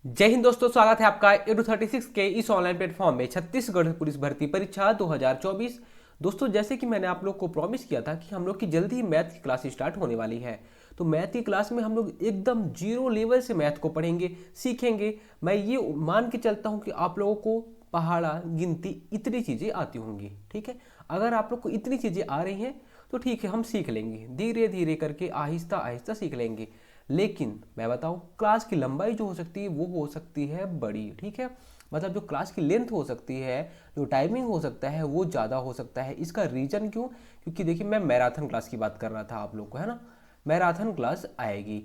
जय हिंद दोस्तों, स्वागत है आपका एडू 36 के इस ऑनलाइन प्लेटफॉर्म में छत्तीसगढ़ पुलिस भर्ती परीक्षा 2024। दोस्तों, जैसे कि मैंने आप लोग को प्रॉमिस किया था कि हम लोग की जल्दी ही मैथ की क्लास स्टार्ट होने वाली है। तो मैथ की क्लास में हम लोग एकदम जीरो लेवल से मैथ को पढ़ेंगे, सीखेंगे। मैं ये मान के चलता हूँ कि आप लोगों को पहाड़ा, गिनती, इतनी चीज़ें आती होंगी। ठीक है, अगर आप लोग को इतनी चीज़ें आ रही हैं तो ठीक है, हम सीख लेंगे, धीरे धीरे करके आहिस्ता आहिस्ता सीख लेंगे। लेकिन मैं बताऊं, क्लास की लंबाई जो हो सकती है वो हो सकती है बड़ी। ठीक है, मतलब जो क्लास की लेंथ हो सकती है, जो टाइमिंग हो सकता है वो ज़्यादा हो सकता है। इसका रीज़न क्यों? क्योंकि देखिए, मैं मैराथन क्लास की बात कर रहा था आप लोग को, है ना। मैराथन क्लास आएगी,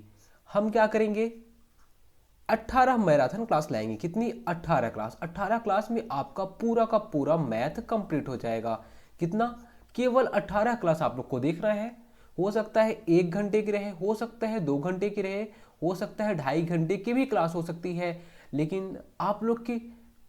हम क्या करेंगे, 18 मैराथन क्लास लाएंगे। कितनी? 18 क्लास। 18 क्लास में आपका पूरा का पूरा मैथ कंप्लीट हो जाएगा। कितना? केवल 18 क्लास आप लोग को देख रहे हैं। हो सकता है 1 घंटे की रहे, हो सकता है 2 घंटे की रहे, हो सकता है 2.5 घंटे की भी क्लास हो सकती है। लेकिन आप लोग की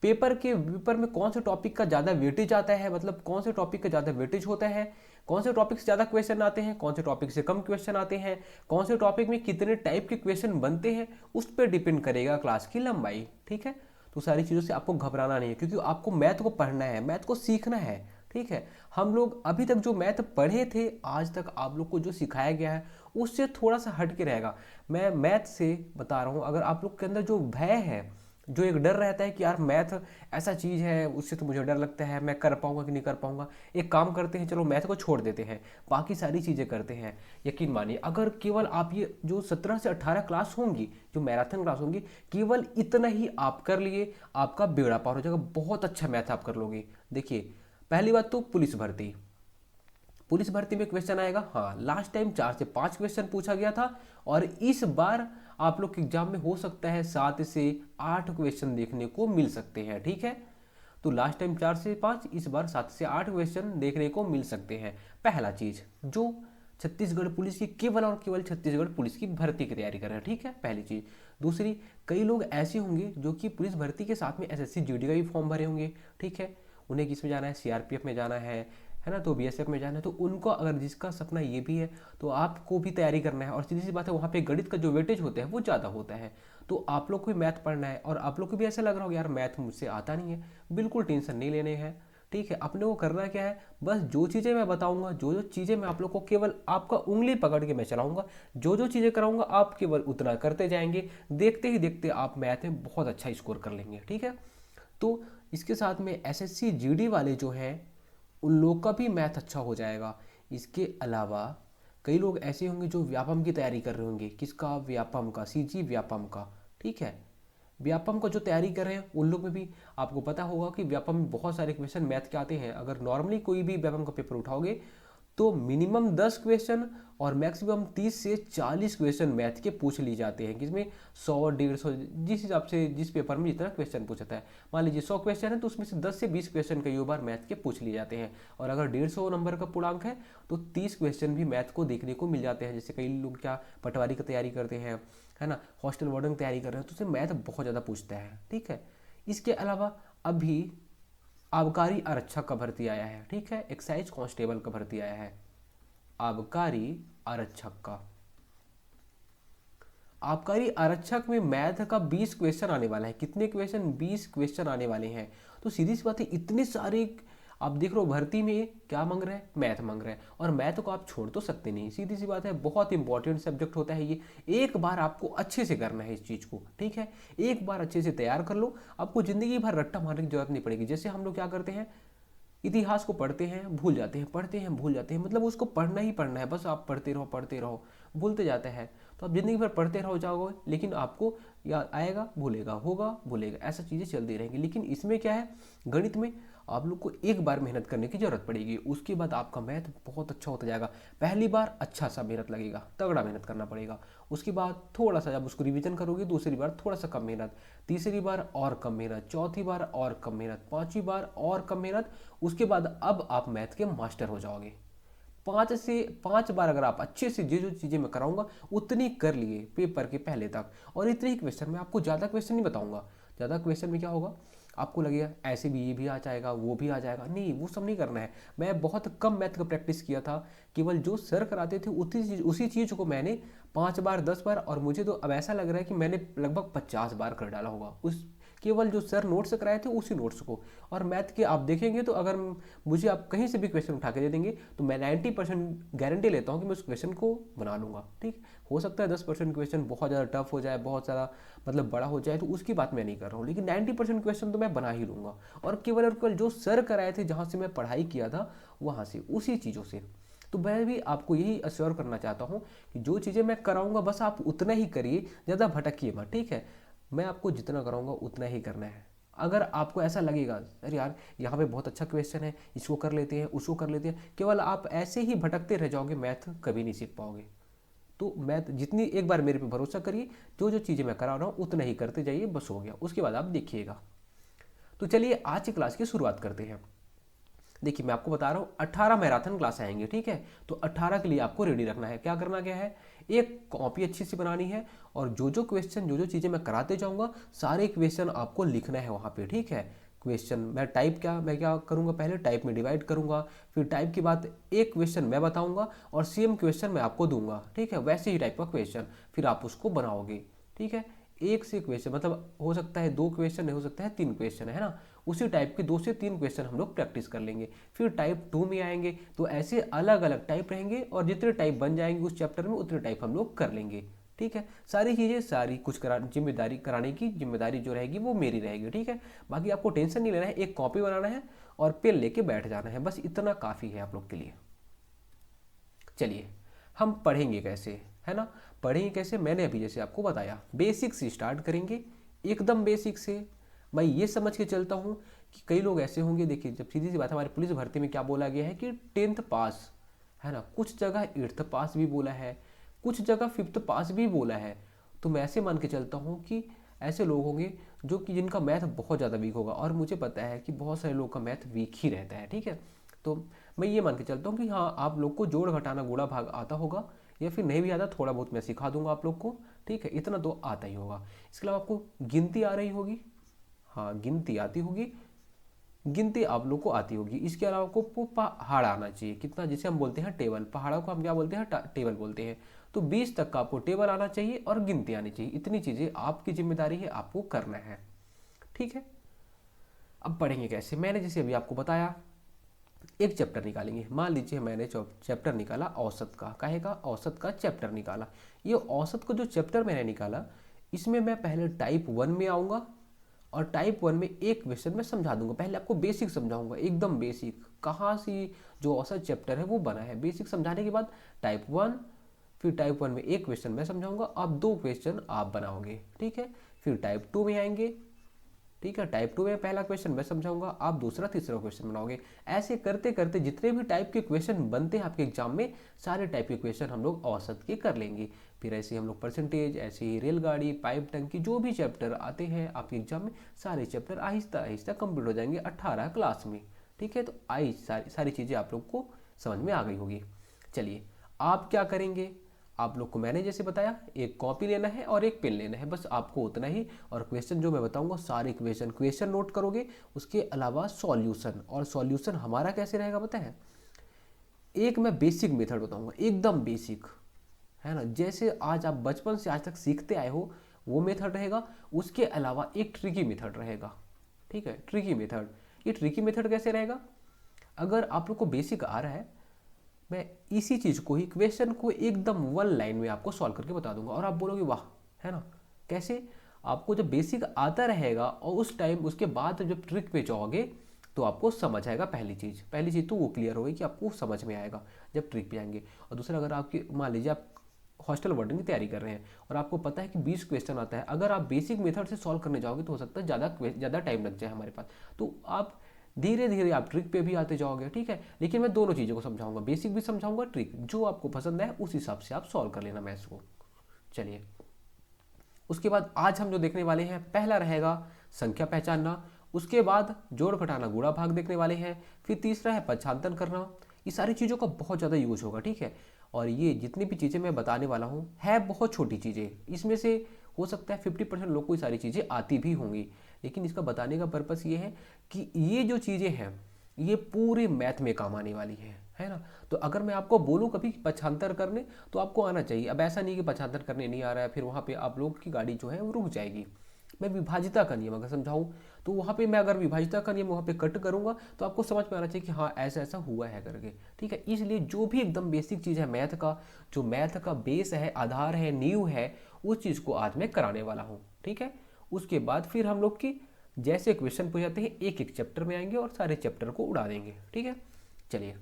पेपर में कौन से टॉपिक का ज़्यादा वेटेज आता है, मतलब कौन से टॉपिक का ज़्यादा वेटेज होता है, कौन से टॉपिक से ज़्यादा क्वेश्चन आते हैं, कौन से टॉपिक से कम क्वेश्चन आते हैं, कौन से टॉपिक में कितने टाइप के क्वेश्चन बनते हैं, उस पर डिपेंड करेगा क्लास की लंबाई। ठीक है, तो सारी चीज़ों से आपको घबराना नहीं है, क्योंकि आपको मैथ को पढ़ना है, मैथ को सीखना है। ठीक है, हम लोग अभी तक जो मैथ पढ़े थे, आज तक आप लोग को जो सिखाया गया है उससे थोड़ा सा हट के रहेगा। मैं मैथ से बता रहा हूँ, अगर आप लोग के अंदर जो भय है, जो एक डर रहता है कि यार मैथ ऐसा चीज़ है, उससे तो मुझे डर लगता है, मैं कर पाऊंगा कि नहीं कर पाऊंगा, एक काम करते हैं, चलो मैथ को छोड़ देते हैं, बाकी सारी चीज़ें करते हैं। यकीन मानिए, अगर केवल आप ये जो 17 से 18 क्लास होंगी, जो मैराथन क्लास होंगी, केवल इतना ही आप कर लिए, आपका बेड़ा पार हो जाएगा। बहुत अच्छा मैथ आप कर लोगे। देखिए, पहली बात तो पुलिस भर्ती, पुलिस भर्ती में क्वेश्चन आएगा। हाँ, लास्ट टाइम 4 से 5 क्वेश्चन पूछा गया था, और इस बार आप लोग के एग्जाम में हो सकता है 7 से 8 क्वेश्चन देखने को मिल सकते हैं। ठीक है, तो लास्ट टाइम 4 से 5, इस बार 7 से 8 क्वेश्चन देखने को मिल सकते हैं। पहला चीज, जो छत्तीसगढ़ पुलिस की केवल और केवल छत्तीसगढ़ पुलिस की भर्ती की तैयारी कर रहे हैं। ठीक है, पहली चीज। दूसरी, कई लोग ऐसे होंगे जो कि पुलिस भर्ती के साथ में एसएससी जीडी का भी फॉर्म भरे होंगे। ठीक है, उन्हें किस में जाना है, सीआरपीएफ में जाना है ना, तो बीएसएफ में जाना है। तो उनको, अगर जिसका सपना ये भी है, तो आपको भी तैयारी करना है। और सीधी सी बात है, वहाँ पे गणित का जो वेटेज होता है वो ज़्यादा होता है। तो आप लोग को भी मैथ पढ़ना है, और आप लोग को भी ऐसा लग रहा होगा यार मैथ मुझसे आता नहीं है। बिल्कुल टेंशन नहीं लेने हैं। ठीक है, अपने को करना क्या है, बस जो चीज़ें मैं बताऊंगा, जो जो चीज़ें मैं आप लोग को केवल आपका उंगली पकड़ के मैं चलाऊंगा, जो जो चीज़ें कराऊंगा आप केवल उतना करते जाएंगे। देखते ही देखते आप मैथ में बहुत अच्छा स्कोर कर लेंगे। ठीक है, तो इसके साथ में एसएससी जीडी वाले जो हैं, उन लोग का भी मैथ अच्छा हो जाएगा। इसके अलावा कई लोग ऐसे होंगे जो व्यापम की तैयारी कर रहे होंगे। किसका? व्यापम का, सीजी व्यापम का। ठीक है, व्यापम का जो तैयारी कर रहे हैं उन लोग में भी आपको पता होगा कि व्यापम में बहुत सारे क्वेश्चन मैथ के आते हैं। अगर नॉर्मली कोई भी व्यापम का पेपर उठाओगे तो मिनिमम 10 क्वेश्चन और मैक्सिमम 30 से 40 क्वेश्चन मैथ के पूछ लिए जाते हैं। किसमें? 100, 150, जिस हिसाब से जिस पेपर में जितना क्वेश्चन पूछता है। मान लीजिए 100 क्वेश्चन है तो उसमें से 10 से 20 क्वेश्चन कई बार मैथ के पूछ लिए जाते हैं। और अगर 150 नंबर का पूर्णांक है तो 30 क्वेश्चन भी मैथ को देखने को मिल जाते हैं। जैसे कई लोग क्या पटवारी की तैयारी करते हैं, है ना, हॉस्टल वार्डन की तैयारी कर रहे हैं, तो उससे मैथ बहुत ज़्यादा पूछता है। ठीक है, इसके अलावा अभी आबकारी आरक्षक का भर्ती आया है। ठीक है, एक्साइज कांस्टेबल का भर्ती आया है। आबकारी आरक्षक का, आबकारी आरक्षक में मैथ का 20 क्वेश्चन आने वाला है। कितने क्वेश्चन? 20 क्वेश्चन आने वाले हैं। तो सीधी सी बात है, इतने सारे आप देख रहे हो भर्ती में क्या मांग रहा है, मैथ मांग रहा है। और मैथ को आप छोड़ तो सकते नहीं, सीधी सी बात है, बहुत इंपॉर्टेंट सब्जेक्ट होता है ये। एक बार आपको अच्छे से करना है इस चीज़ को। ठीक है, एक बार अच्छे से तैयार कर लो, आपको जिंदगी भर रट्टा मारने की जरूरत नहीं पड़ेगी। जैसे हम लोग क्या करते हैं, इतिहास को पढ़ते हैं भूल जाते हैं, पढ़ते हैं भूल जाते हैं, मतलब उसको पढ़ना ही पढ़ना है, बस आप पढ़ते रहो, भूलते जाते हैं। तो आप जिंदगी भर पढ़ते रहो जाओगे, लेकिन आपको याद आएगा, भूलेगा, होगा, भूलेगा, ऐसा चीज़ें चलती रहेंगी। लेकिन इसमें क्या है, गणित में आप लोग को एक बार मेहनत करने की जरूरत पड़ेगी, उसके बाद आपका मैथ बहुत अच्छा होता जाएगा। पहली बार अच्छा सा मेहनत लगेगा, तगड़ा मेहनत करना पड़ेगा। उसके बाद थोड़ा सा जब उसको रिवीजन करोगे, दूसरी बार थोड़ा सा कम मेहनत, तीसरी बार और कम मेहनत, चौथी बार और कम मेहनत, पांचवी बार और कम मेहनत। उसके बाद अब आप मैथ के मास्टर हो जाओगे। 5 से 5 बार अगर आप अच्छे से जो जो चीज़ें मैं कराऊंगा उतनी कर लिए पेपर के पहले तक। और इतने ही क्वेश्चन, मैं आपको ज़्यादा क्वेश्चन नहीं बताऊंगा। ज़्यादा क्वेश्चन में क्या होगा, आपको लगेगा ऐसे भी ये भी आ जाएगा, वो भी आ जाएगा, नहीं वो सब नहीं करना है। मैं बहुत कम मैथ का प्रैक्टिस किया था, केवल जो सर कराते थे उसी चीज़ को मैंने 5 बार 10 बार, और मुझे तो अब ऐसा लग रहा है कि मैंने लगभग 50 बार कर डाला होगा उस, केवल जो सर नोट्स कराए थे उसी नोट्स को। और मैथ के आप देखेंगे तो अगर मुझे आप कहीं से भी क्वेश्चन उठा के दे देंगे तो मैं 90% गारंटी लेता हूँ कि मैं उस क्वेश्चन को बना लूँगा। ठीक, हो सकता है 10% क्वेश्चन बहुत ज़्यादा टफ हो जाए, बहुत ज़्यादा मतलब बड़ा हो जाए, तो उसकी बात मैं नहीं कर रहा हूँ, लेकिन 90% क्वेश्चन तो मैं बना ही लूँगा। और केवल जो सर कराए थे, जहाँ से मैं पढ़ाई किया था वहाँ से, उसी चीज़ों से। तो मैं भी आपको यही अश्योर करना चाहता हूँ कि जो चीज़ें मैं कराऊंगा बस आप उतना ही करिए, ज़्यादा भटकिए मत, ठीक है। मैं आपको जितना कराऊंगा उतना ही करना है। अगर आपको ऐसा लगेगा अरे यार यहाँ पे बहुत अच्छा क्वेश्चन है, इसको कर लेते हैं, उसको कर लेते हैं, केवल आप ऐसे ही भटकते रह जाओगे, मैथ कभी नहीं सीख पाओगे। तो मैथ जितनी, एक बार मेरे पे भरोसा करिए, जो जो चीज़ें मैं करा रहा हूँ उतना ही करते जाइए, बस हो गया, उसके बाद आप देखिएगा। तो चलिए आज की क्लास की शुरुआत करते हैं। देखिए मैं आपको बता रहा हूँ 18 मैराथन क्लास आएंगे, ठीक है। तो 18 के लिए आपको रेडी रखना है। क्या करना क्या है, एक कॉपी अच्छी सी बनानी है, और जो जो क्वेश्चन, जो जो चीज़ें मैं कराते जाऊँगा, सारे क्वेश्चन आपको लिखना है वहाँ पे, ठीक है। क्वेश्चन मैं क्या करूँगा, पहले टाइप में डिवाइड करूँगा, फिर टाइप के बाद एक क्वेश्चन मैं बताऊँगा और सेम क्वेश्चन मैं आपको दूंगा, ठीक है, वैसे ही टाइप का क्वेश्चन, फिर आप उसको बनाओगे, ठीक है। एक से क्वेश्चन मतलब हो सकता है 2 क्वेश्चन, नहीं हो सकता है 3 क्वेश्चन, है ना। उसी टाइप के 2 से 3 क्वेश्चन हम लोग प्रैक्टिस कर लेंगे। फिर टाइप 2 में आएंगे तो ऐसे अलग अलग टाइप रहेंगे, और जितने टाइप बन जाएंगे उस चैप्टर में उतने टाइप हम लोग कर लेंगे, ठीक है। सारी चीज़ें, सारी कुछ जिम्मेदारी कराने की जिम्मेदारी जो रहेगी वो मेरी रहेगी, ठीक है। बाकी आपको टेंशन नहीं लेना है, एक कॉपी बनाना है और पेन लेके बैठ जाना है, बस इतना काफ़ी है आप लोग के लिए। चलिए हम पढ़ेंगे कैसे, है ना। पढ़ेंगे कैसे, मैंने अभी जैसे आपको बताया, बेसिक से स्टार्ट करेंगे, एकदम बेसिक से। मैं ये समझ के चलता हूँ कि कई लोग ऐसे होंगे, देखिए जब सीधी सी बात है, हमारी पुलिस भर्ती में क्या बोला गया है कि 10th पास, है ना, कुछ जगह 8th पास भी बोला है, कुछ जगह 5th पास भी बोला है। तो मैं ऐसे मान के चलता हूँ कि ऐसे लोग होंगे जो कि जिनका मैथ बहुत ज़्यादा वीक होगा, और मुझे पता है कि बहुत सारे लोग का मैथ वीक ही रहता है, ठीक है। तो मैं ये मान के चलता हूँ कि हाँ आप लोग को जोड़ घटाना गुणा भाग आता होगा, या फिर नहीं भी आता, थोड़ा बहुत मैं सिखा दूंगा आप लोग को, ठीक है, इतना तो आता ही होगा। इसके अलावा आपको गिनती आ रही होगी, हाँ गिनती आती होगी, गिनती आप लोग को आती होगी। इसके अलावा आपको पहाड़ आना चाहिए, कितना, जिसे हम बोलते हैं टेबल, पहाड़ों को हम क्या बोलते हैं, टेबल बोलते हैं। तो 20 तक का आपको टेबल आना चाहिए और गिनती आनी चाहिए, इतनी चीज़ें आपकी जिम्मेदारी है, आपको करना है, ठीक है। अब पढ़ेंगे कैसे, मैंने जैसे अभी आपको बताया, एक चैप्टर निकालेंगे। मान लीजिए मैंने चैप्टर निकाला औसत का, काहे का, औसत का चैप्टर निकाला। ये औसत का जो चैप्टर मैंने निकाला, इसमें मैं पहले टाइप 1 में आऊँगा, और टाइप 1 में एक क्वेश्चन में समझा दूंगा। पहले आपको बेसिक समझाऊंगा, एकदम बेसिक, कहाँ से जो औसत चैप्टर है वो बना है, बेसिक समझाने के बाद टाइप 1, फिर टाइप 1 में एक क्वेश्चन मैं समझाऊंगा, आप 2 क्वेश्चन आप बनाओगे, ठीक है। फिर टाइप 2 में आएंगे, ठीक है, टाइप 2 में पहला क्वेश्चन मैं समझाऊंगा, आप दूसरा तीसरा क्वेश्चन बनाओगे। ऐसे करते करते जितने भी टाइप के क्वेश्चन बनते हैं आपके एग्जाम में, सारे टाइप के क्वेश्चन हम लोग औसत के कर लेंगे। फिर ऐसे हम लोग परसेंटेज, ऐसे ही रेलगाड़ी, पाइप टंकी, जो भी चैप्टर आते हैं आपके एग्जाम में, सारे चैप्टर आहिस्ता आहिस्ता कंप्लीट हो जाएंगे 18 क्लास में, ठीक है। तो आई सारी सारी चीज़ें आप लोग को समझ में आ गई होगी। चलिए आप क्या करेंगे, आप लोग को मैंने जैसे बताया, एक कॉपी लेना है और एक पेन लेना है, बस आपको उतना ही। और क्वेश्चन जो मैं बताऊंगा सारे क्वेश्चन नोट करोगे, उसके अलावा सॉल्यूशन। और सॉल्यूशन हमारा कैसे रहेगा पता है, एक मैं बेसिक मेथड बताऊंगा, एकदम बेसिक, है ना, जैसे आज आप बचपन से आज तक सीखते आए हो वो मेथड रहेगा। उसके अलावा एक ट्रिकी मेथड रहेगा, ठीक है, ट्रिकी मेथड। ये ट्रिकी मेथड कैसे रहेगा, अगर आप लोग को बेसिक आ रहा है, मैं इसी चीज़ को ही, क्वेश्चन को एकदम 1 लाइन में आपको सॉल्व करके बता दूंगा, और आप बोलोगे वाह, है ना। कैसे, आपको जब बेसिक आता रहेगा और उस टाइम उसके बाद जब ट्रिक पे जाओगे तो आपको समझ आएगा। पहली चीज़ तो वो क्लियर होगी कि आपको समझ में आएगा जब ट्रिक पे आएंगे। और दूसरा, अगर आपकी मान लीजिए आप हॉस्टल वार्डन की तैयारी कर रहे हैं और आपको पता है कि 20 क्वेश्चन आता है, अगर आप बेसिक मेथड से सॉल्व करने जाओगे तो हो सकता है ज़्यादा टाइम लग जाए हमारे पास। तो आप धीरे धीरे आप ट्रिक पे भी आते जाओगे, ठीक है। लेकिन मैं दोनों चीज़ों को समझाऊंगा, बेसिक भी समझाऊंगा, ट्रिक, जो आपको पसंद है उस हिसाब से आप सॉल्व कर लेना मैथ्स को। चलिए उसके बाद आज हम जो देखने वाले हैं, पहला रहेगा संख्या पहचानना, उसके बाद जोड़ घटाना गुणा भाग देखने वाले हैं, फिर तीसरा है पक्षांतन करना। ये सारी चीज़ों का बहुत ज़्यादा यूज होगा, ठीक है। और ये जितनी भी चीज़ें मैं बताने वाला हूँ है बहुत छोटी चीज़ें, इसमें से हो सकता है 50% लोग को ये सारी चीज़ें आती भी होंगी, लेकिन इसका बताने का पर्पस ये है कि ये जो चीज़ें हैं ये पूरे मैथ में काम आने वाली है ना। तो अगर मैं आपको बोलूँ कभी पक्षांतर करने, तो आपको आना चाहिए। अब ऐसा नहीं कि पक्षांतर करने नहीं आ रहा है, फिर वहाँ पे आप लोग की गाड़ी जो है वो रुक जाएगी। मैं विभाजिता का नियम अगर समझाऊँ, तो वहाँ पे मैं अगर विभाजिता का नियम वहाँ पे कट करूँगा तो आपको समझ में आना चाहिए कि हाँ ऐसा ऐसा हुआ है करके, ठीक है। इसलिए जो भी एकदम बेसिक चीज़ है मैथ का, जो मैथ का बेस है, आधार है, नींव है, उस चीज़ को आज मैं कराने वाला हूँ, ठीक है। उसके बाद फिर हम लोग की जैसे क्वेश्चन पूछ जाते हैं एक एक चैप्टर में आएंगे और सारे चैप्टर को उड़ा देंगे, ठीक है। चलिए,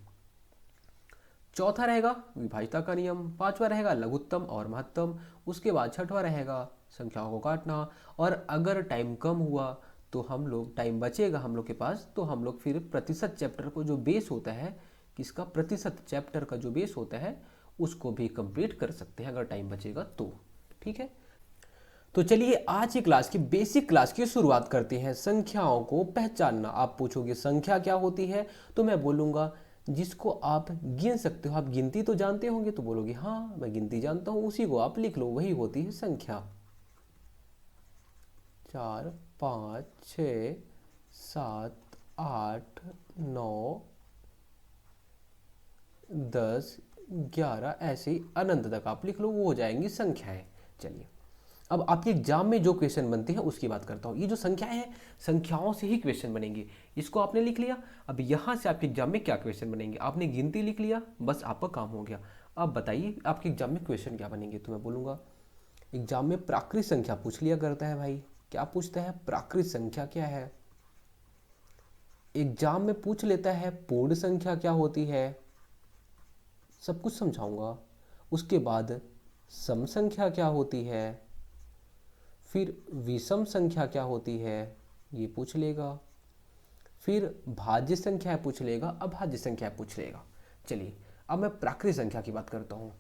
चौथा रहेगा विभाजिता का नियम, पांचवा रहेगा लघुत्तम और महत्तम, उसके बाद छठवा रहेगा संख्याओं को काटना। और अगर टाइम कम हुआ तो हम लोग, टाइम बचेगा हम लोग के पास, तो हम लोग फिर प्रतिशत चैप्टर को जो बेस होता है, किसका, प्रतिशत चैप्टर का जो बेस होता है उसको भी कंप्लीट कर सकते हैं अगर टाइम बचेगा तो, ठीक है। तो चलिए आज की क्लास की बेसिक क्लास की शुरुआत करते हैं, संख्याओं को पहचानना। आप पूछोगे संख्या क्या होती है, तो मैं बोलूँगा जिसको आप गिन सकते हो। आप गिनती तो जानते होंगे, तो बोलोगे हाँ मैं गिनती जानता हूँ, उसी को आप लिख लो, वही होती है संख्या। 4 5 6 7 8 9 10 11 ऐसे ही अनंत तक आप लिख लो, वो हो जाएंगी संख्याएं। चलिए, अब आपके एग्जाम में जो क्वेश्चन बनते हैं उसकी बात करता हूँ। ये जो संख्याएं हैं, संख्याओं से ही क्वेश्चन बनेंगे, इसको आपने लिख लिया। अब यहाँ से आपके एग्जाम में क्या क्वेश्चन बनेंगे, आपने गिनती लिख लिया, बस आपका काम हो गया। अब बताइए आपके एग्जाम में क्वेश्चन क्या बनेंगे, तो मैं बोलूँगा एग्जाम में प्राकृत संख्या पूछ लिया करता है भाई। क्या पूछता है, प्राकृत संख्या क्या है। एग्जाम में पूछ लेता है पूर्ण संख्या क्या होती है, सब कुछ समझाऊंगा। उसके बाद सम संख्या क्या होती है, फिर विषम संख्या क्या होती है ये पूछ लेगा, फिर भाज्य संख्या पूछ लेगा, अभाज्य संख्या पूछ लेगा। चलिए, अब मैं प्राकृत संख्या की बात करता हूँ।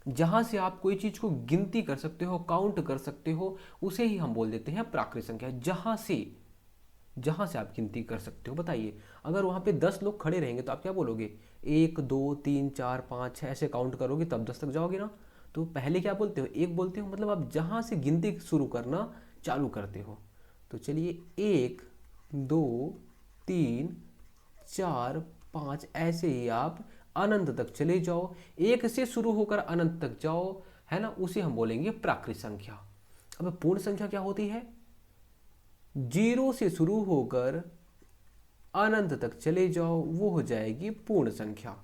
जहां से आप कोई चीज को गिनती कर सकते हो, काउंट कर सकते हो, उसे ही हम बोल देते हैं प्राकृत संख्या। जहां से आप गिनती कर सकते हो। बताइए, अगर वहां पे 10 लोग खड़े रहेंगे तो आप क्या बोलोगे, 1 2 3 4 5 6 ऐसे काउंट करोगे तब 10 तक जाओगे ना। तो पहले क्या बोलते हो, एक बोलते हो, मतलब आप जहां से गिनती शुरू करना चालू करते हो। तो चलिए 1 2 3 4 5 ऐसे ही आप अनंत तक चले जाओ, एक से शुरू होकर अनंत तक जाओ, है ना, उसे हम बोलेंगे प्राकृत संख्या। अब पूर्ण संख्या क्या होती है, 0 से शुरू होकर अनंत तक चले जाओ, वो हो जाएगी पूर्ण संख्या,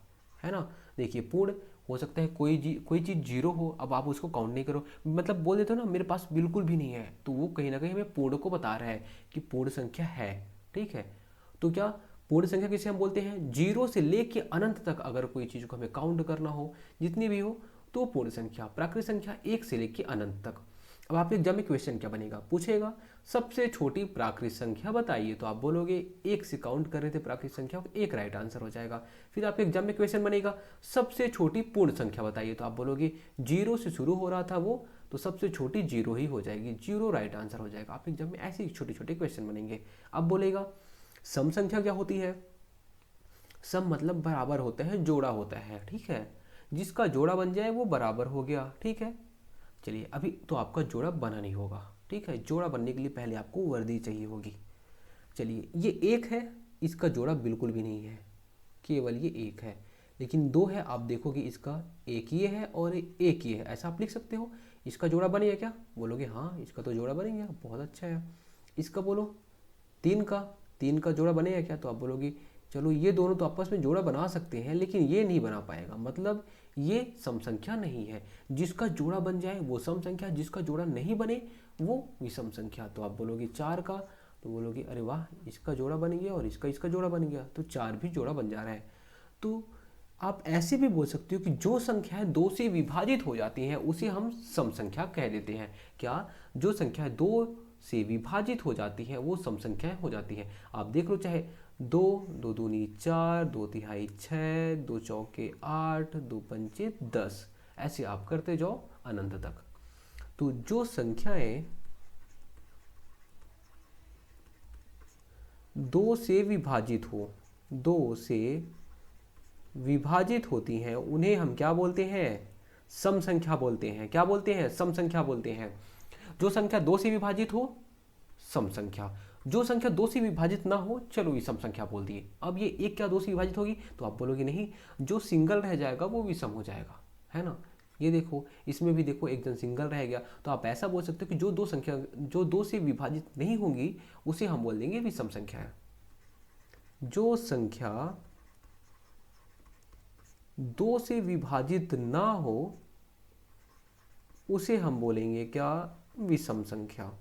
है ना। देखिए, पूर्ण हो सकता है कोई चीज़ 0 हो, अब आप उसको काउंट नहीं करो, मतलब बोल देते हो ना मेरे पास बिल्कुल भी नहीं है, तो वो कहीं ना कहीं हमें पूर्ण को बता रहा है कि पूर्ण संख्या है, ठीक है। तो क्या पूर्ण संख्या किसे हम बोलते हैं, 0 से लेके अनंत तक अगर कोई चीज़ को हमें काउंट करना हो, जितनी भी हो, तो पूर्ण संख्या। प्राकृत संख्या 1 से लेके अनंत तक। अब आपके एग्जाम में क्वेश्चन क्या बनेगा, पूछेगा सबसे छोटी प्राकृत संख्या बताइए, तो आप बोलोगे 1 से काउंट कर रहे थे प्राकृत संख्या को, 1 राइट आंसर हो जाएगा। फिर आपके एग्जाम में क्वेश्चन बनेगा सबसे छोटी पूर्ण संख्या बताइए, तो आप बोलोगे 0 से शुरू हो रहा था वो, तो सबसे छोटी 0 ही हो जाएगी, 0 राइट आंसर हो जाएगा। आपके एग्जाम में ऐसे ही छोटे छोटे क्वेश्चन बनेंगे। अब बोलेगा सम संख्या क्या होती है, सम मतलब बराबर होता है, जोड़ा होता है, ठीक है। जिसका जोड़ा बन जाए वो बराबर हो गया, ठीक है। चलिए, अभी तो आपका जोड़ा बना नहीं होगा, ठीक है। जोड़ा बनने के लिए पहले आपको वर्दी चाहिए होगी। चलिए, ये 1 है, इसका जोड़ा बिल्कुल भी नहीं है, केवल ये 1 है। लेकिन 2 है, आप देखोगे इसका एक ये है और एक ये है, ऐसा आप लिख सकते हो। इसका जोड़ा बनेगा क्या, बोलोगे हाँ इसका तो जोड़ा बनेगा, बहुत अच्छा है। इसका बोलो 3 का जोड़ा बनेगा क्या, तो आप बोलोगे चलो ये दोनों तो आपस में जोड़ा बना सकते हैं, लेकिन ये नहीं बना पाएगा, मतलब ये सम संख्या नहीं है। जिसका जोड़ा बन जाए वो सम संख्या, जिसका जोड़ा नहीं बने वो विषम संख्या। तो आप बोलोगे 4 का, तो बोलोगे अरे वाह इसका जोड़ा बन गया और इसका जोड़ा बन गया, तो 4 भी जोड़ा बन जा रहा है। तो आप ऐसे भी बोल सकते हो कि जो संख्याएं 2 से विभाजित हो जाती हैं उसे हम सम संख्या कह देते हैं। क्या, जो संख्याएं 2 से विभाजित हो जाती हैं वो सम संख्याएं हो जाती हैं। आप देख लो, चाहे 2 2 दूनी 4, 2 तिहाई 6, 2 चौके 8, 2 पंचे 10, ऐसे आप करते जाओ अनंत तक। तो जो संख्याएं 2 से विभाजित हो, 2 से विभाजित होती हैं, उन्हें हम क्या बोलते हैं, सम संख्या बोलते हैं। क्या बोलते हैं, सम संख्या बोलते हैं। जो संख्या 2 से विभाजित हो सम संख्या, जो संख्या 2 से विभाजित ना हो चलो ये सम संख्या बोल दिए। अब ये एक क्या 2 से विभाजित होगी, तो आप बोलोगे नहीं, जो सिंगल रह जाएगा वो विषम हो जाएगा, है ना। ये देखो इसमें भी देखो एक जन सिंगल रह गया, तो आप ऐसा बोल सकते हो कि जो 2 से विभाजित नहीं होंगी उसे हम बोल देंगे विषम संख्या है। जो संख्या 2 से विभाजित ना हो उसे हम बोलेंगे क्या, विषम संख्या।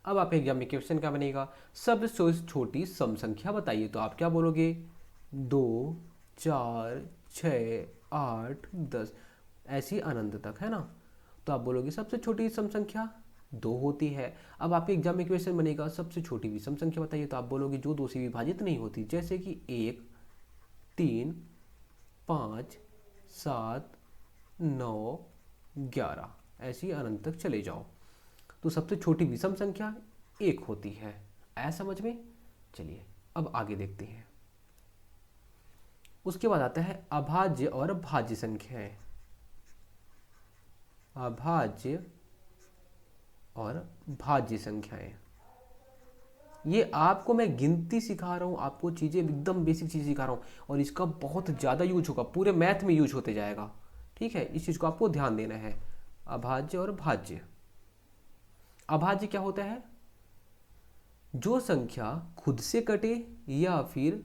अब आप एग्जाम में क्वेश्चन क्या बनेगा, सबसे छोटी सम संख्या बताइए, तो आप क्या बोलोगे, 2 4 6 8 10 ऐसी अनंत तक, है ना। तो आप बोलोगे सबसे छोटी सम संख्या 2 होती है। अब आपके एग्जाम में क्वेश्चन बनेगा सबसे छोटी विषम संख्या बताइए, तो आप बोलोगे जो 2 से विभाजित नहीं होती, जैसे कि 1 3 5 7 9 11 ऐसी अनंत तक चले जाओ। तो सबसे छोटी विषम संख्या 1 होती है। आया समझ में। चलिए अब आगे देखते हैं। उसके बाद आता है अभाज्य और भाज्य संख्याएं। अभाज्य और भाज्य संख्याएं, ये आपको मैं गिनती सिखा रहा हूं, आपको चीजें एकदम बेसिक चीज सिखा रहा हूं, और इसका बहुत ज्यादा यूज होगा, पूरे मैथ में यूज होते जाएगा। ठीक है, इस चीज को आपको ध्यान देना है। अभाज्य और भाज्य। अभाज्य क्या होता है, जो संख्या खुद से कटे या फिर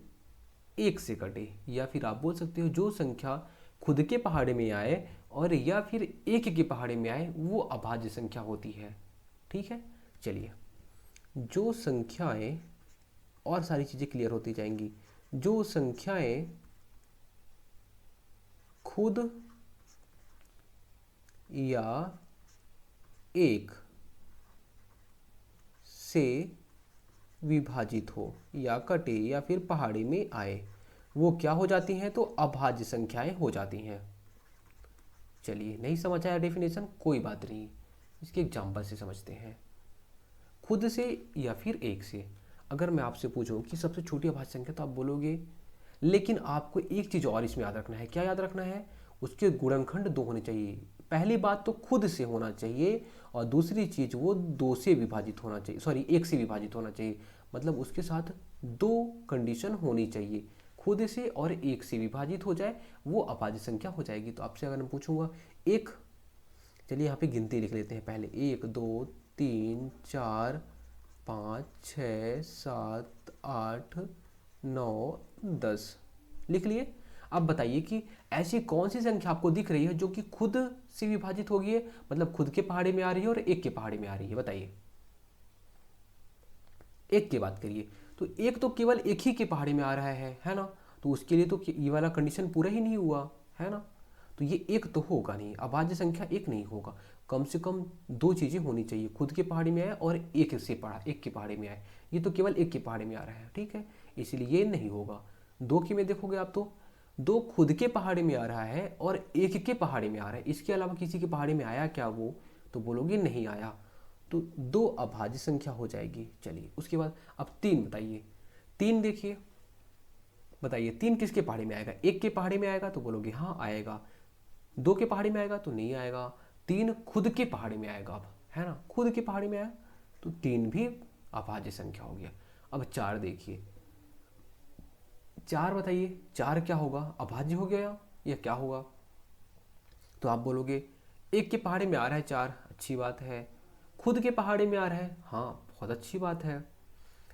एक से कटे, या फिर आप बोल सकते हो जो संख्या खुद के पहाड़े में आए और या फिर एक के पहाड़े में आए, वो अभाज्य संख्या होती है। ठीक है, चलिए जो संख्याएं, और सारी चीजें क्लियर होती जाएंगी, जो संख्याएं खुद या एक से विभाजित हो या कटे या फिर पहाड़ी में आए, वो क्या हो जाती हैं, तो अभाज्य संख्याएं हो जाती हैं। चलिए नहीं समझ आया डेफिनेशन, कोई बात नहीं, इसके एग्जाम्पल से समझते हैं। खुद से या फिर एक से, अगर मैं आपसे पूछूं कि सबसे छोटी अभाज्य संख्या, तो आप बोलोगे, लेकिन आपको एक चीज और इसमें याद रखना है। क्या याद रखना है, उसके गुणनखंड 2 होने चाहिए। पहली बात तो खुद से होना चाहिए, और दूसरी चीज वो 2 से विभाजित होना चाहिए, सॉरी 1 से विभाजित होना चाहिए। मतलब उसके साथ 2 कंडीशन होनी चाहिए, खुद से और 1 से विभाजित हो जाए, वो अभाज्य संख्या हो जाएगी। तो आपसे अगर मैं पूछूंगा एक, चलिए यहाँ पे गिनती लिख लेते हैं पहले, 1 2 3 4 5 6 7 8 9 10 लिख लिए। अब बताइए कि ऐसी कौन सी संख्या आपको दिख रही है जो कि खुद से विभाजित हो गई है, मतलब खुद के पहाड़े में आ रही है और एक के पहाड़े में आ रही है, बताइए। एक की बात करिए, तो एक तो केवल एक ही के पहाड़े में आ रहा है ना, तो उसके लिए तो ये वाला कंडीशन पूरा ही नहीं हुआ, है ना। तो ये एक तो होगा नहीं, अभाज्य संख्या एक नहीं होगा, कम से कम 2 चीजें होनी चाहिए, खुद के पहाड़ी में आए और एक के पहाड़ी में आए। ये तो केवल एक के पहाड़ी में आ रहा है, ठीक है, इसलिए ये नहीं होगा। 2 की में देखोगे आप तो 2 खुद के पहाड़ी में आ रहा है और एक के पहाड़ी में आ रहा है, इसके अलावा किसी के पहाड़ी में आया क्या वो, तो बोलोगे नहीं आया, तो 2 अभाज्य संख्या हो जाएगी। चलिए उसके बाद अब 3 बताइए। 3 देखिए, बताइए 3 किसके पहाड़ी में आएगा, एक के पहाड़ी में आएगा, तो बोलोगे हाँ आएगा। 2 के पहाड़ी में आएगा तो नहीं आएगा, 3 खुद के पहाड़ी में आएगा, अब है ना, खुद के पहाड़ी में आया तो 3 भी अभाज्य संख्या हो गया। अब 4 देखिए, 4 बताइए, 4 क्या होगा, अभाज्य हो गया या क्या होगा, तो आप बोलोगे एक के पहाड़े में आ रहा है 4, अच्छी बात है, खुद के पहाड़े में आ रहा है, हाँ बहुत अच्छी बात है,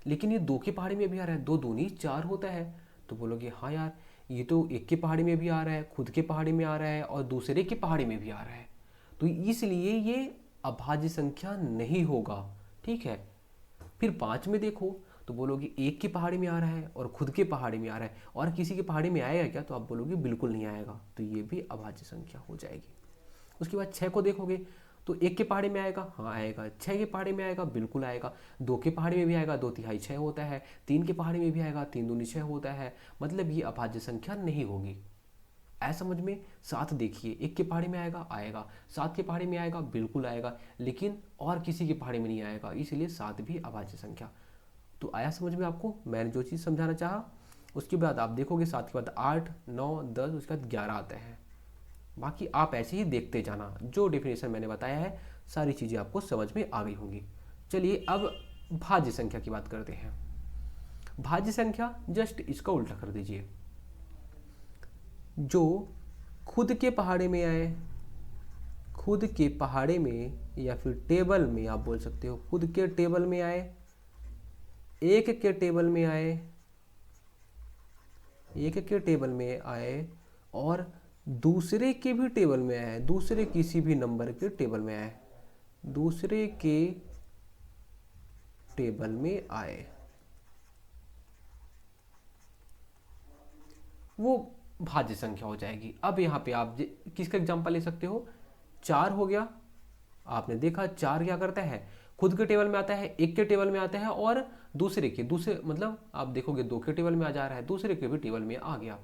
लेकिन ये 2 के पहाड़ी में भी आ रहा है, 2 दूनी 4 होता है, तो बोलोगे हाँ यार ये तो एक के पहाड़ी में भी आ रहा है, खुद के पहाड़ी में आ रहा है और दूसरे के पहाड़ी में भी आ रहा है, तो इसलिए ये अभाज्य संख्या नहीं होगा। ठीक है, फिर 5 में देखो, तो बोलोगे एक की पहाड़ी में आ रहा है और खुद के पहाड़ी में आ रहा है, और किसी के पहाड़ी में आएगा क्या, तो आप बोलोगे बिल्कुल नहीं आएगा, तो ये भी अभाज्य संख्या हो जाएगी। उसके बाद 6 को देखोगे, तो एक के पहाड़ी में आएगा, हाँ आएगा, 6 के पहाड़ी में आएगा, बिल्कुल आएगा, 2 के पहाड़ी में भी आएगा, 2 तिहाई 6 होता है, 3 के पहाड़ी में भी आएगा, 3 दूनी 6 होता है, मतलब ये अभाज्य संख्या नहीं होगी। ऐसा समझ में। 7 देखिए, एक के पहाड़ी में आएगा आएगा, 7 के पहाड़ी में आएगा, बिल्कुल आएगा, लेकिन और किसी के पहाड़ी में नहीं आएगा, इसलिए 7 भी अभाज्य संख्या। तो आया समझ में आपको मैंने जो चीज़ समझाना चाहा। उसके बाद आप देखोगे 7 के बाद 8 9 10, उसके बाद 11 आता है। बाकी आप ऐसे ही देखते जाना, जो डेफिनेशन मैंने बताया है सारी चीज़ें आपको समझ में आ गई होंगी। चलिए अब भाज्य संख्या की बात करते हैं। भाज्य संख्या जस्ट इसका उल्टा कर दीजिए, जो खुद के पहाड़े में आए, खुद के पहाड़े में या फिर टेबल में, आप बोल सकते हो खुद के टेबल में आए, एक के टेबल में आए, एक के टेबल में आए और दूसरे के भी टेबल में आए, दूसरे किसी भी नंबर के टेबल में आए, दूसरे के टेबल में आए, वो भाज्य संख्या हो जाएगी। अब यहाँ पे आप किसका एग्जांपल ले सकते हो, 4 हो गया। आपने देखा 4 क्या करता है, खुद के टेबल में आता है, एक के टेबल में आता है और दूसरे मतलब आप देखोगे 2 के टेबल में आ जा रहा है, दूसरे के भी टेबल में आ गया।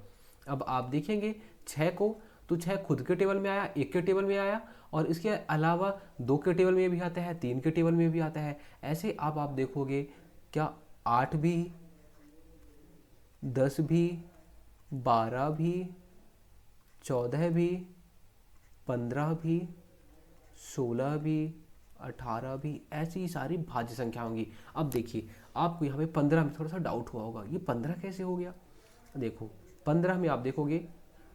अब आप देखेंगे 6 को, तो 6 खुद के टेबल में आया, एक के टेबल में आया और इसके अलावा 2 के टेबल में भी आता है, 3 के टेबल में भी आता है। ऐसे अब आप देखोगे क्या 8 भी, 10 भी, 12 भी, 14 भी, 15 भी, 16 भी, 18 भी, ऐसी सारी भाज्य संख्या होंगी। अब देखिए आपको यहाँ पे 15 में थोड़ा सा डाउट हुआ होगा, ये 15 कैसे हो गया। देखो 15 में आप देखोगे,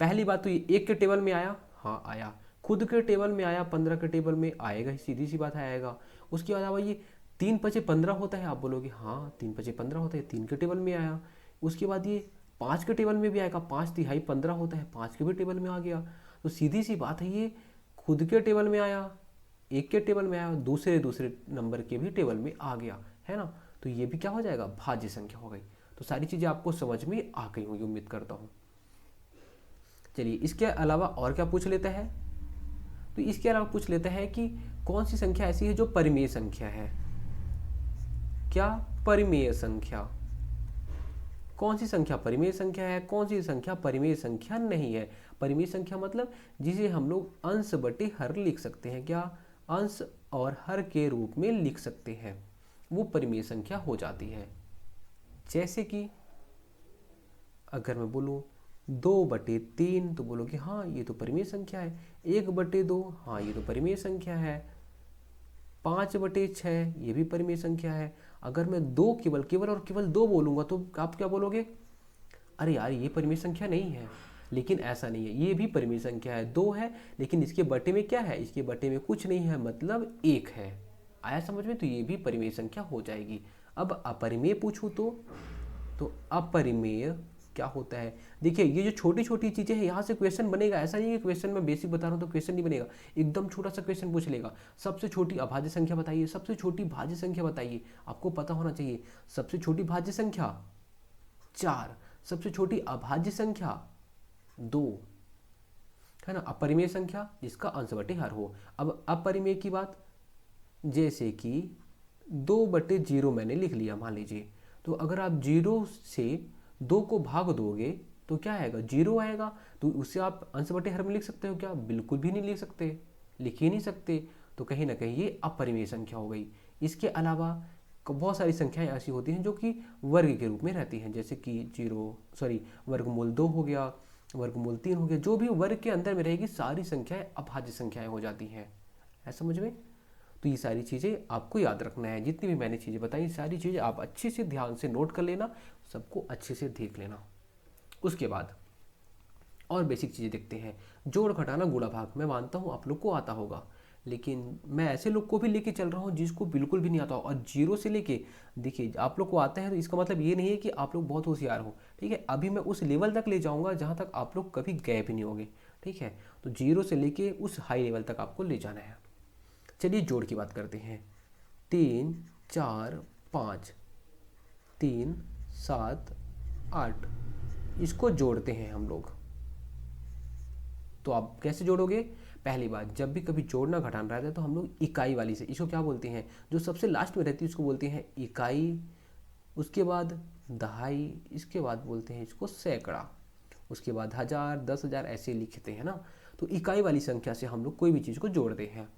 पहली बात तो ये एक के टेबल में आया, हाँ आया, खुद के टेबल में आया, 15 के टेबल में आएगा ही, सीधी सी बात आएगा। उसके अलावा ये 3 पचे 15 होता है, आप बोलोगे हाँ 3 पचे 15 होता है, 3 के टेबल में आया। उसके बाद ये 5 के टेबल में भी आएगा, 5 तिहाई 15 होता है, 5 के भी टेबल में आ गया। तो सीधी सी बात है, ये खुद के टेबल में आया, एक के टेबल में आया, दूसरे दूसरे नंबर के भी टेबल में आ गया, है ना। तो ये भी क्या हो जाएगा, भाज्य संख्या हो गई। तो सारी चीज़ें आपको समझ में आ गई होंगी, उम्मीद करता हूँ। चलिए इसके अलावा और क्या पूछ लेता है, तो इसके अलावा पूछ लेता है कि कौन सी संख्या ऐसी है जो परिमेय संख्या है। क्या परिमेय संख्या, कौन सी संख्या परिमेय संख्या है, कौन सी संख्या परिमेय संख्या नहीं है। परिमेय संख्या मतलब जिसे हम लोग अंश बटे हर लिख सकते हैं, क्या अंश और हर के रूप में लिख सकते हैं, वो परिमेय संख्या हो जाती है। जैसे कि अगर मैं बोलूँ 2/3, तो बोलोगे हाँ ये तो परिमेय संख्या है। 1/2, हाँ ये तो परिमेय संख्या है। 5/6, ये भी परिमेय संख्या है। अगर मैं दो केवल और केवल 2 बोलूँगा तो आप क्या बोलोगे, अरे यार ये परिमेय संख्या नहीं है। लेकिन ऐसा नहीं है, ये भी परिमेय संख्या है, 2 है, लेकिन इसके बटे में क्या है, इसके बटे में कुछ नहीं है, मतलब 1 है। आया समझ में, तो ये भी परिमेय संख्या हो जाएगी। अब अपरिमेय पूछूं तो अपरिमेय क्या होता है। देखिए ये जो छोटी छोटी चीज़ें हैं, यहाँ से क्वेश्चन बनेगा, ऐसा नहीं है क्वेश्चन में बेसिक बता रहा हूँ तो क्वेश्चन नहीं बनेगा। एकदम छोटा सा क्वेश्चन पूछ लेगा, सबसे छोटी अभाज्य संख्या बताइए, सबसे छोटी भाज्य संख्या बताइए, आपको पता होना चाहिए। सबसे छोटी भाज्य संख्या 4, सबसे छोटी अभाज्य संख्या 2, है ना। अपरिमेय संख्या जिसका अंश बटे हर हो। अब अपरिमेय की बात, जैसे कि 2/0 मैंने लिख लिया मान लीजिए, तो अगर आप 0 से 2 को भाग दोगे तो क्या आएगा, 0 आएगा। तो उससे आप अंश बटे हर में लिख सकते हो क्या, बिल्कुल भी नहीं लिख सकते, लिख ही नहीं सकते। तो कहीं ना कहीं ये अपरिमेय संख्या हो गई। इसके अलावा बहुत सारी संख्याएं ऐसी होती हैं जो कि वर्ग के रूप में रहती हैं, जैसे कि वर्गमूल 2 हो गया, वर्गमूल 3 हो गया। जो भी वर्ग के अंदर में रहेगी सारी संख्याएं अभाज्य संख्याएं हो जाती हैं, है समझ में। तो ये सारी चीज़ें आपको याद रखना है, जितनी भी मैंने चीज़ें बताई सारी चीज़ें आप अच्छे से ध्यान से नोट कर लेना, सबको अच्छे से देख लेना। उसके बाद और बेसिक चीज़ें देखते हैं। जोड़ घटाना गुणा भाग, मैं मानता हूँ आप लोग को आता होगा, लेकिन मैं ऐसे लोग को भी लेके चल रहा हूँ जिसको बिल्कुल भी नहीं आता हो। और 0 से लेके, देखिए आप लोग को आता है तो इसका मतलब ये नहीं है कि आप लोग बहुत होशियार हो, ठीक है। अभी मैं उस लेवल तक ले जाऊँगा जहाँ तक आप लोग कभी गए भी नहीं होंगे, ठीक है। तो 0 से लेके उस हाई लेवल तक आपको ले जाना है। चलिए जोड़ की बात करते हैं। 3 4 5, 3 7 8, इसको जोड़ते हैं हम लोग। तो आप कैसे जोड़ोगे, पहली बात, जब भी कभी जोड़ना घटाना रहता है तो हम लोग इकाई वाली से, इसको क्या बोलते हैं, जो सबसे लास्ट में रहती है उसको बोलते हैं इकाई। उसके बाद दहाई, इसके बाद बोलते हैं इसको सैकड़ा, उसके बाद 1000 10,000 ऐसे लिखते हैं ना। तो इकाई वाली संख्या से हम लोग कोई भी चीज़ को जोड़ते हैं।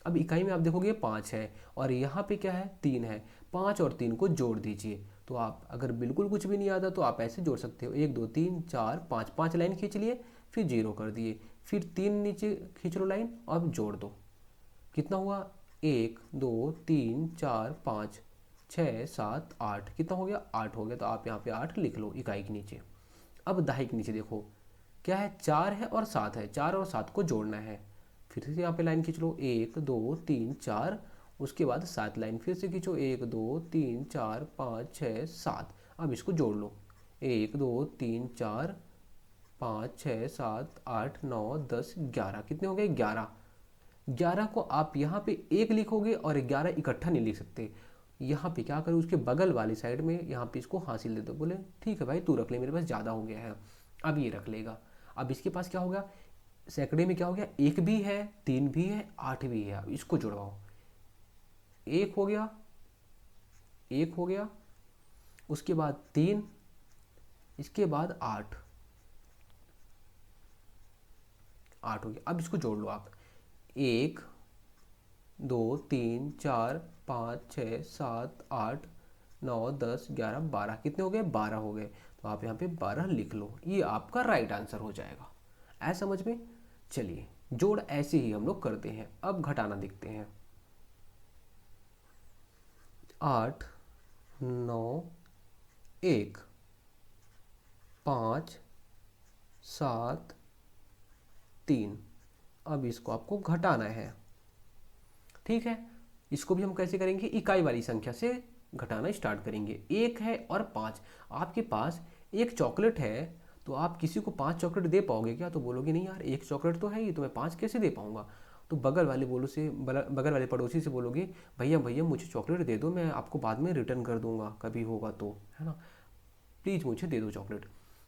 अब इकाई में आप देखोगे 5 है और यहाँ पे क्या है 3 है, 5 और 3 को जोड़ दीजिए। तो आप अगर बिल्कुल कुछ भी नहीं आता तो आप ऐसे जोड़ सकते हो, 1 2 3 4 5, 5 लाइन खींच लिए, फिर 0 कर दिए, फिर 3 नीचे खींच लो लाइन, अब जोड़ दो। कितना हुआ, 1 2 3 4 5 6 7 8, कितना हो गया, 8 हो गया। तो आप यहाँ पे 8 लिख लो इकाई के नीचे। अब दहाई के नीचे देखो क्या है, 4 है और 7 है, 4 और 7 को जोड़ना है। फिर से यहाँ पे लाइन खींच लो, 1 2 3 4, उसके बाद 7 लाइन फिर से खींचो, 1 2 3 4 5 6 7। अब इसको जोड़ लो, 1 2 3 4 5 6 7 8 9 10 11, कितने हो गए, 11। 11 को आप यहाँ पे 1 लिखोगे और 11 इकट्ठा नहीं लिख सकते। यहाँ पे क्या करो, उसके बगल वाली साइड में यहाँ पे इसको हासिल दे दो। बोले ठीक है भाई तू रख ले, मेरे पास ज़्यादा हो गया है। अब ये रख लेगा। अब इसके पास क्या हो गया, सैकड़े में क्या हो गया, 1 भी है, 3 भी है, 8 भी है। अब इसको जुड़वाओ, 1 हो गया, 1 हो गया, उसके बाद 3, इसके बाद 8, 8 हो गया। अब इसको जोड़ लो आप, 1 2 3 4 5 6 7 8 9 10 11 12, कितने हो गए, 12 हो गए। तो आप यहाँ पे 12 लिख लो, ये आपका राइट आंसर हो जाएगा। ऐसा समझ में। चलिए जोड़ ऐसे ही हम लोग करते हैं। अब घटाना देखते हैं, 8 9 1 5 7 3। अब इसको आपको घटाना है, ठीक है। इसको भी हम कैसे करेंगे, इकाई वाली संख्या से घटाना स्टार्ट करेंगे। 1 है और 5, आपके पास एक चॉकलेट है, तो आप किसी को 5 चॉकलेट दे पाओगे क्या, तो बोलोगे नहीं यार एक चॉकलेट तो है ही, तो मैं 5 कैसे दे पाऊंगा। तो बगल वाले पड़ोसी से बोलोगे, भैया भैया मुझे चॉकलेट दे दो, मैं आपको बाद में रिटर्न कर दूंगा कभी होगा तो, है ना, प्लीज़ मुझे दे दो चॉकलेट।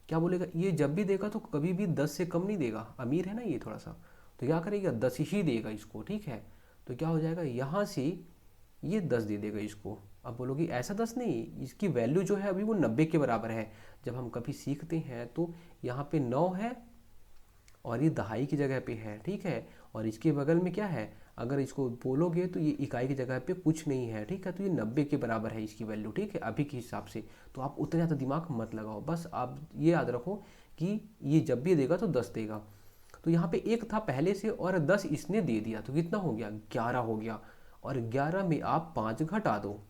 क्या बोलेगा, ये जब भी देगा तो कभी भी 10 से कम नहीं देगा, अमीर है ना ये थोड़ा सा, तो क्या करेगा 10 ही देगा इसको, ठीक है। तो क्या हो जाएगा, यहाँ से ये 10 दे देगा इसको। अब बोलोगे ऐसा 10 नहीं, इसकी वैल्यू जो है अभी वो 90 के बराबर है। जब हम कभी सीखते हैं तो यहाँ पे 9 है और ये दहाई की जगह पे है, ठीक है। और इसके बगल में क्या है, अगर इसको बोलोगे तो ये इकाई की जगह पे कुछ नहीं है, ठीक है। तो ये 90 के बराबर है इसकी वैल्यू, ठीक है, अभी के हिसाब से। तो आप उतना ज़्यादा दिमाग मत लगाओ, बस आप ये याद रखो कि ये जब भी देगा तो 10 देगा। तो यहाँ पे 1 था पहले से और 10 इसने दे दिया, तो कितना हो गया, 11 हो गया। और 11 में आप 5 घटा दो।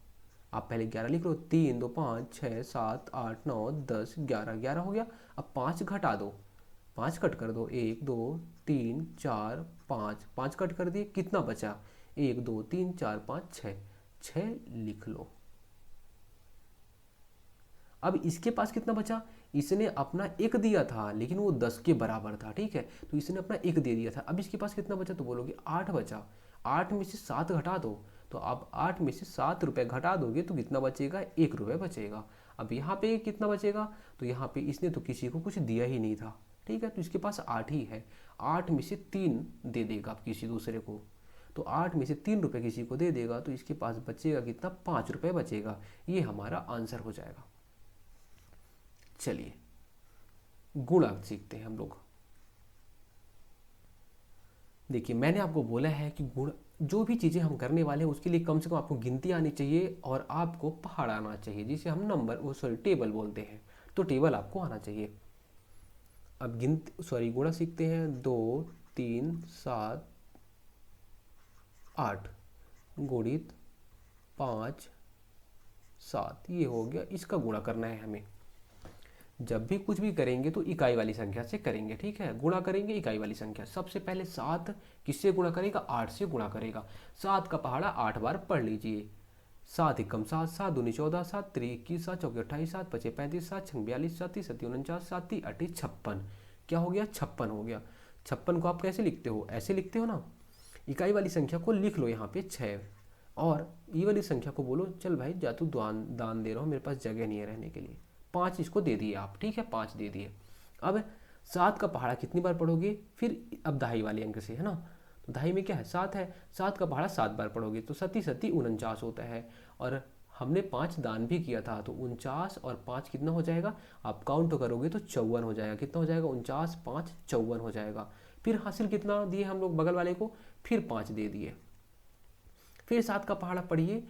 आप पहले 11 लिख लो, 3 2 5 6 7 8 9 10 11, 11 हो गया। अब 5 घटा दो, 5 कट कर दो, 1 2 3 4 5, 5 कट कर दिए, कितना बचा, 1 2 3 4 5 6, 6 लिख लो। अब इसके पास कितना बचा, इसने अपना 1 दिया था लेकिन वो 10 के बराबर था, ठीक है। तो इसने अपना 1 दे दिया था। अब इसके पास कितना बचा, तो बोलोगे 8 बचा। 8 में से 7 घटा दो, तो आप 8 में से 7 रुपये घटा दोगे तो कितना बचेगा, 1 रुपये बचेगा। अब यहाँ पे कितना बचेगा, तो यहाँ पे इसने तो किसी को कुछ दिया ही नहीं था, ठीक है। तो इसके पास 8 ही है। 8 में से 3 दे देगा किसी दूसरे को, तो 8 में से 3 रुपये किसी को दे देगा, तो इसके पास बचेगा कितना, 5 रुपये बचेगा। ये हमारा आंसर हो जाएगा। चलिए गुणा सीखते हैं हम लोग। देखिए मैंने आपको बोला है कि गुण, जो भी चीज़ें हम करने वाले हैं उसके लिए कम से कम आपको गिनती आनी चाहिए और आपको पहाड़ आना चाहिए, जिसे हम नंबर वो सॉरी टेबल बोलते हैं। तो टेबल आपको आना चाहिए। अब गुणा सीखते हैं। 2 3 7 8 गुणित 5 7, ये हो गया, इसका गुणा करना है हमें। जब भी कुछ भी करेंगे तो इकाई वाली संख्या से करेंगे, ठीक है। गुणा करेंगे इकाई वाली संख्या। सबसे पहले 7 किससे गुणा करेगा, 8 से गुणा करेगा। 7 का पहाड़ा 8 बार पढ़ लीजिए। 7 एकम 7, 7 दूनी 14, 7 3 21, 7 चौके 28, 7 पचे 35, 7 छंग 42, 7 37 49, 7 3 38 56। क्या हो गया, 56 हो गया। 56 को आप कैसे लिखते हो, ऐसे लिखते हो ना। इकाई वाली संख्या को लिख लो यहाँ पे 6, और ये वाली संख्या को बोलो चल भाई जा तू दान दे रहा हूँ, मेरे पास जगह नहीं है रहने के लिए। 5 इसको दे दिए आप, ठीक है, 5 दे दिए। अब 7 का पहाड़ा कितनी बार पढ़ोगे, फिर अब दहाई वाले अंक से, है ना। तो दहाई में क्या है, 7 है, 7 का पहाड़ा 7 बार पढ़ोगे तो 7 7 49 होता है। और हमने 5 दान भी किया था, तो 49 और 5 कितना हो जाएगा, आप काउंट करोगे तो 54 हो जाएगा। कितना हो जाएगा, 49 5 54 हो जाएगा। फिर हासिल कितना दिए हम लोग बगल वाले को, फिर 5 दे दिए। फिर 7 का पहाड़ा पढ़िए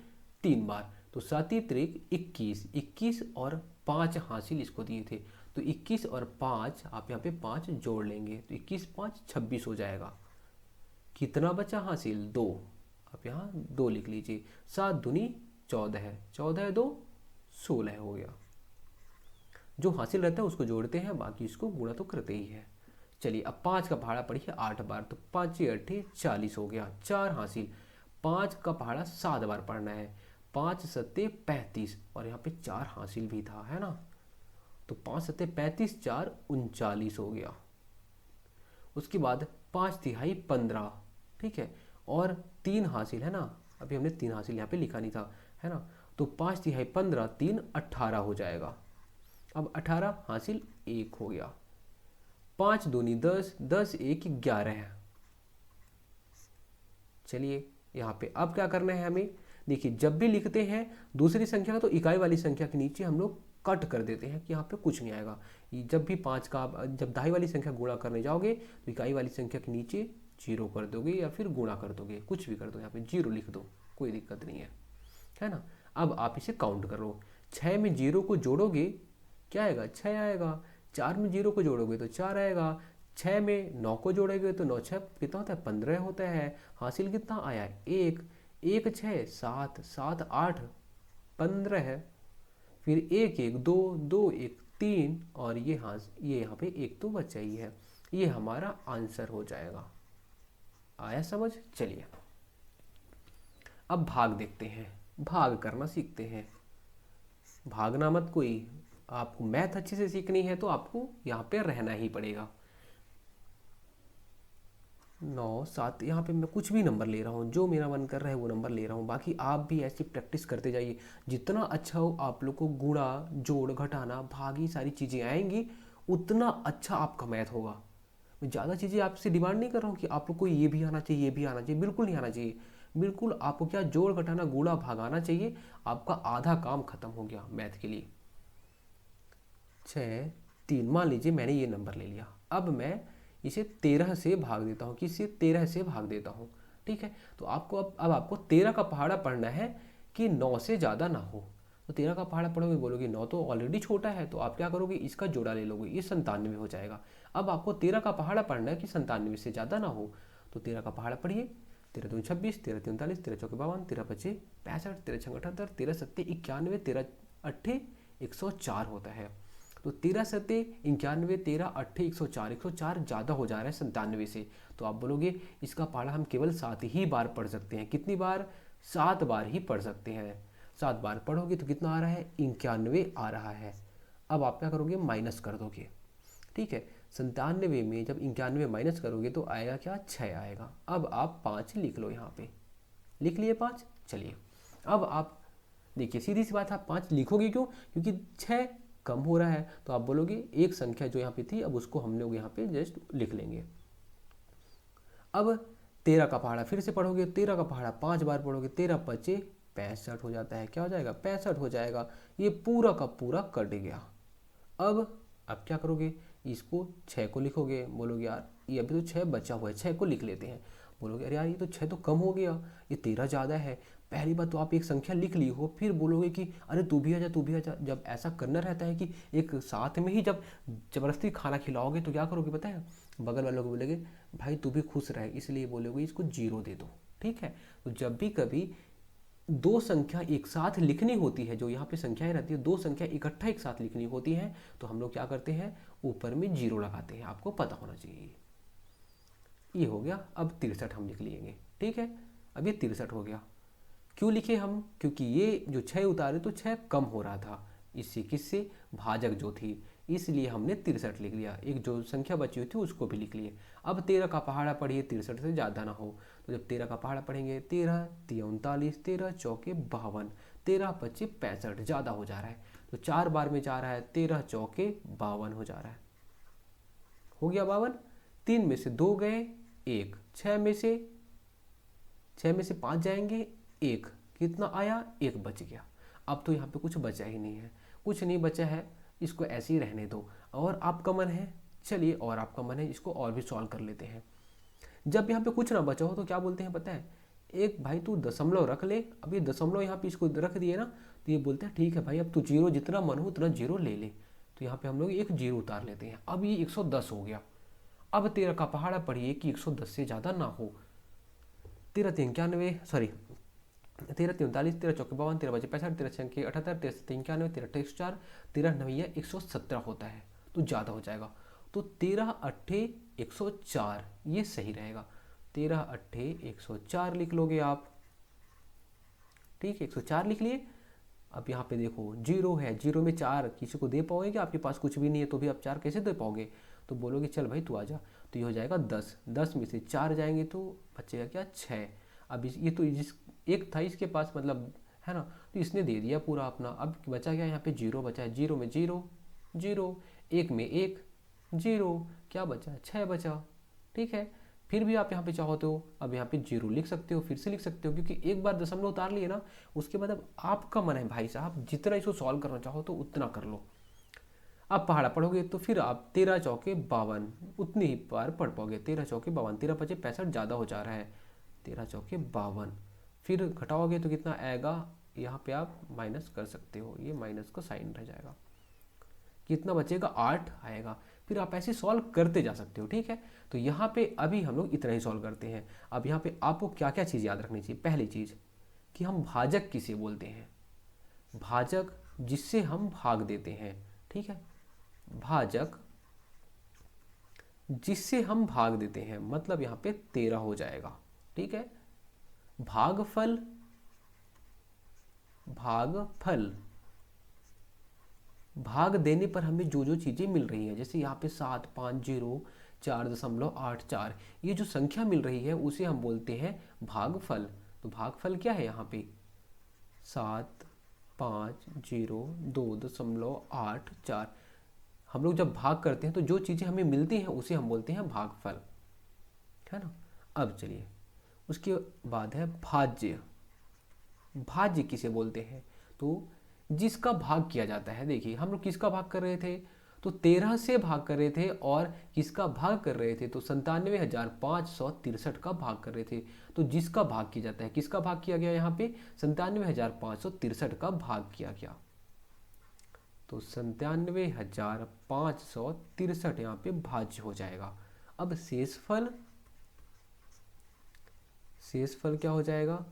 3 बार, तो 7 3 21, 21 और 5 हासिल इसको दिए थे। तो 21 और 5 आप यहाँ पे 5 जोड़ लेंगे तो 21 5 26 हो जाएगा। कितना बचा हासिल? 2। आप यहाँ 2 लिख लीजिए। 7 दूनी 14 है, 14 2 16 हो गया। जो हासिल रहता है उसको जोड़ते हैं, बाकी इसको गुणा तो करते ही है। चलिए अब 5 का पहाड़ा पढ़िए 8 बार, तो 5 8 40 हो गया। 4 हासिल। 5 का पहाड़ा 7 बार पढ़ना है, 5 सत्ते 35 और यहाँ पे 4 हासिल भी था, है ना। तो 5 सत्ते 35, 4 39 हो गया। उसके बाद 5 तिहाई 15, ठीक है, और 3 हासिल है ना। अभी हमने 3 हासिल यहाँ पे लिखा नहीं था, है ना। तो 5 तिहाई 15, 3 18 हो जाएगा। अब 18 हासिल 1 हो गया। 5 दूनी 10, 10 1 11 है। चलिए यहाँ पे अब क्या करना है हमें, देखिए जब भी लिखते हैं दूसरी संख्या का तो इकाई वाली संख्या के नीचे हम लोग कट कर देते हैं कि यहाँ पे कुछ नहीं आएगा। जब भी 5 का जब दहाई वाली संख्या गुणा करने जाओगे तो इकाई वाली संख्या के नीचे 0 कर दोगे या फिर गुणा कर दोगे, कुछ भी कर दो, यहाँ पे 0 लिख दो, कोई दिक्कत नहीं है ना। अब आप इसे काउंट करो। 6 में 0 को जोड़ोगे क्या आएगा? 6 आएगा। 4 में 0 को जोड़ोगे तो 4 आएगा। 6 में 9 को जोड़ेंगे तो 9 6 कितना होता है? 15 होता है। हासिल कितना आया? 1 1 6 7 7 8 15 है। फिर 1 1 2 2 1 3 और ये यहाँ पे 1 तो बचा ही है। ये हमारा आंसर हो जाएगा। आया समझ? चलिए अब भाग देखते हैं, भाग करना सीखते हैं। भागना मत कोई, आपको मैथ अच्छे से सीखनी है तो आपको यहाँ पे रहना ही पड़ेगा। 9 7 यहाँ पे मैं कुछ भी नंबर ले रहा हूँ, जो मेरा मन कर रहा है वो नंबर ले रहा हूँ। बाकी आप भी ऐसी प्रैक्टिस करते जाइए, जितना अच्छा हो आप लोग को गुणा जोड़ घटाना भाग ये सारी चीज़ें आएंगी उतना अच्छा आपका मैथ होगा। मैं ज़्यादा चीज़ें आपसे डिमांड नहीं कर रहा हूँ कि आप लोग को ये भी आना चाहिए, ये भी आना चाहिए, बिल्कुल नहीं आना चाहिए। बिल्कुल आपको क्या जोड़ घटाना गुणा भाग आना चाहिए, आपका आधा काम खत्म हो गया मैथ के लिए। 6 3 मान लीजिए मैंने ये नंबर ले लिया, अब मैं इसे 13 से भाग देता हूँ, किससे? 13 से भाग देता हूँ, ठीक है। तो आपको अब आपको 13 का पहाड़ा पढ़ना है कि 9 से ज़्यादा ना हो। तो 13 का पहाड़ा पढ़ोगे, बोलोगे 9 तो ऑलरेडी छोटा है, तो आप क्या करोगे? इसका जोड़ा ले लोगे, ये 97 हो जाएगा। अब आपको 13 का पहाड़ा पढ़ना है कि 97 से ज़्यादा ना हो, तो 13 का पहाड़ा पढ़िए। 13 दूनी 26, 13 तीन 39, 13 चौके 52, 13 पचे 65, 13 छंग 78, 13 सत्ते 91, 13 अट्ठे 104 होता है। तो 13 सत्ते 91, 13 अट्ठे 104, 104 ज़्यादा हो जा रहा है 97 से। तो आप बोलोगे इसका पहाड़ा हम केवल 7 ही बार पढ़ सकते हैं। कितनी बार? 7 बार ही पढ़ सकते हैं। 7 बार पढ़ोगे तो कितना आ रहा है? 91 आ रहा है। अब आप क्या करोगे? माइनस कर दोगे, ठीक है। 97 में जब 91 माइनस करोगे तो आएगा क्या? 6 आएगा। अब आप 5 लिख लो, यहाँ पे लिख लिए 5। चलिए अब आप देखिए सीधी सी बात, आप 5 लिखोगे क्यों? क्योंकि 6 कम हो रहा है। तो आप बोलोगे एक संख्या जो यहाँ पे थी अब उसको हम लोग यहाँ पे जस्ट लिख लेंगे। अब 13 का पहाड़ा फिर से पढ़ोगे, 13 का पहाड़ा 5 बार पढ़ोगे, 13 पचे 65 हो जाता है। क्या हो जाएगा? 65 हो जाएगा। ये पूरा का पूरा कट गया। अब क्या करोगे? इसको 6 को लिखोगे, बोलोगे यार ये अभी तो 6 बचा हुआ है, 6 को लिख लेते हैं। बोलोगे अरे यार ये तो 6 तो कम हो गया, ये 13 ज़्यादा है। पहली बात तो आप एक संख्या लिख ली हो, फिर बोलोगे कि अरे तू भी आ जा, तू भी आ जा। जब ऐसा करना रहता है कि एक साथ में ही जब ज़बरदस्ती खाना खिलाओगे तो क्या करोगे पता है? बगल वालों को बोलोगे भाई तू भी खुश रहे, इसलिए बोलोगे इसको 0 दे दो, ठीक है। तो जब भी कभी दो संख्या एक साथ लिखनी होती है, जो यहाँ पे संख्याएं रहती है, दो संख्या इकट्ठा एक साथ लिखनी होती है, तो हम लोग क्या करते हैं? ऊपर में 0 लगाते हैं। आपको पता होना चाहिए। ये हो गया। अब 63 हम लिख लेंगे, ठीक है। अब ये 63 हो गया। क्यों लिखे हम? क्योंकि ये जो 6 उतारे तो 6 कम हो रहा था, इससे किससे? भाजक जो थी, इसलिए हमने 63 लिख लिया। एक जो संख्या बची हुई थी उसको भी लिख लिए। अब 13 का पहाड़ा पढ़िए, 63 से ज़्यादा ना हो। तो जब 13 का पहाड़ा पढ़ेंगे, 13 3 39, 13 चौके 52, 13 पच्चे 65 ज़्यादा हो जा रहा है, तो 4 बार में जा रहा है, 13 चौके 52 हो जा रहा है। हो गया 52। 3 में से 2 गए, 1। 6 में से 5 जाएंगे, 1। कितना आया? 1 बच गया। अब तो यहाँ पे कुछ बचा ही नहीं है, कुछ नहीं बचा है, इसको ऐसे ही रहने दो। और आपका मन है, चलिए और आपका मन है, इसको और भी सॉल्व कर लेते हैं। जब यहाँ पे कुछ ना बचा हो तो क्या बोलते हैं पता है? एक भाई तू दशमलव रख ले। अब ये दशमलव यहाँ पे इसको रख दिए ना, तो ये बोलते हैं ठीक है भाई अब तू 0 जितना मन हो उतना 0 ले ले। तो यहाँ पे हम लोग एक जीरो उतार लेते हैं। अब ये 110 हो गया। अब 13 का पहाड़ा पढ़िए कि 110 से ज़्यादा ना हो। 13 सॉरी 13 43, 13 54, 13 55, 13 76, 78, 13 91, 13 104, 13 117 होता है, तो ज़्यादा हो जाएगा। तो 13 अट्ठे 104 ये सही रहेगा। 13 अट्ठे 104 लिख लोगे आप, ठीक है, 104 लिख लिए। अब यहाँ पे देखो जीरो है, जीरो में 4 किसी को दे पाओगे क्या? आपके पास कुछ भी नहीं है तो भी आप 4 कैसे दे पाओगे? तो बोलोगे चल भाई तू आ जा, तो ये हो जाएगा 10। 10 में से 4 जाएंगे तो बचेगा क्या? 6। अब ये तो जिस एक था इसके पास, मतलब है ना, तो इसने दे दिया पूरा अपना। अब बचा क्या? यहाँ पे जीरो बचा है, जीरो में जीरो जीरो, एक में एक जीरो, क्या बचा? 6 बचा, ठीक है। फिर भी आप यहाँ पे चाहो तो अब यहाँ पे जीरो लिख सकते हो, फिर से लिख सकते हो, क्योंकि एक बार दशमलव उतार लिए ना, उसके बाद अब आपका मन है भाई साहब, जितना इसको सॉल्व करना चाहो तो उतना कर लो। आप पहाड़ा पढ़ोगे तो फिर आप 13 चौके 52 उतनी ही बार पढ़ पाओगे। 13 चौके 52, 13 पचे 65 ज़्यादा हो जा रहा है, 13 चौके 52। फिर घटाओगे तो कितना आएगा? यहाँ पे आप माइनस कर सकते हो, ये माइनस का साइन रह जाएगा, कितना बचेगा? 8 आएगा। फिर आप ऐसे सॉल्व करते जा सकते हो, ठीक है। तो यहाँ पे अभी हम लोग इतना ही सॉल्व करते हैं। अब यहाँ पे आपको क्या क्या चीज़ याद रखनी चाहिए? पहली चीज़ कि हम भाजक किसे बोलते हैं? भाजक जिससे हम भाग देते हैं, ठीक है। भाजक जिससे हम भाग देते हैं, मतलब यहाँ पे 13 हो जाएगा, ठीक है। भागफल, भागफल भाग देने पर हमें जो जो चीज़ें मिल रही हैं, जैसे यहाँ पे 7 5 0 4.84, ये जो संख्या मिल रही है उसे हम बोलते हैं भागफल। तो भागफल क्या है? यहाँ पे 7 5 0 2.84। हम लोग जब भाग करते हैं तो जो चीज़ें हमें मिलती हैं उसे हम बोलते हैं भागफल, है ना। अब चलिए उसके बाद है भाज्य। भाज्य किसे बोलते हैं? तो जिसका भाग किया जाता है। देखिए हम लोग किसका भाग कर रहे थे? तो 13 से भाग कर रहे थे, और किसका भाग कर रहे थे? तो 97,563 का भाग कर रहे थे। तो जिसका भाग किया जाता है, किसका भाग किया गया? यहाँ पे 97,563 का भाग किया गया, तो 97,563 यहाँ पे भाज्य हो जाएगा। अब शेषफल, शेषफल क्या हो जाएगा?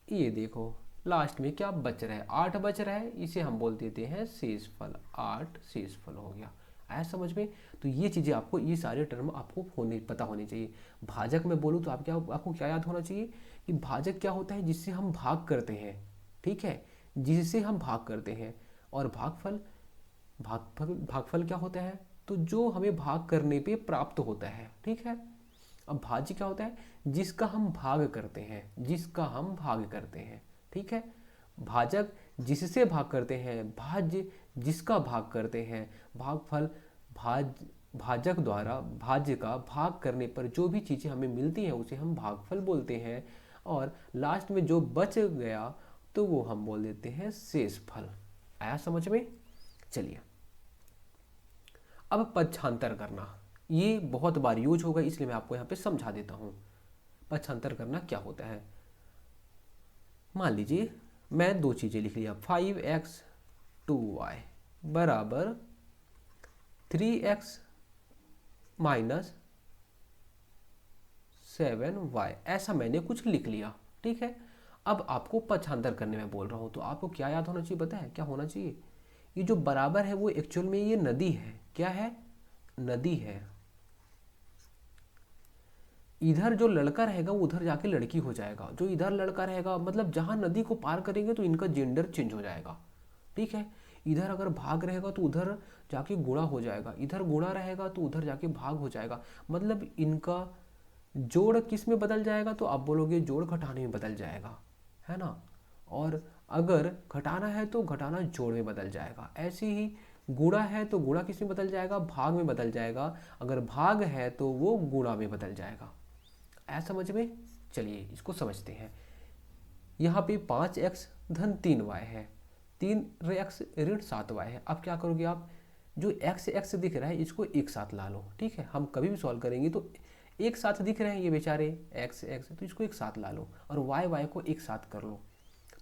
ये देखो लास्ट में क्या बच रहा है? 8 बच रहा है, इसे हम बोल देते हैं शेषफल। 8 शेषफल हो गया। आया समझ में? तो ये चीज़ें आपको, ये सारे टर्म आपको पता होने चाहिए। भाजक में बोलूँ तो आपको क्या याद होना चाहिए कि भाजक क्या होता है? जिससे हम भाग करते हैं, ठीक है, जिससे हम भाग करते हैं। और भागफल, भागफल क्या होता है? तो जो हमें भाग करने पे प्राप्त होता है, ठीक है। अब भाज्य क्या होता है? जिसका हम भाग करते हैं, जिसका हम भाग करते हैं, ठीक है। भाजक जिससे भाग करते हैं, भाज्य जिसका भाग करते हैं। भागफल भाजक द्वारा भाज्य का भाग करने पर जो भी चीज़ें हमें मिलती हैं उसे हम भागफल बोलते हैं। और लास्ट में जो बच गया तो वो हम बोल देते हैं शेषफल। आया समझ में? चलिए अब पक्षांतर करना, ये बहुत बार यूज होगा, इसलिए मैं आपको यहाँ पे समझा देता हूँ। पक्षांतर करना क्या होता है? मान लीजिए मैं दो चीज़ें लिख लिया, 5x 2y बराबर 3x माइनस 7y, ऐसा मैंने कुछ लिख लिया, ठीक है। अब आपको पक्षांतर करने में बोल रहा हूँ, तो आपको क्या याद होना चाहिए? पता है क्या होना चाहिए? ये जो बराबर है वो एक्चुअल में ये नदी है। क्या है? नदी है। इधर जो लड़का रहेगा वो उधर जाके लड़की हो जाएगा, जो इधर लड़का रहेगा, मतलब जहाँ नदी को पार करेंगे तो इनका जेंडर चेंज हो जाएगा, ठीक है। इधर अगर भाग रहेगा तो उधर जाके गुणा हो जाएगा, इधर गुणा रहेगा तो उधर जाके भाग हो जाएगा, मतलब इनका जोड़ किस में बदल जाएगा? तो आप बोलोगे जोड़ घटाने में बदल जाएगा, है ना। और अगर घटाना है तो घटाना जोड़ में बदल जाएगा। ऐसे ही गुणा है तो गुणा किस में बदल जाएगा? भाग में बदल जाएगा। अगर भाग है तो वो गुणा में बदल जाएगा। ऐसा समझ में? चलिए इसको समझते हैं। यहाँ पे 5x धन 3y है, 3x ऋण 7y है। अब क्या करोगे आप? जो x दिख रहा है इसको एक साथ ला लो, ठीक है। हम कभी भी सॉल्व करेंगे तो एक साथ दिख रहे हैं ये बेचारे x, तो इसको एक साथ ला लो, और y को एक साथ कर लो।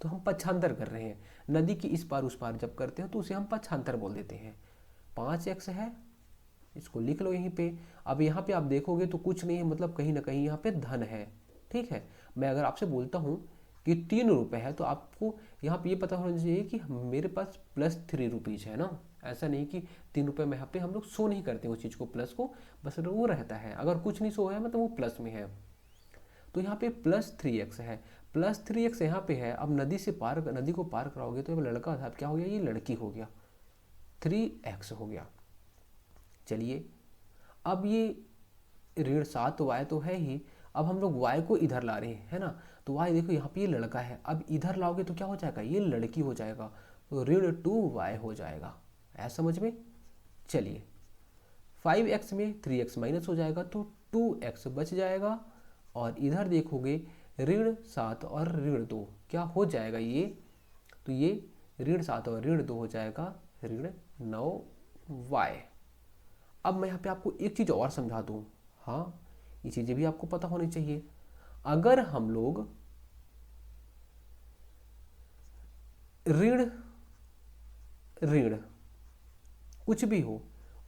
तो हम पक्षांतर कर रहे हैं। नदी की इस पार उस पार जब करते हैं तो उसे हम पक्षांतर बोल देते हैं। 5x है, इसको लिख लो यहीं पे। अब यहाँ पे आप देखोगे तो कुछ नहीं है, मतलब कहीं ना कहीं यहाँ पे धन है, ठीक है। मैं अगर आपसे बोलता हूँ कि 3 रुपये है, तो आपको यहाँ पे ये पता होना चाहिए कि मेरे पास +3 रुपीज़ है ना। ऐसा नहीं कि 3 रुपये में यहाँ पे हम लोग शो नहीं करते उस चीज़ को, प्लस को, बस वो रहता है। अगर कुछ नहीं शो है मतलब वो प्लस में है। तो यहाँ पे +3x है, +3x यहाँ पे है। अब नदी को पार कराओगे तो लड़का था, अब क्या हो गया, ये लड़की हो गया, 3x हो गया। चलिए, अब ये ऋण 7y तो है ही, अब हम लोग y को इधर ला रहे हैं, है ना। तो y देखो यहाँ पे ये लड़का है, अब इधर लाओगे तो क्या हो जाएगा, ये लड़की हो जाएगा, तो ऋण 2y हो जाएगा। ऐसा समझ में। चलिए, 5x में 3x माइनस हो जाएगा तो 2x बच जाएगा। और इधर देखोगे ऋण 7 और ऋण 2 क्या हो जाएगा ये, तो ये ऋण 7 और ऋण 2 हो जाएगा ऋण 9y। अब मैं यहाँ पे आपको एक चीज़ और समझा दूँ, हाँ ये चीज़ें भी आपको पता होनी चाहिए। अगर हम लोग ऋण ऋण कुछ भी हो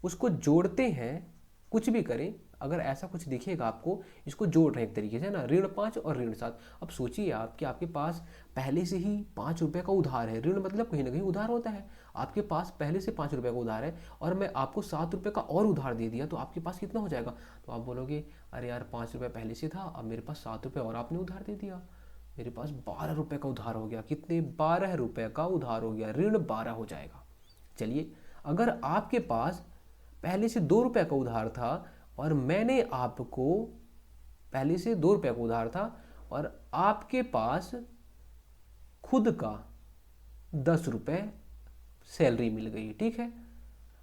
उसको जोड़ते हैं, कुछ भी करें, अगर ऐसा कुछ दिखेगा आपको, इसको जोड़ रहे हैं एक तरीके से ना, ऋण 5 और ऋण 7। अब सोचिए आप कि आपके पास पहले से ही 5 रुपये का उधार है, ऋण मतलब कहीं ना कहीं उधार होता है, आपके पास पहले से 5 रुपये का उधार है, और मैं आपको 7 रुपये का और उधार दे दिया, तो आपके पास कितना हो जाएगा। तो आप बोलोगे अरे यार 5 रुपये पहले से था, अब मेरे पास 7 रुपये और आपने उधार दे दिया, मेरे पास 12 रुपये का उधार हो गया। कितने, 12 रुपये का उधार हो गया, ऋण 12 हो जाएगा। चलिए, अगर आपके पास पहले से 2 रुपये का उधार था और मैंने आपको पहले से 2 रुपये का उधार था और आपके पास खुद का 10 रुपये सैलरी मिल गई, ठीक है,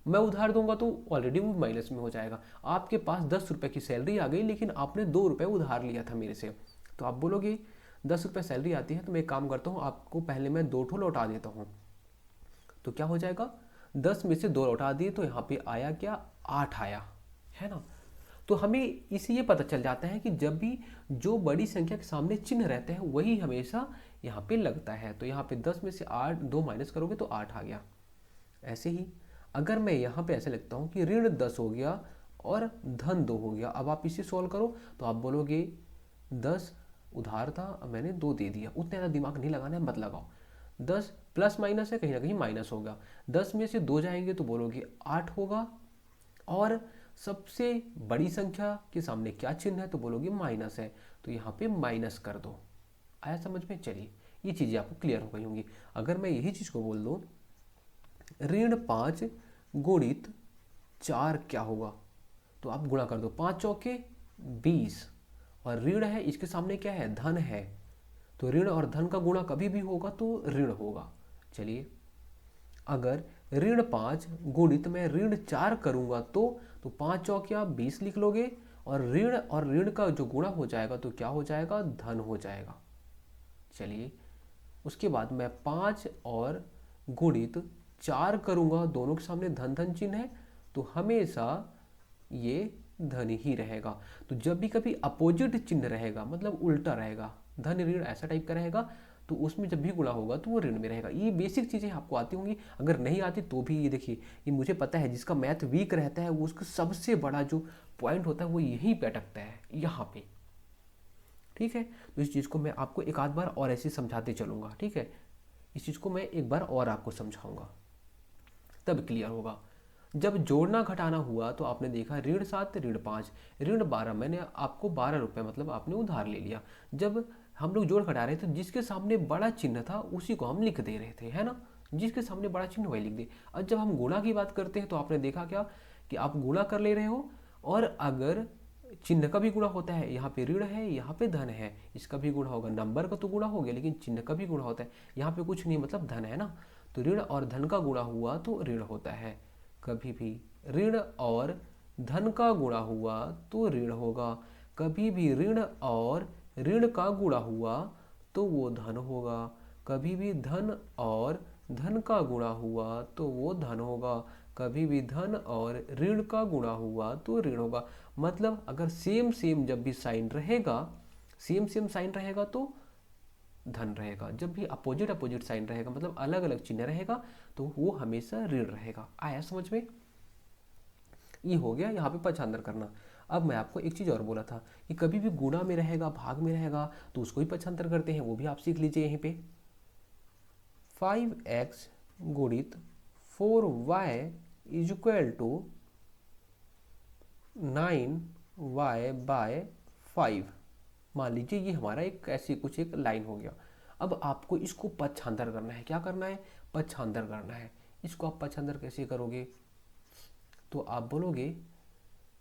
मैं उधार दूंगा तो ऑलरेडी वो माइनस में हो जाएगा। आपके पास 10 रुपये की सैलरी आ गई, लेकिन आपने 2 रुपये उधार लिया था मेरे से, तो आप बोलोगे 10 रुपये सैलरी आती है, तो मैं एक काम करता हूँ, आपको पहले मैं 2 लौटा देता हूँ। तो क्या हो जाएगा, 10 में से 2 लौटा दिए तो यहाँ पे आया क्या, 8 आया, है ना। तो हमें इससे ये पता चल जाता है कि जब भी जो बड़ी संख्या के सामने चिन्ह रहते हैं वही हमेशा यहाँ पे लगता है। तो यहाँ पे 10 में से 2 माइनस करोगे तो 8 आ गया। ऐसे ही अगर मैं यहाँ पे ऐसे लिखता हूँ कि ऋण 10 हो गया और धन 2 हो गया, अब आप इसे सॉल्व करो तो आप बोलोगे 10 उधार था, अब मैंने 2 दे दिया, उतना ज़्यादा दिमाग नहीं लगाना है, मत लगाओ। 10 प्लस माइनस है, कहीं ना कहीं माइनस होगा, 10 में से 2 जाएंगे तो बोलोगे 8 होगा, और सबसे बड़ी संख्या के सामने क्या चिन्ह है, तो बोलोगे माइनस है, तो यहाँ पे माइनस कर दो। आया समझ में। चलिए, ये चीज़ें आपको क्लियर हो गई होंगी। अगर मैं यही चीज़ को बोल दूँ ऋण 5 गुणित 4 क्या होगा, तो आप गुणा कर दो, 5 चौके 20, और ऋण है इसके सामने क्या है, धन है, तो ऋण और धन का गुणा कभी भी होगा तो ऋण होगा। चलिए, अगर ऋण 5 गुणित मैं ऋण 4 करूंगा तो 5 चौकिया 20 लिख लोगे, और ऋण का जो गुणा हो जाएगा तो क्या हो जाएगा, धन हो जाएगा। चलिए, उसके बाद मैं 5 और गुणित 4 करूंगा, दोनों के सामने धन धन चिन्ह है, तो हमेशा ये धन ही रहेगा। तो जब भी कभी अपोजिट चिन्ह रहेगा, मतलब उल्टा रहेगा, धन ऋण ऐसा टाइप का रहेगा, तो उसमें जब भी गुणा होगा तो वो ऋण में रहेगा। ये बेसिक चीज़ें आपको आती होंगी, अगर नहीं आती तो भी ये देखिए, ये मुझे पता है, जिसका मैथ वीक रहता है वो उसका सबसे बड़ा जो पॉइंट होता है वो यहीं पे अटकता है, यहाँ पे, ठीक है। तो इस चीज़ को मैं आपको एक आध बार और ऐसे समझाते चलूँगा, ठीक है। इस चीज़ को मैं एक बार और आपको समझाऊंगा, तब क्लियर होगा। जब जोड़ना घटाना हुआ तो आपने देखा ऋण 7 ऋण 5 ऋण 12, मैंने आपको 12 रुपये मतलब आपने उधार ले लिया। जब हम लोग जोड़ घटा रहे थे, जिसके सामने बड़ा चिन्ह था उसी को हम लिख दे रहे थे, है ना, जिसके सामने बड़ा चिन्ह वही लिख दे। अब जब हम गुणा की बात करते हैं तो आपने देखा क्या कि आप गुणा कर ले रहे हो, और अगर चिन्ह का भी गुणा होता है, यहाँ पे ऋण है यहाँ पे धन है, इसका भी गुणा होगा, नंबर का तो गुणा हो गया लेकिन चिन्ह का भी गुणा होता है, यहाँ पे कुछ नहीं मतलब धन है ना, तो ऋण और धन का गुणा हुआ तो ऋण होता है। कभी भी ऋण और धन का गुणा हुआ तो ऋण होगा, कभी भी ऋण और ऋण का गुणा हुआ तो वो धन होगा, कभी भी धन और धन का गुणा हुआ तो वो धन होगा, कभी भी धन और ऋण का गुणा हुआ तो ऋण होगा। मतलब अगर सेम सेम जब भी साइन रहेगा, सेम सेम साइन रहेगा तो धन रहेगा, जब भी अपोजिट अपोजिट साइन रहेगा मतलब अलग अलग चिन्ह रहेगा तो वो हमेशा ऋण रहेगा। आया समझ में। ये हो गया यहाँ पे पक्षांतर करना। अब मैं आपको एक चीज़ और बोला था कि कभी भी गुणा में रहेगा, भाग में रहेगा, तो उसको ही पक्षांतर करते हैं, वो भी आप सीख लीजिए यहीं पे। 5x गुणित 4y is equal to 9y bye 5। मान लीजिए ये हमारा एक ऐसी कुछ एक लाइन हो गया। अब आपको इसको पक्षांतर करना है। क्या करना है? पक्षांतर करना है। इसको आप पक्षांतर कैसे करोगे? तो आप बोलोगे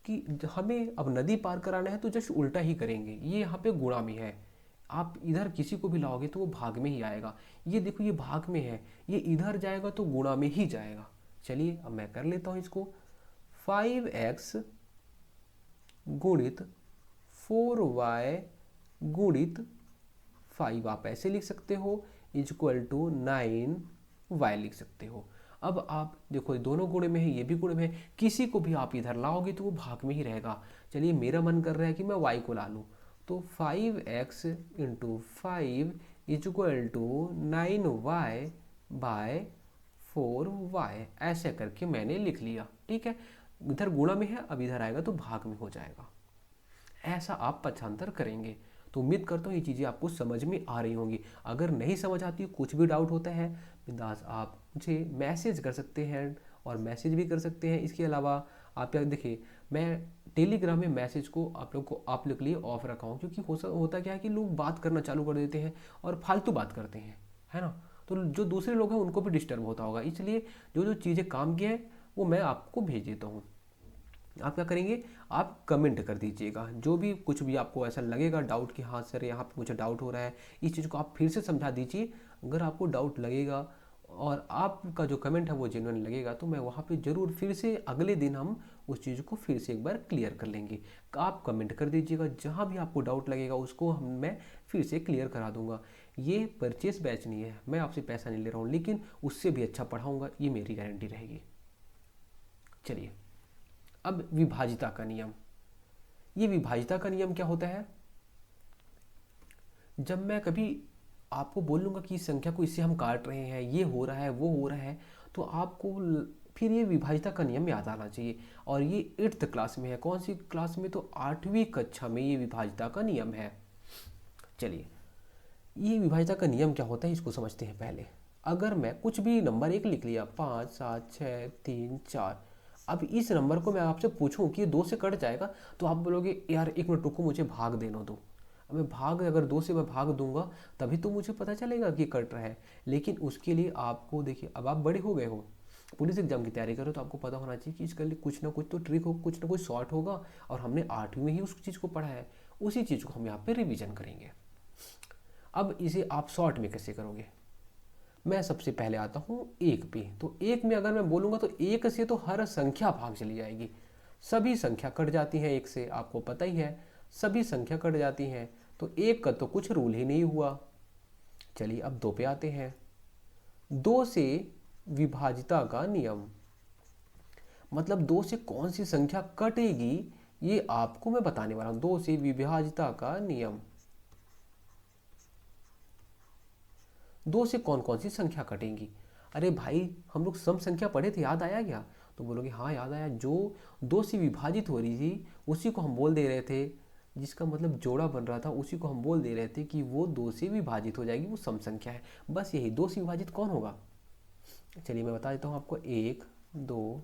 कि हमें अब नदी पार कराना है तो जस्ट उल्टा ही करेंगे। ये यहाँ पे गुणा में है, आप इधर किसी को भी लाओगे तो वो भाग में ही आएगा। ये देखो ये भाग में है, ये इधर जाएगा तो गुणा में ही जाएगा। चलिए अब मैं कर लेता हूँ इसको। 5x गुणित 4y गुणित 5 आप ऐसे लिख सकते हो, इज इक्वल टू 9y लिख सकते हो। अब आप देखो दोनों गुणे में है, ये भी गुणे में है, किसी को भी आप इधर लाओगे तो वो भाग में ही रहेगा। चलिए मेरा मन कर रहा है कि मैं y को ला लूँ, तो 5x into 5 is equal to 9y by 4y, ऐसे करके मैंने लिख लिया। ठीक है, इधर गुणा में है, अब इधर आएगा तो भाग में हो जाएगा। ऐसा आप पक्षांतर करेंगे। तो उम्मीद करता हूँ ये चीज़ें आपको समझ में आ रही होंगी। अगर नहीं समझ आती, कुछ भी डाउट होता है, बिंदास आप मुझे मैसेज कर सकते हैं, और मैसेज भी कर सकते हैं। इसके अलावा आप क्या देखिए, मैं टेलीग्राम में मैसेज को आप लोग के लिए ऑफ रखा हूँ, क्योंकि होता क्या है कि लोग बात करना चालू कर देते हैं और फालतू बात करते हैं, है ना। तो जो दूसरे लोग हैं उनको भी डिस्टर्ब होता होगा, इसलिए जो जो चीज़ें काम की हैं वो मैं आपको भेज देता हूँ। आप क्या करेंगे, आप कमेंट कर दीजिएगा जो भी कुछ भी आपको ऐसा लगेगा डाउट कि हाँ सर यहाँ पे मुझे डाउट हो रहा है, इस चीज़ को आप फिर से समझा दीजिए। अगर आपको डाउट लगेगा और आपका जो कमेंट है वो जेन्युइन लगेगा, तो मैं वहाँ पे ज़रूर फिर से अगले दिन हम उस चीज़ को फिर से एक बार क्लियर कर लेंगे। आप कमेंट कर दीजिएगा, जहाँ भी आपको डाउट लगेगा उसको मैं फिर से क्लियर करा दूंगा। ये परचेस बैच नहीं है, मैं आपसे पैसा नहीं ले रहा हूँ, लेकिन उससे भी अच्छा पढ़ाऊँगा, ये मेरी गारंटी रहेगी। चलिए अब विभाजिता का नियम। ये विभाजिता का नियम क्या होता है? जब मैं कभी आपको बोलूँगा कि इस संख्या को इससे हम काट रहे हैं, ये हो रहा है, वो हो रहा है, तो आपको फिर ये विभाजिता का नियम याद आना चाहिए। और ये 8th क्लास में है। कौन सी क्लास में? तो 8वीं कक्षा में ये विभाजिता का नियम है। चलिए ये विभाजिता का नियम क्या होता है इसको समझते हैं पहले। अगर मैं कुछ भी नंबर एक लिख लिया, 5 7 6 3 4, अब इस नंबर को मैं आपसे पूछूं कि ये 2 से कट जाएगा, तो आप बोलोगे यार 1 मिनट रुको, मुझे भाग देना दो। अब मैं भाग, अगर 2 से मैं भाग दूंगा तभी तो मुझे पता चलेगा कि कट रहा है। लेकिन उसके लिए आपको देखिए, अब आप बड़े हो गए हो, पुलिस एग्जाम की तैयारी करो, तो आपको पता होना चाहिए कि इसके लिए कुछ ना कुछ तो ट्रिक हो, कुछ ना कुछ शॉर्ट होगा। और हमने 8वीं में ही उस चीज़ को पढ़ा है, उसी चीज़ को हम यहाँ पे रिविजन करेंगे। अब इसे आप शॉर्ट में कैसे करोगे? मैं सबसे पहले आता हूँ 1 पे। तो 1 में अगर मैं बोलूँगा तो 1 से तो हर संख्या भाग चली जाएगी, सभी संख्या कट जाती हैं 1 से, आपको पता ही है, सभी संख्या कट जाती हैं। तो 1 का तो कुछ रूल ही नहीं हुआ। चलिए अब 2 पे आते हैं। 2 से विभाजिता का नियम, मतलब 2 से कौन सी संख्या कटेगी ये आपको मैं बताने वाला हूँ। 2 से विभाजिता का नियम, 2 से कौन कौन सी संख्या कटेंगी? अरे भाई हम लोग सम संख्या पढ़े थे, याद आया क्या? तो बोलोगे हाँ याद आया, जो 2 से विभाजित हो रही थी उसी को हम बोल दे रहे थे, जिसका मतलब जोड़ा बन रहा था उसी को हम बोल दे रहे थे कि वो 2 से विभाजित हो जाएगी, वो सम संख्या है। बस यही, 2 से विभाजित कौन होगा? चलिए मैं बता देता हूँ आपको। 1 2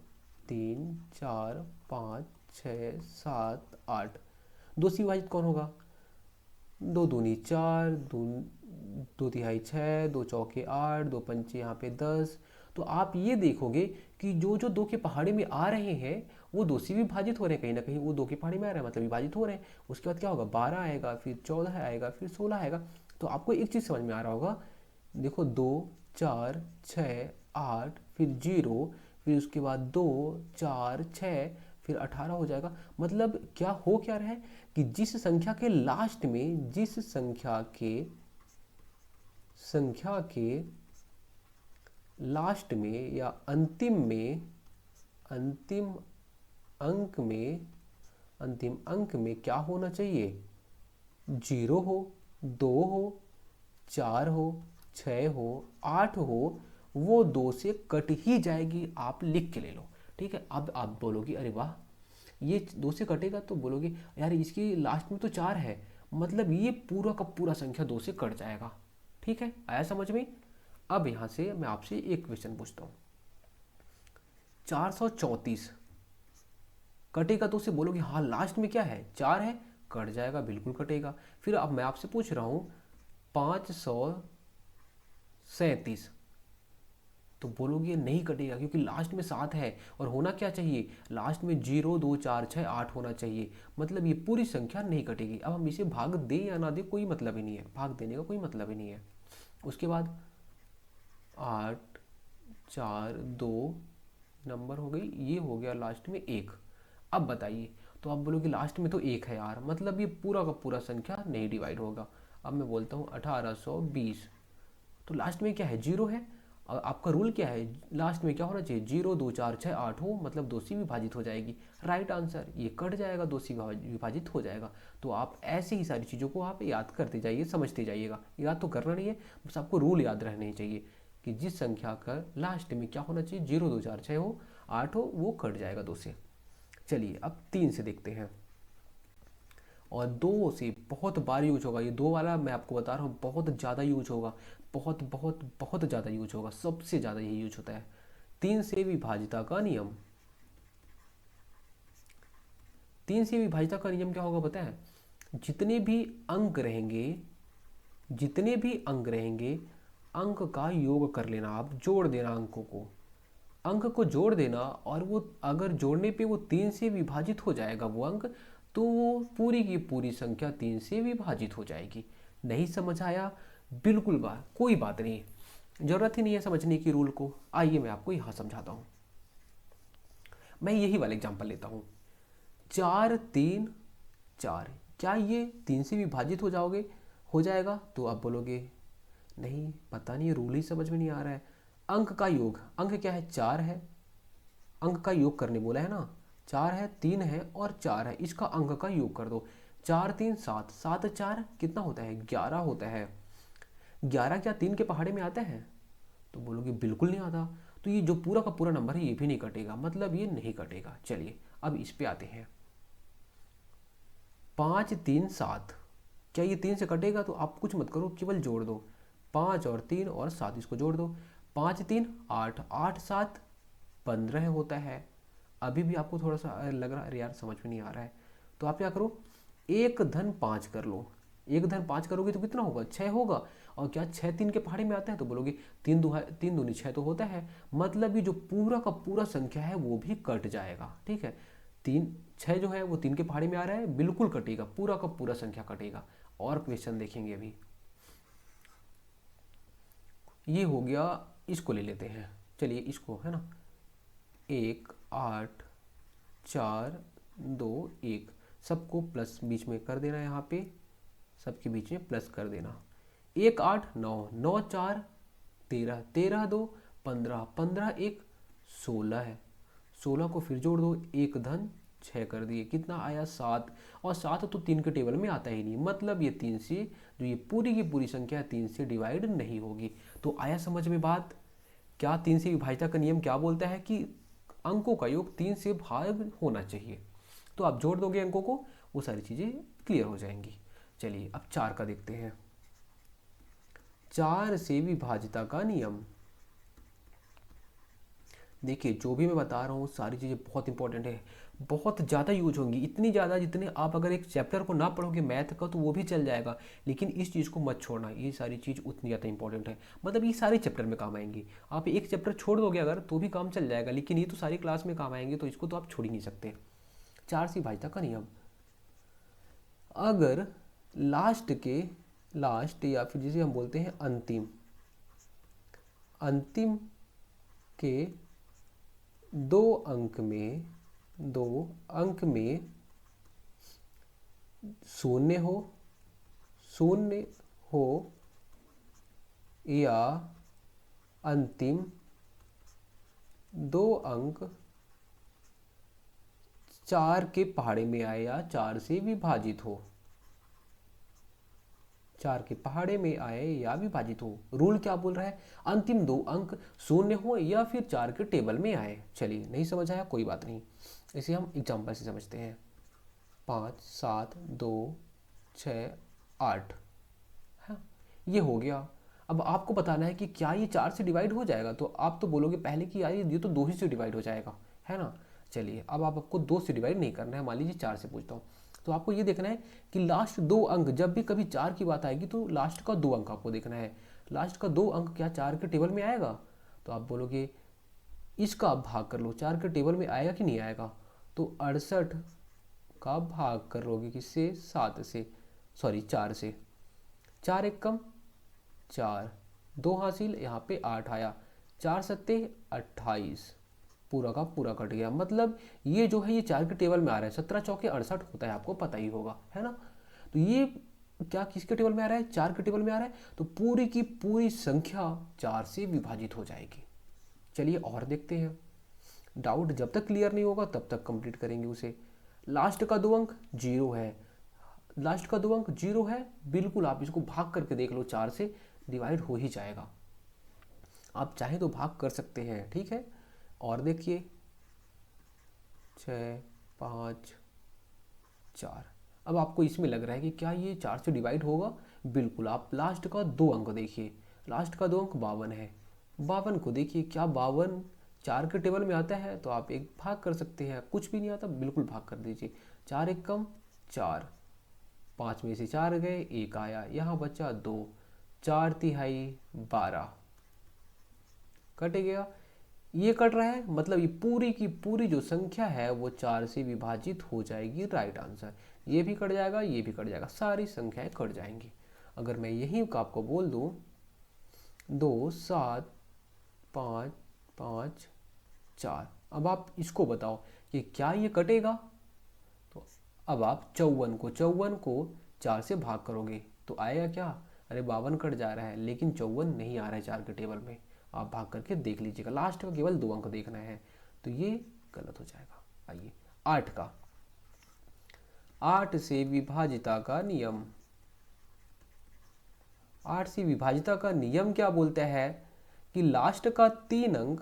3 4 5 6 7 8, 2 से विभाजित कौन होगा? 2 दूनी 4, 2 तिहाई 6, 2 चौके 8, 2 पंचे यहाँ पे 10। तो आप ये देखोगे कि जो जो 2 के पहाड़े में आ रहे हैं वो 2 से विभाजित हो रहे हैं, कहीं ना कहीं वो 2 के पहाड़े में आ रहा है, मतलब विभाजित हो रहे हैं। उसके बाद क्या होगा? 12 आएगा, फिर 14 आएगा, फिर 16 आएगा। तो आपको एक चीज़ समझ में आ रहा होगा, देखो 2 4 6 8, फिर 0, फिर उसके बाद 2 4 6, फिर 18 हो जाएगा। मतलब क्या हो क्या रहा है कि जिस संख्या के लास्ट में, जिस संख्या के लास्ट में या अंतिम में, अंतिम अंक में क्या होना चाहिए? 0 हो, 2 हो, 4 हो, 6 हो, 8 हो, वो 2 से कट ही जाएगी। आप लिख के ले लो, ठीक है। अब आप बोलोगे अरे वाह ये 2 से कटेगा तो बोलोगे यार इसकी लास्ट में तो 4 है, मतलब ये पूरा का पूरा संख्या 2 से कट जाएगा। ठीक है, आया समझ में। अब यहाँ से मैं आपसे एक क्वेश्चन पूछता हूँ, 434 कटेगा तो उसे बोलोगे हाँ लास्ट में क्या है 4 है, कट जाएगा, बिल्कुल कटेगा। फिर अब मैं आपसे पूछ रहा हूँ 537, तो बोलोगे नहीं कटेगा क्योंकि लास्ट में 7 है और होना क्या चाहिए, लास्ट में 0 2 4 6 8 होना चाहिए, मतलब ये पूरी संख्या नहीं कटेगी। अब हम इसे भाग दें या ना दें कोई मतलब ही नहीं है, भाग देने का कोई मतलब ही नहीं है। उसके बाद 8 4 2 नंबर हो गई, ये हो गया लास्ट में 1। अब बताइए, तो आप बोलोगे लास्ट में तो 1 है यार, मतलब ये पूरा का पूरा संख्या नहीं डिवाइड होगा। अब मैं बोलता हूँ 1820, तो लास्ट में क्या है 0 है। और आपका रूल क्या है, लास्ट में क्या होना चाहिए 0 2 4 6 8 हो, मतलब 2 से विभाजित हो जाएगी। राइट आंसर, ये कट जाएगा, 2 से विभाजित हो जाएगा। तो आप ऐसे ही सारी चीज़ों को आप याद करते जाइए, समझते जाइएगा, याद तो करना नहीं है, बस आपको रूल याद रहने चाहिए कि जिस संख्या का लास्ट में क्या होना चाहिए 0 2 4 6 हो 8 हो, वो कट जाएगा 2 से। चलिए अब 3 से देखते हैं, और 2 से बहुत बार यूज होगा, ये 2 वाला मैं आपको बता रहा हूँ बहुत ज़्यादा यूज होगा, बहुत बहुत बहुत ज़्यादा यूज होगा, सबसे ज़्यादा यही यूज होता है। 3 से विभाजिता का नियम, 3 से विभाजिता का नियम क्या होगा पता है, जितने भी अंक रहेंगे, जितने भी अंक रहेंगे, अंक का योग कर लेना, आप जोड़ देना अंकों को, अंक को जोड़ देना, और वो अगर जोड़ने पे वो 3 से विभाजित हो जाएगा वो अंक, तो वो पूरी की पूरी संख्या 3 से विभाजित हो जाएगी। नहीं समझ आया, बिल्कुल बात कोई बात नहीं, जरूरत ही नहीं है समझने की रूल को। आइए मैं आपको यहाँ समझाता हूँ, मैं यही वाला एग्जांपल लेता हूँ, 4 3 4, क्या ये 3 से विभाजित हो जाओगे, हो जाएगा। तो आप बोलोगे नहीं पता नहीं, रूल ही समझ में नहीं आ रहा है। अंक का योग, अंक क्या है 4 है, अंक का योग करने बोला है ना, 4 है 3 है और 4 है, इसका अंक का योग कर दो, 4 3 7, 7 4 कितना होता है 11 होता है। 11 क्या 3 के पहाड़े में आता है, तो बोलोगे बिल्कुल नहीं आता, तो ये जो पूरा का पूरा नंबर है ये भी नहीं कटेगा, मतलब ये नहीं कटेगा। चलिए अब इस पे आते हैं, 5 3 7, क्या ये 3 से कटेगा, तो आप कुछ मत करो, केवल जोड़ दो, 5 और 3 और 7 इसको जोड़ दो, 5 3 8, 8 7 15 होता है। अभी भी आपको थोड़ा सा लग रहा है अरे यार समझ में नहीं आ रहा है, तो आप क्या करो 1 धन 5 कर लो, 1 धन 5 करोगे तो कितना होगा 6 होगा। और क्या 6 3 के पहाड़े में आता है, तो बोलोगे 3 दूनी 6 तो होता है, मतलब ये जो पूरा का पूरा संख्या है वो भी कट जाएगा। ठीक है, 3 6 जो है वो 3 के पहाड़े में आ रहा है, बिल्कुल कटेगा, पूरा का पूरा संख्या कटेगा। और क्वेश्चन देखेंगे अभी, ये हो गया, इसको ले लेते हैं, चलिए इसको है ना, 1 8 4 2 1, सबको प्लस बीच में कर देना, यहाँ पे सबके बीच में प्लस कर देना, 1 8 9 9 4 13 13 2 15 15 1 16 है, 16 को फिर जोड़ दो, 1 धन 6 कर दिए, कितना आया 7, और 7 तो 3 के टेबल में आता ही नहीं, मतलब ये 3 से जो ये पूरी की पूरी संख्या 3 से डिवाइड नहीं होगी। तो आया समझ में बात, क्या 3 से विभाजिता का नियम क्या बोलता है कि अंकों का योग 3 से भाग होना चाहिए, तो आप जोड़ दोगे अंकों को, वो सारी चीज़ें क्लियर हो जाएंगी। चलिए अब 4 का देखते हैं, 4 से विभाजिता का नियम, देखिए जो भी मैं बता रहा हूँ सारी चीज़ें बहुत इंपॉर्टेंट है, बहुत ज़्यादा यूज होंगी, इतनी ज़्यादा जितने आप अगर एक चैप्टर को ना पढ़ोगे मैथ का तो वो भी चल जाएगा, लेकिन इस चीज़ को मत छोड़ना, ये सारी चीज़ उतनी ज़्यादा इंपॉर्टेंट है, मतलब ये सारे चैप्टर में काम आएंगी। आप एक चैप्टर छोड़ दोगे अगर तो भी काम चल जाएगा, लेकिन ये तो सारी क्लास में काम आएंगे, तो इसको तो आप छोड़ ही नहीं सकते। 4 से विभाजिता का नियम, अगर लास्ट या फिर जिसे हम बोलते हैं अंतिम, अंतिम के 2 अंक में शून्य हो या अंतिम 2 अंक 4 के पहाड़े में आए या 4 से विभाजित हो, 4 के पहाड़े में आए या विभाजित हो। रूल क्या बोल रहा है, अंतिम 2 अंक शून्य हो या फिर 4 के टेबल में आए। चलिए नहीं समझ आया कोई बात नहीं, इसे हम एग्जाम्पल से समझते हैं। 5, 7, 2, 6, 8। हाँ, ये हो गया। अब आपको बताना है कि क्या ये 4 से डिवाइड हो जाएगा। तो आप तो बोलोगे पहले कि यार ये तो 2 ही से डिवाइड हो जाएगा, है ना। चलिए, अब आपको 2 से डिवाइड नहीं करना है, मान लीजिए 4 से पूछता हूँ। तो आपको ये देखना है कि लास्ट 2 अंक, जब भी कभी 4 की बात आएगी तो लास्ट का 2 अंक आपको देखना है। लास्ट का 2 अंक क्या 4 के टेबल में आएगा। तो आप बोलोगे इसका आप भाग कर लो, 4 के टेबल में आएगा कि नहीं आएगा। तो 68 का भाग कर लोगे किससे, 7 से, सॉरी 4 से। 4 एक कम 4, 2 हासिल, यहाँ पे 8 आया, 4 सत्ते 28, पूरा का पूरा कट गया। मतलब ये जो है ये 4 के टेबल में आ रहा है, 17 चौके 68 होता है, आपको पता ही होगा, है ना। तो ये क्या किसके टेबल में आ रहा है, 4 के टेबल में आ रहा है। तो पूरी की पूरी संख्या 4 से विभाजित हो जाएगी। चलिए और देखते हैं। डाउट जब तक क्लियर नहीं होगा तब तक कंप्लीट करेंगे उसे। लास्ट का 2 अंक 0 है, लास्ट का 2 अंक 0 है, बिल्कुल आप इसको भाग करके देख लो, 4 से डिवाइड हो ही जाएगा। आप चाहे तो भाग कर सकते हैं, ठीक है। और देखिए 6, 5, 4। अब आपको इसमें लग रहा है कि क्या ये 4 से डिवाइड होगा। बिल्कुल, आप लास्ट का 2 अंक देखिए, लास्ट का 2 अंक 52 है। 52 को देखिए, क्या 52 4 के टेबल में आता है। तो आप एक भाग कर सकते हैं, कुछ भी नहीं आता बिल्कुल भाग कर दीजिए। 4 एक कम 4, 5 में से 4 गए, 1 आया, यहाँ बचा 2, 4 तिहाई 12, कट गया। ये कट रहा है, मतलब ये पूरी की पूरी जो संख्या है वो 4 से विभाजित हो जाएगी, राइट आंसर। ये भी कट जाएगा, ये भी कट जाएगा, सारी संख्याएं कट जाएंगी। अगर मैं यही आपको बोल दूं 2, 7, 5, 5, 4, अब आप इसको बताओ कि क्या ये कटेगा। तो अब आप 54 को 4 से भाग करोगे तो आएगा क्या। अरे 52 कट जा रहा है, लेकिन 54 नहीं आ रहा है 4 के टेबल में। आप भाग करके देख लीजिएगा, लास्ट का केवल 2 अंक देखना है। तो ये गलत हो जाएगा। आइए 8 का, 8 से विभाजिता का नियम। 8 से विभाजिता का नियम क्या बोलता है कि लास्ट का 3 अंक,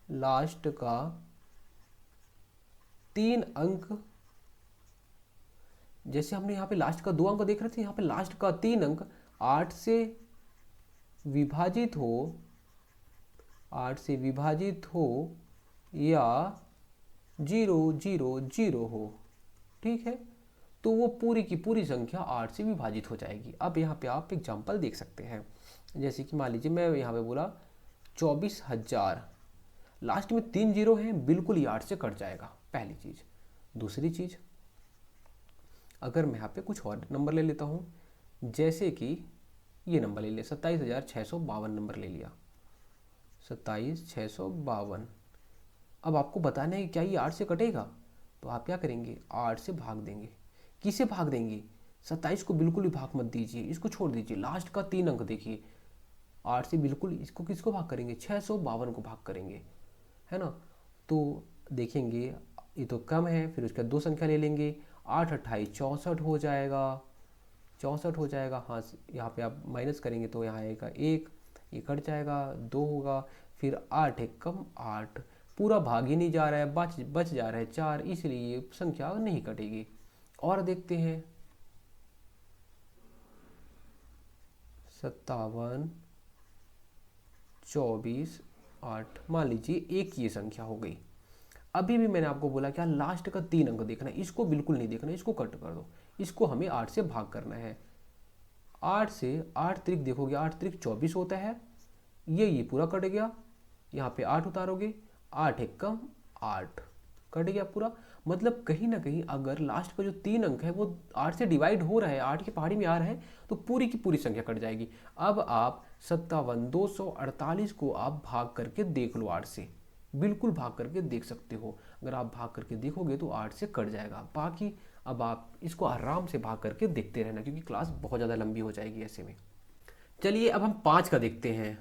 लास्ट का 3 अंक, जैसे हमने यहाँ पे लास्ट का 2 अंक देख रहे थे, यहाँ पे लास्ट का 3 अंक 8 से विभाजित हो, 8 से विभाजित हो या 0, 0, 0 हो, ठीक है। तो वो पूरी की पूरी संख्या 8 से विभाजित हो जाएगी। अब यहाँ पे आप एग्जाम्पल देख सकते हैं, जैसे कि मान लीजिए मैं यहाँ पे बोला 24,000, लास्ट में 3 जीरो हैं, बिल्कुल ये 8 से कट जाएगा, पहली चीज़। दूसरी चीज़, अगर मैं यहाँ पे कुछ और नंबर ले लेता हूँ, जैसे कि ये नंबर ले लिया 27,652 नंबर ले लिया, 27,652। अब आपको बताना है क्या ये 8 से कटेगा। तो आप क्या करेंगे, 8 से भाग देंगे। किसे भाग देंगे, 27 को बिल्कुल भी भाग मत दीजिए, इसको छोड़ दीजिए। लास्ट का 3 अंक देखिए, 8 से बिल्कुल इसको किसको भाग करेंगे, 652 को भाग करेंगे, है ना। तो देखेंगे ये तो कम है, फिर उसका 2 संख्या ले लेंगे, 8 28 64 हो जाएगा, 64 हो जाएगा। हाँ, यहाँ पे आप माइनस करेंगे तो यहाँ आएगा 1, ये कट जाएगा, 2 होगा, फिर 8 एक कम 8, पूरा भाग ही नहीं जा रहा है, बच जा रहा है 4, इसलिए ये संख्या नहीं कटेगी। और देखते हैं 57, 24, 8, मान लीजिए एक ये संख्या हो गई। अभी भी मैंने आपको बोला क्या, लास्ट का 3 अंक देखना है, इसको बिल्कुल नहीं देखना, इसको कट कर दो, इसको हमें 8 से भाग करना है। 8 से 8 त्रिक देखोगे, 8 त्रिक 24 होता है, ये पूरा कट गया, यहाँ पे 8 उतारोगे, 8 एक कम 8, कट गया पूरा। मतलब कहीं ना कहीं अगर लास्ट का जो 3 अंक है वो 8 से डिवाइड हो रहा है, 8 की पहाड़ी में आ रहा है, तो पूरी की पूरी संख्या कट जाएगी। अब आप 57, 248 को आप भाग करके देख लो, 8 से बिल्कुल भाग करके देख सकते हो। अगर आप भाग करके देखोगे तो 8 से कट जाएगा। बाकी अब आप इसको आराम से भाग करके देखते रहना, क्योंकि क्लास बहुत ज़्यादा लंबी हो जाएगी ऐसे में। चलिए अब हम 5 का देखते हैं।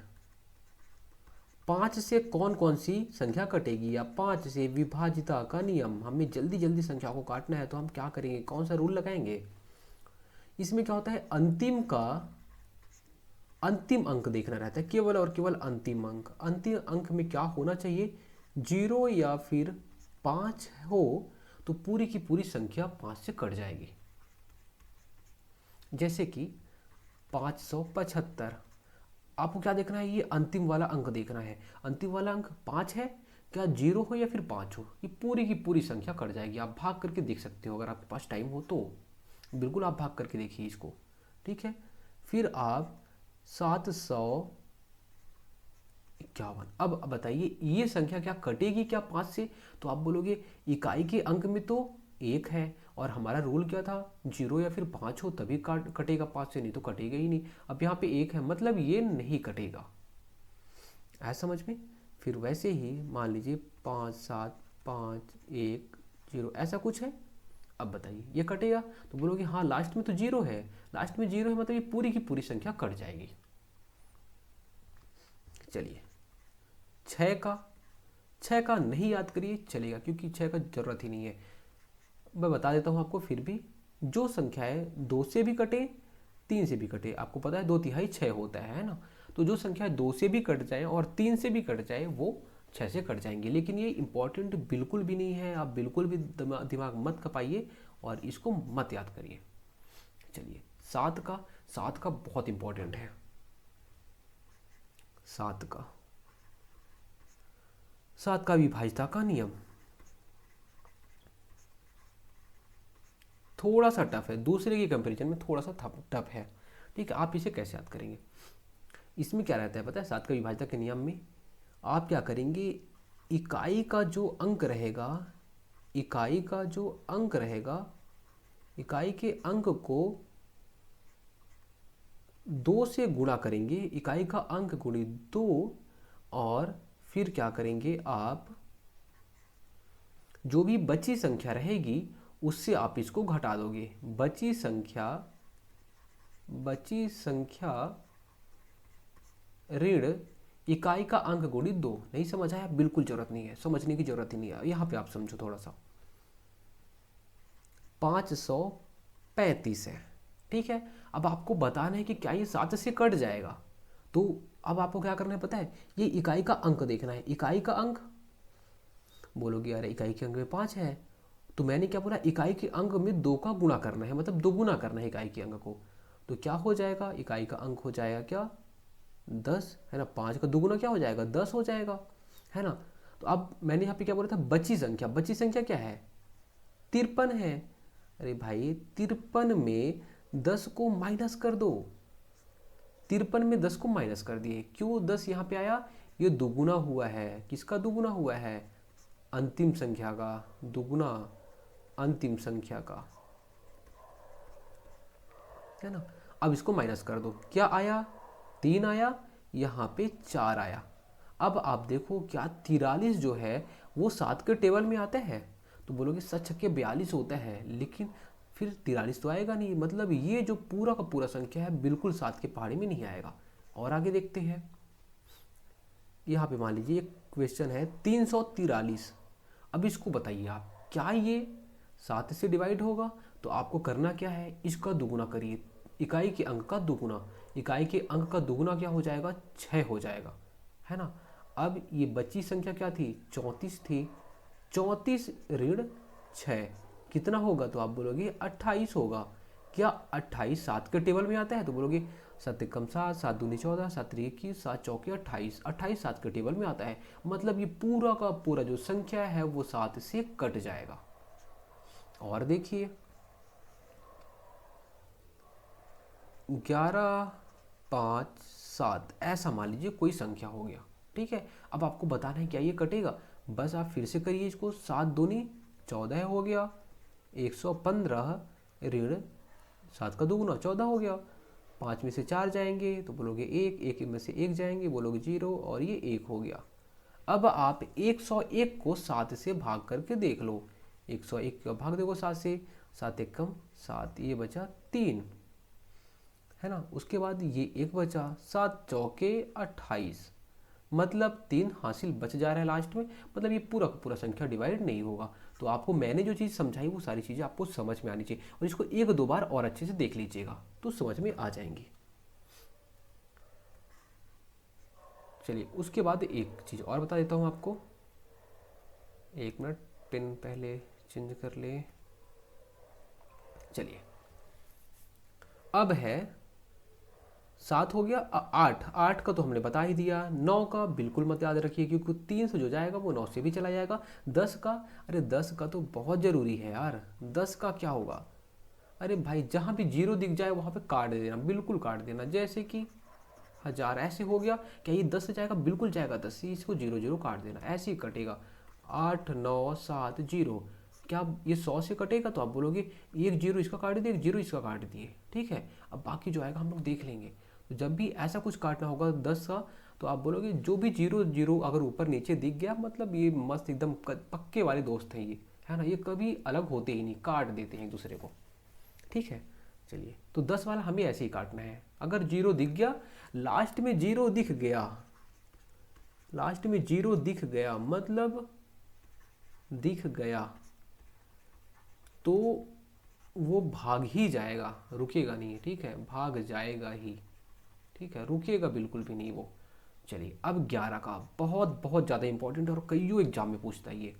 5 से कौन कौन सी संख्या कटेगी, या 5 से विभाजिता का नियम। हमें जल्दी जल्दी संख्या को काटना है, तो हम क्या करेंगे, कौन सा रूल लगाएंगे। इसमें क्या होता है, अंतिम का अंतिम अंक देखना रहता है, केवल और केवल अंतिम अंक। अंतिम अंक में क्या होना चाहिए, 0 या फिर 5 हो तो पूरी की पूरी संख्या 5 से कट जाएगी। जैसे कि 575। आपको क्या देखना है, ये अंतिम वाला अंक देखना है। अंतिम वाला अंक 5 है, क्या 0 हो या फिर 5 हो, ये पूरी की पूरी संख्या कट जाएगी। आप भाग करके देख सकते हो, अगर आपके पास टाइम हो तो बिल्कुल आप भाग करके देखिए इसको। ठीक है, फिर आप 751। अब बताइए ये संख्या क्या कटेगी क्या 5 से? तो आप बोलोगे इकाई के अंक में तो 1 है, और हमारा रूल क्या था, 0 या फिर 5 हो तभी कटेगा 5 से, नहीं तो कटेगा ही नहीं। अब यहाँ पे 1 है, मतलब ये नहीं कटेगा। आया समझ में? फिर वैसे ही मान लीजिए 57510 ऐसा कुछ है। अब बताइए ये कटेगा? तो बोलोगे हाँ लास्ट में तो 0 है, लास्ट में 0 है मतलब ये पूरी की पूरी संख्या कट जाएगी। चलिए 6 का नहीं याद करिए चलेगा, क्योंकि 6 का जरूरत ही नहीं है। मैं बता देता हूँ आपको फिर भी। जो संख्याएं 2 से भी कटे 3 से भी कटे, आपको पता है 2/3 6 होता है ना, तो जो संख्या 2 से भी कट जाए और 3 से भी कट जाए वो 6 से कट जाएंगे। लेकिन ये इंपॉर्टेंट बिल्कुल भी नहीं है, आप बिल्कुल भी दिमाग मत खपाइए और इसको मत याद करिए। चलिए 7 का बहुत इंपॉर्टेंट है। 7 का विभाज्यता का नियम थोड़ा सा टफ है, दूसरे के कंपैरिजन में थोड़ा सा टफ है। ठीक है, आप इसे कैसे याद करेंगे? इसमें क्या रहता है पता है, 7 का विभाज्यता के नियम में आप क्या करेंगे, इकाई का जो अंक रहेगा, इकाई का जो अंक रहेगा, इकाई के अंक को 2 से गुणा करेंगे, इकाई का अंक गुणित 2, और फिर क्या करेंगे आप, जो भी बची संख्या रहेगी उससे आप इसको घटा दोगे। बची संख्या ऋण इकाई का अंक गुणित 2। नहीं समझ आया? बिल्कुल जरूरत नहीं है, समझने की जरूरत ही नहीं है, यहाँ पे आप समझो थोड़ा सा। 535 है। ठीक है, अब आपको बताना है कि क्या ये 7 से कट जाएगा। तो अब आपको क्या करना है पता है, ये इकाई का अंक देखना है। इकाई का अंक, बोलोगे अरे इकाई के अंक में 5 है, तो मैंने क्या बोला, इकाई के अंक में 2 का गुणा करना है, मतलब दोगुना करना है इकाई के अंक को। तो क्या हो जाएगा, इकाई का अंक हो जाएगा क्या, 10 है ना, 5 का दुगुना क्या हो जाएगा, 10 हो जाएगा, है ना। तो अब मैंने यहाँ पे क्या बोला था, बची संख्या क्या है, 53 है। अरे भाई 53 में 10 को माइनस कर दो, 53 में 10 को माइनस कर दिए, क्यों 10 यहाँ पे आया, ये दुगुना हुआ है, किसका दुगुना हुआ है, अंतिम संख्या का दुगुना, अंतिम संख्या का, है ना। अब इसको माइनस कर दो, क्या आया, 3 आया, यहाँ पे 4 आया। अब आप देखो क्या 43 जो है वो 7 के टेबल में आता है? तो बोलोगे सच के 42 होता है, लेकिन फिर 43 तो आएगा नहीं, मतलब ये जो पूरा का पूरा संख्या है बिल्कुल 7 के पहाड़ी में नहीं आएगा। और आगे देखते हैं, यहाँ पे मान लीजिए एक क्वेश्चन है 343। अब इसको बताइए आप, क्या ये 7 से डिवाइड होगा? तो आपको करना क्या है, इसका दुगुना करिए, इकाई के अंक का दुगुना, इकाई के अंक का दुगुना क्या हो जाएगा, 6 हो जाएगा, है ना। अब ये बची संख्या क्या थी, 34 थी, 34 ऋण 6 कितना होगा, तो आप बोलोगे 28 होगा। क्या 28 7 के टेबल में आता है? तो बोलोगे 7 एकम 7, 7 दूनी 14, 7 त्रिक 21, 7 चौके 28, 28 7 के टेबल में आता है, मतलब ये पूरा का पूरा जो संख्या है वो 7 से कट जाएगा। और देखिए 11 5 7 ऐसा मान लीजिए कोई संख्या हो गया। ठीक है, अब आपको बताना है क्या ये कटेगा, बस आप फिर से करिए इसको, 7 दूनी 14 हो गया, 115 ऋण 7 का दुगुना 14 हो गया, 5 में से 4 जाएंगे तो बोलोगे 1, 1 में से 1 जाएंगे बोलोगे 0, और ये 1 हो गया। अब आप 101 को 7 से भाग करके देख लो, 101 का भाग देखो 7 से, 7 एकम 7, ये बचा 3, है ना। उसके बाद ये 1 बचा, 7 चौके 28, मतलब 3 हासिल बच जा रहा है लास्ट में, मतलब ये पूरा का पूरा संख्या डिवाइड नहीं होगा। तो आपको मैंने जो चीज़ समझाई वो सारी चीज़ें आपको समझ में आनी चाहिए, और इसको 1-2 बार और अच्छे से देख लीजिएगा तो समझ में आ जाएंगी। चलिए उसके बाद एक चीज़ और बता देता हूँ आपको, 1 मिनट, पेन पहले चेंज कर ले। चलिए, अब है 7 हो गया, 8, 8 का तो हमने बता ही दिया। 9 का बिल्कुल मत याद रखिए, क्योंकि 3 से जो जाएगा वो 9 से भी चला जाएगा। 10 का, अरे 10 का तो बहुत ज़रूरी है यार। 10 का क्या होगा, अरे भाई जहाँ भी जीरो दिख जाए वहाँ पे काट देना, बिल्कुल काट देना। जैसे कि 1000 ऐसे हो गया, क्या ये 10 से जाएगा, बिल्कुल जाएगा 10 से, इसको जीरो जीरो काट देना, ऐसे ही कटेगा। 8 9 7 0, क्या ये 100 से कटेगा, तो आप बोलोगे एक जीरो इसका काट दिए, एक जीरो इसका काट दिए, ठीक है। अब बाकी जो आएगा हम लोग देख लेंगे। तो जब भी ऐसा कुछ काटना होगा 10 का, तो आप बोलोगे जो भी जीरो जीरो अगर ऊपर नीचे दिख गया, मतलब ये मस्त एकदम पक्के वाले दोस्त हैं ये, है ना। ये कभी अलग होते ही नहीं, काट देते हैं एक दूसरे को, ठीक है। चलिए, तो 10 वाला हमें ऐसे ही काटना है। अगर जीरो दिख गया, लास्ट में जीरो दिख गया, लास्ट में जीरो दिख गया मतलब दिख गया, तो वो भाग ही जाएगा, रुकेगा नहीं, ठीक है, भाग जाएगा ही, ठीक है, रुकेगा बिल्कुल भी नहीं वो। चलिए, अब 11 का बहुत बहुत ज़्यादा इंपॉर्टेंट है और कईयों एग्जाम में पूछता है ये,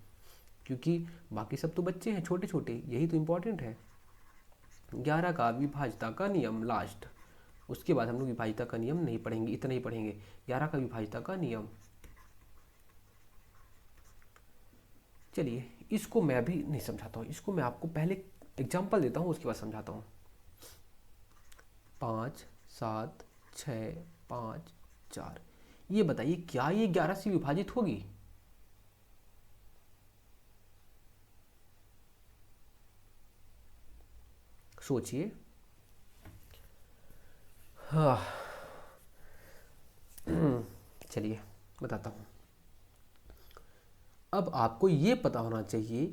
क्योंकि बाकी सब तो बच्चे हैं छोटे छोटे, यही तो इंपॉर्टेंट है। 11 का विभाज्यता का नियम लास्ट, उसके बाद हम लोग विभाज्यता का नियम नहीं पढ़ेंगे, इतना ही पढ़ेंगे। 11 का विभाज्यता का नियम, चलिए इसको मैं भी नहीं समझाता हूँ, इसको मैं आपको पहले एग्जाम्पल देता हूँ, उसके बाद समझाता हूँ। 5 7 6 5 4, ये बताइए क्या ये 11 से विभाजित होगी? सोचिए। हाँ, चलिए बताता हूँ। अब आपको ये पता होना चाहिए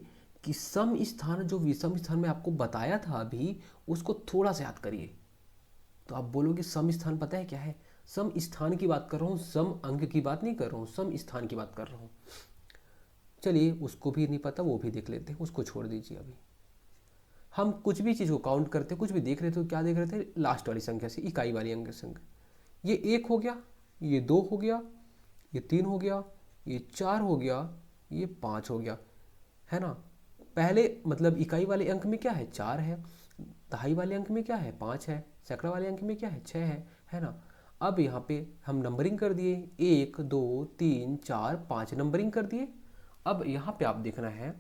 कि सम स्थान जो विषम स्थान में आपको बताया था अभी, उसको थोड़ा सा याद करिए। तो आप बोलोगे सम स्थान पता है क्या है? सम स्थान की बात कर रहा हूँ, सम अंक की बात नहीं कर रहा हूँ, सम स्थान की बात कर रहा हूँ। चलिए, उसको भी नहीं पता, वो भी देख लेते हैं, उसको छोड़ दीजिए। अभी हम कुछ भी चीज़ को काउंट करते, कुछ भी देख रहे थे, तो क्या देख रहे थे? लास्ट वाली संख्या से, इकाई वाली अंक संख्या। ये 1 हो गया, ये 2 हो गया, ये 3 हो गया, ये 4 हो गया, ये 5 हो गया, है ना। पहले मतलब इकाई वाले अंक में क्या है? 4 है। दहाई वाले अंक में क्या है? 5 है। सैकड़ा वाले अंक में क्या है? 6 है ना। अब यहाँ पे हम नंबरिंग कर दिए, 1 2 3 4 5 नंबरिंग कर दिए। अब यहाँ पे आप देखना है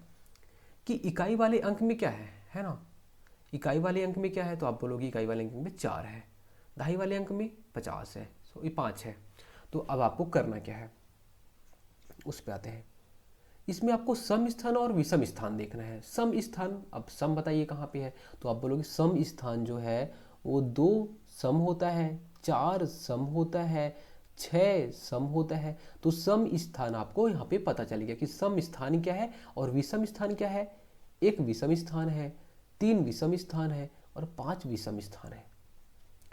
कि इकाई वाले अंक में क्या है ना। इकाई वाले अंक में क्या है, तो आप बोलोगे इकाई वाले अंक में 4 है। दहाई वाले अंक में 50 है, सो ये 5 है। तो अब आपको करना क्या है, उस पे आते हैं। इसमें आपको सम स्थान और विषम स्थान देखना है। सम स्थान, अब सम बताइए कहाँ पे है, तो आप बोलोगे सम स्थान जो है वो 2 सम होता है, 4 सम होता है, 6 सम होता है। तो सम स्थान आपको यहाँ पे पता चल गया कि सम स्थान क्या है और विषम स्थान क्या है। 1 विषम स्थान है, 3 विषम स्थान है और 5 विषम स्थान है,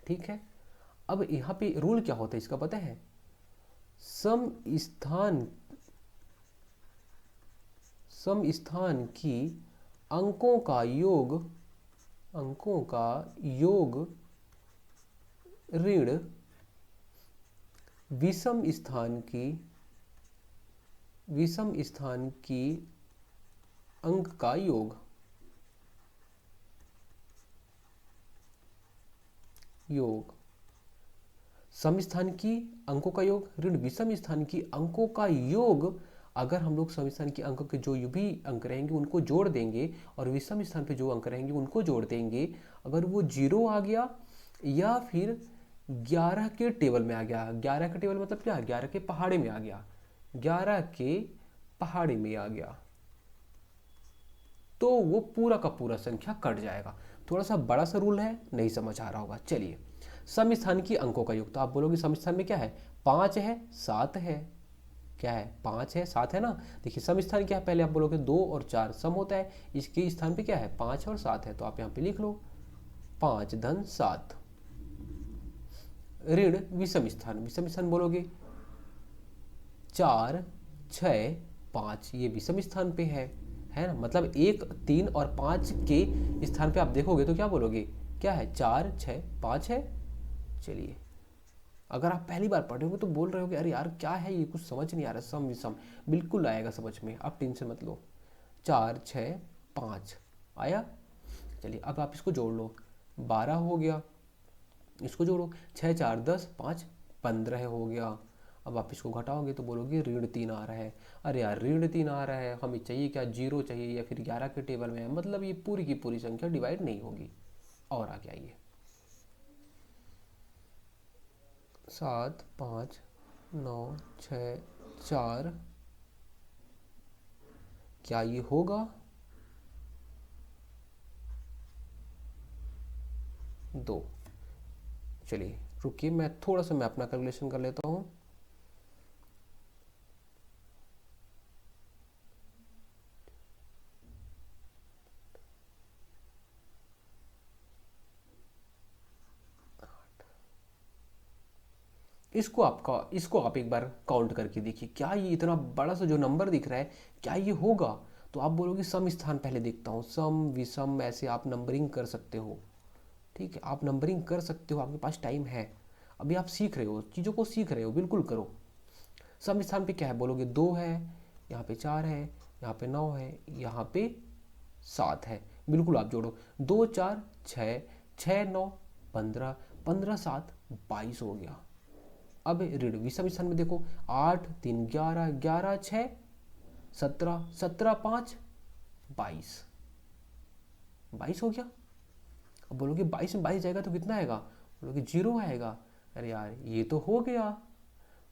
ठीक है। अब यहाँ पे रूल क्या होता है इसका पता है? सम स्थान, सम स्थान की अंकों का योग, अंकों का योग ऋण विषम स्थान की, विषम स्थान की अंक का योग, योग सम स्थान की अंकों का योग ऋण विषम स्थान की अंकों का योग। अगर हम लोग सम स्थान के अंकों के जो भी अंक रहेंगे उनको जोड़ देंगे और विषम स्थान पे जो अंक रहेंगे उनको जोड़ देंगे, अगर वो 0 आ गया या फिर 11 के टेबल में आ गया। 11 का टेबल मतलब क्या? 11 के पहाड़े में आ गया, 11 के पहाड़े में आ गया, तो वो पूरा का पूरा संख्या कट जाएगा। थोड़ा सा बड़ा सा रूल है, नहीं समझ आ रहा होगा। चलिए, सम स्थान की अंकों का योग, तो आप बोलोगे सम स्थान में क्या है? 5 है, 7 है, क्या है? 5 है, 7 है ना। देखिए सम स्थान क्या है, पहले आप बोलोगे 2 और 4 सम होता है, इसके स्थान पे क्या है? 5 और 7 है, तो आप यहाँ पे लिख लो 5 धन 7। ऋण विषम स्थान, विषम स्थान बोलोगे 4 6 5, ये विषम स्थान पे है ना। मतलब 1 3 और 5 के स्थान पे आप देखोगे तो क्या बोलोगे? क्या है? 4 6 5 है। चलिए, अगर आप पहली बार पढ़ रहे हो तो बोल रहे हो कि अरे यार क्या है ये, कुछ समझ नहीं आ रहा। सम विषम बिल्कुल आएगा समझ में, आप टेंशन मत लो। 4 6 5 आया। चलिए अब आप इसको जोड़ लो, 12 हो गया। इसको जोड़ो, 6 4 10 5 15 हो गया। अब आप इसको घटाओगे तो बोलोगे ऋण 3 आ रहा है। अरे यार ऋण 3 आ रहा है, हमें चाहिए क्या, जीरो चाहिए या फिर 11 के टेबल में है, मतलब ये पूरी की पूरी संख्या डिवाइड नहीं होगी। और आगे आइए, 7 5 9 6 4, क्या ये होगा? 2। चलिए रुकिए, मैं थोड़ा सा अपना कैलकुलेशन कर लेता हूँ। इसको आप एक बार काउंट करके देखिए, क्या ये इतना बड़ा सा जो नंबर दिख रहा है, क्या ये होगा? तो आप बोलोगे सम स्थान पहले देखता हूँ, सम विषम ऐसे आप नंबरिंग कर सकते हो। ठीक है, आप नंबरिंग कर सकते हो, आपके पास टाइम है। अभी आप सीख रहे हो, चीज़ों को सीख रहे हो, बिल्कुल करो। सम स्थान पे क्या है, बोलोगे 2 है, यहाँ पे 4 है, यहाँ पे 9 है, यहाँ पे 7 है। बिल्कुल आप जोड़ो, 2 4 6, 6 9 15, 15 7 22 हो गया। अब ऋण विषम स्थान में देखो, 8 3 11, 11 6 17, 17 5 22, 22 हो गया। अब बोलोगे 22 में 22 जाएगा तो कितना आएगा? बोलोगे 0 आएगा। अरे यार ये तो हो गया।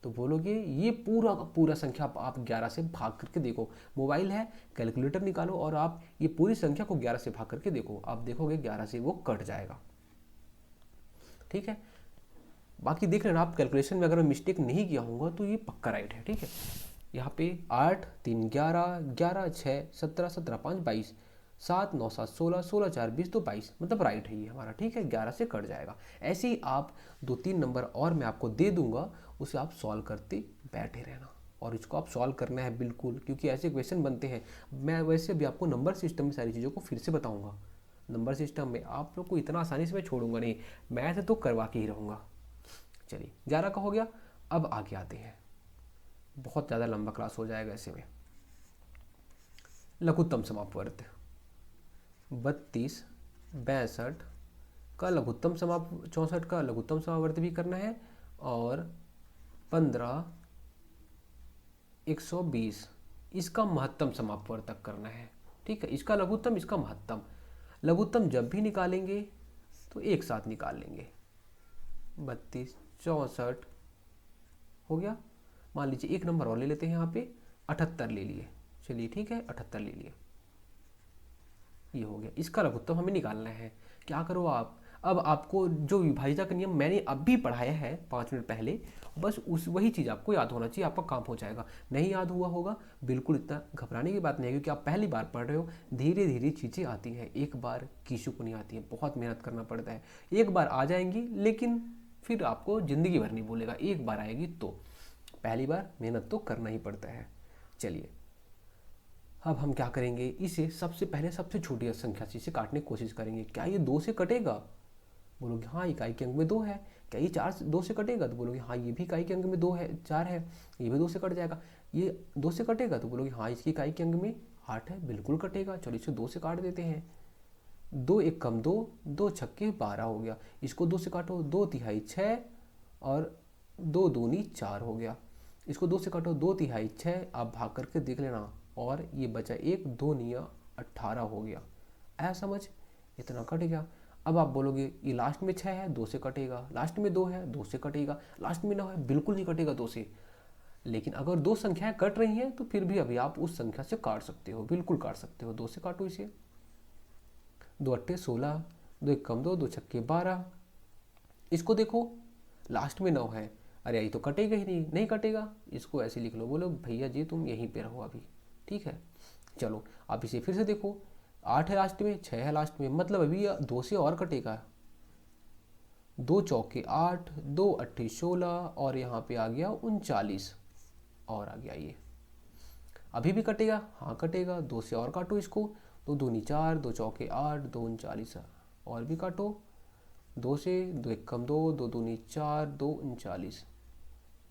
तो बोलोगे ये पूरा का पूरा संख्या आप 11 से भाग करके देखो। मोबाइल है, कैलकुलेटर निकालो और आप ये पूरी संख्या को 11 से भाग करके देखो, आप देखोगे 11 से वो कट जाएगा। ठीक है, बाकी देख लेना आप, कैलकुलेशन में अगर मैं मिस्टेक नहीं किया होऊंगा तो ये पक्का राइट है। ठीक है, यहाँ पे 8 3 11, 11 6 17, 17 5 22, 7 9 7 16, 16 4 20, तो 22, मतलब राइट है ये हमारा। ठीक है, 11 से कट जाएगा। ऐसे ही आप 2 3 नंबर और मैं आपको दे दूंगा, उसे आप सॉल्व करते बैठे रहना। और इसको आप सॉल्व करना है बिल्कुल, क्योंकि ऐसे क्वेश्चन बनते हैं। मैं वैसे भी आपको नंबर सिस्टम में सारी चीज़ों को फिर से बताऊंगा। नंबर सिस्टम में आप लोग को इतना आसानी से मैं छोड़ूंगा नहीं, मैथ तो करवा के ही रहूँगा। चलिए 11 का हो गया। अब आगे आते हैं, बहुत ज़्यादा लंबा क्लास हो जाएगा ऐसे में। लघुत्तम समापवर्त 32 62 का लघुत्तम 64 का लघुत्तम समावर्त भी करना है, और 15 120 इसका महत्तम समापवर्तक करना है। ठीक है, इसका लघुत्तम, इसका महत्तम। लघुत्तम जब भी निकालेंगे तो एक साथ निकाल लेंगे। 32 64 हो गया। मान लीजिए एक नंबर और ले लेते हैं, यहाँ पे 78 ले लिए। चलिए ठीक है, 78 ले लिए, ये हो गया। इसका लघुत्तम हमें निकालना है। क्या करो आप, अब आपको जो विभाज्यता का नियम मैंने अभी पढ़ाया है 5 मिनट पहले, बस उस वही चीज़ आपको याद होना चाहिए, आपका काम हो जाएगा। नहीं याद हुआ होगा, बिल्कुल इतना घबराने की बात नहीं है, क्योंकि आप पहली बार पढ़ रहे हो। धीरे धीरे चीज़ें आती हैं, एक बार कीशु को नहीं आती है, बहुत मेहनत करना पड़ता है। एक बार आ जाएंगी, लेकिन फिर आपको ज़िंदगी भर नहीं भूलेगा। एक बार आएगी तो, पहली बार मेहनत तो करना ही पड़ता है। चलिए अब हम क्या करेंगे, इसे सबसे पहले सबसे छोटी संख्या से इसे काटने की कोशिश करेंगे। क्या ये 2 से कटेगा? बोलोगे हाँ, इकाई के अंक में 2 है। क्या ये 4 से 2 से कटेगा? तो बोलोगे हाँ, ये भी इकाई के अंक में 2 है, 4 है, ये भी 2 से कट जाएगा। ये 2 से कटेगा? तो बोलोगे हाँ, इसकी इकाई के अंक में 8 है, बिल्कुल कटेगा। चलो इसे 2 से काट देते हैं। 2 1 कम 2, 2 छक्के 12 हो गया। इसको 2 से काटो, 2 तिहाई 6 और 2 दूनी 4 हो गया। इसको 2 से काटो, 2 तिहाई 6, आप भाग करके देख लेना, और ये बचा 1, 2 निया 18 हो गया। ऐसा समझ, इतना कट गया। अब आप बोलोगे ये लास्ट में 6 है, 2 से कटेगा, लास्ट में 2 है, 2 से कटेगा, लास्ट में 9 है, बिल्कुल नहीं कटेगा 2 से। लेकिन अगर 2 संख्याएं कट रही हैं तो फिर भी अभी आप उस संख्या से काट सकते हो, बिल्कुल काट सकते हो। 2 से काटो इसे, 2 अट्ठे 16, 2 एक कम 2, 2 छक्के 12। इसको देखो, लास्ट में 9 है, अरे यही तो कटेगा ही नहीं, नहीं कटेगा। इसको ऐसे लिख लो, बोलो भैया जी तुम यहीं पे रहो अभी। ठीक है, चलो आप इसे फिर से देखो, 8 है लास्ट में, 6 है लास्ट में, मतलब अभी 2 से और कटेगा। 2 चौके 8, 2 अट्ठे 16, और यहाँ पे आ गया 39, और आ गया ये। अभी भी कटेगा? हाँ कटेगा। 2 से और काटो इसको, 2 दूनी 4, 2 चौके 8, 2 39, और भी काटो 2 से, 2 एक कम 2, 2 दूनी 4, 2 39।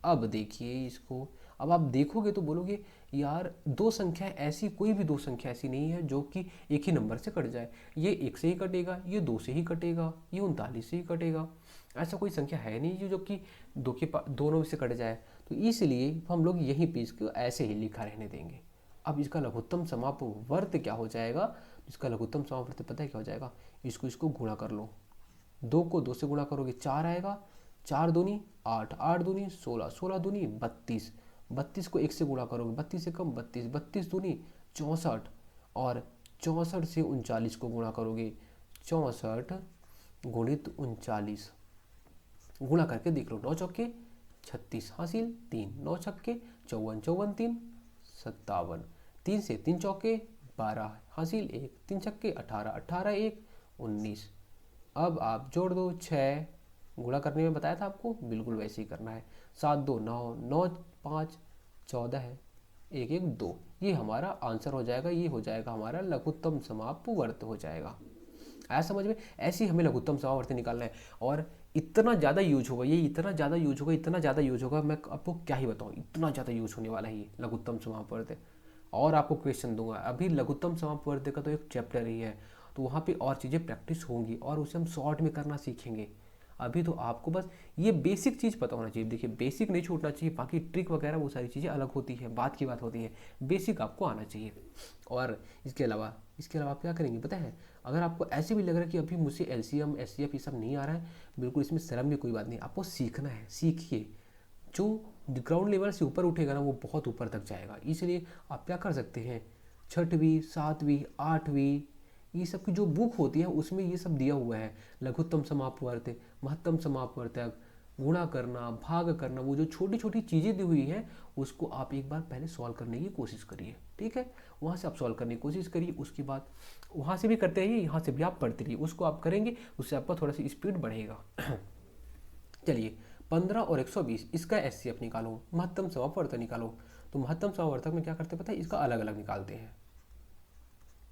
अब देखिए इसको, अब आप देखोगे तो बोलोगे यार दो संख्या ऐसी, कोई भी दो संख्या ऐसी नहीं है जो कि एक ही नंबर से कट जाए। ये एक से ही कटेगा, ये दो से ही कटेगा, ये 39 से ही कटेगा। ऐसा कोई संख्या है नहीं जो कि दोनों से कट जाए। तो इसलिए हम लोग यहीं पे इसको ऐसे ही लिखा रहने देंगे। अब इसका लघुत्तम समापवर्त क्या हो जाएगा? इसका लघुत्तम समापवर्त पता है क्या हो जाएगा? इसको गुणा कर लो, दो को दो से गुणा करोगे 4 आएगा, 4 दूनी 8, 8 दूनी 16, 16 दूनी 32, 32 को एक से गुणा करोगे 32 से कम 32, 32 दूनी 64, और 64 से 39 को गुणा करोगे, 64 गुणित 39, गुणा करके देख लो, 9 चौके 36 हासिल 3, 9 छक्के 54, 54 3 57, 3 से 3 चौके 12 हासिल 1, 3 छक्के 18, 18 1 19। अब आप जोड़ दो 6, गुणा करने में बताया था आपको, बिल्कुल वैसे ही करना है। 7 2 9, 9 5 14 है, 1 1 2, ये हमारा आंसर हो जाएगा। ये हो जाएगा हमारा लघुत्तम समापवर्त हो जाएगा। आया समझ में? ऐसे ही हमें लघुत्तम समापवर्त निकालना है। और इतना ज़्यादा यूज होगा ये, इतना ज़्यादा यूज होगा, इतना ज़्यादा यूज होगा, मैं आपको क्या ही बताऊँ, इतना ज़्यादा यूज होने वाला है ये लघुत्तम समापवर्त। और आपको क्वेश्चन दूंगा, अभी लघुत्तम समापवर्त का तो एक चैप्टर ही है, तो वहाँ पे और चीज़ें प्रैक्टिस होंगी और उसे हम शॉर्ट में करना सीखेंगे। अभी तो आपको बस ये बेसिक चीज़ पता होना चाहिए। देखिए बेसिक नहीं छूटना चाहिए, बाकी ट्रिक वगैरह वो सारी चीज़ें अलग होती है, बात की बात होती है, बेसिक आपको आना चाहिए। और इसके अलावा आप क्या करेंगे पता है? अगर आपको ऐसे भी लग रहा है कि अभी मुझसे एलसीएम एचसीएफ ये सब नहीं आ रहा है, बिल्कुल इसमें शर्म भी कोई बात नहीं, आपको सीखना है, सीखिए। जो ग्राउंड लेवल से ऊपर उठेगा ना वो बहुत ऊपर तक जाएगा। इसलिए आप क्या कर सकते हैं, 6वीं 7वीं 8वीं ये सब की जो बुक होती है उसमें ये सब दिया हुआ है, लघुत्तम समापवर्त, महत्तम समापवर्तक, गुणा करना, भाग करना, वो जो छोटी छोटी चीज़ें दी हुई हैं उसको आप एक बार पहले सॉल्व करने की कोशिश करिए। ठीक है, वहाँ से आप सॉल्व करने की कोशिश करिए, उसके बाद वहाँ से भी करते रहिए, यहाँ से भी आप पढ़ते रहिए, उसको आप करेंगे उससे आपका थोड़ा सा स्पीड बढ़ेगा। चलिए 15 और 120 इसका एचसीएफ निकालो, महत्तम समापवर्तक निकालो। तो महत्तम समापवर्तक में क्या करते हैं पता है? इसका अलग अलग निकालते हैं।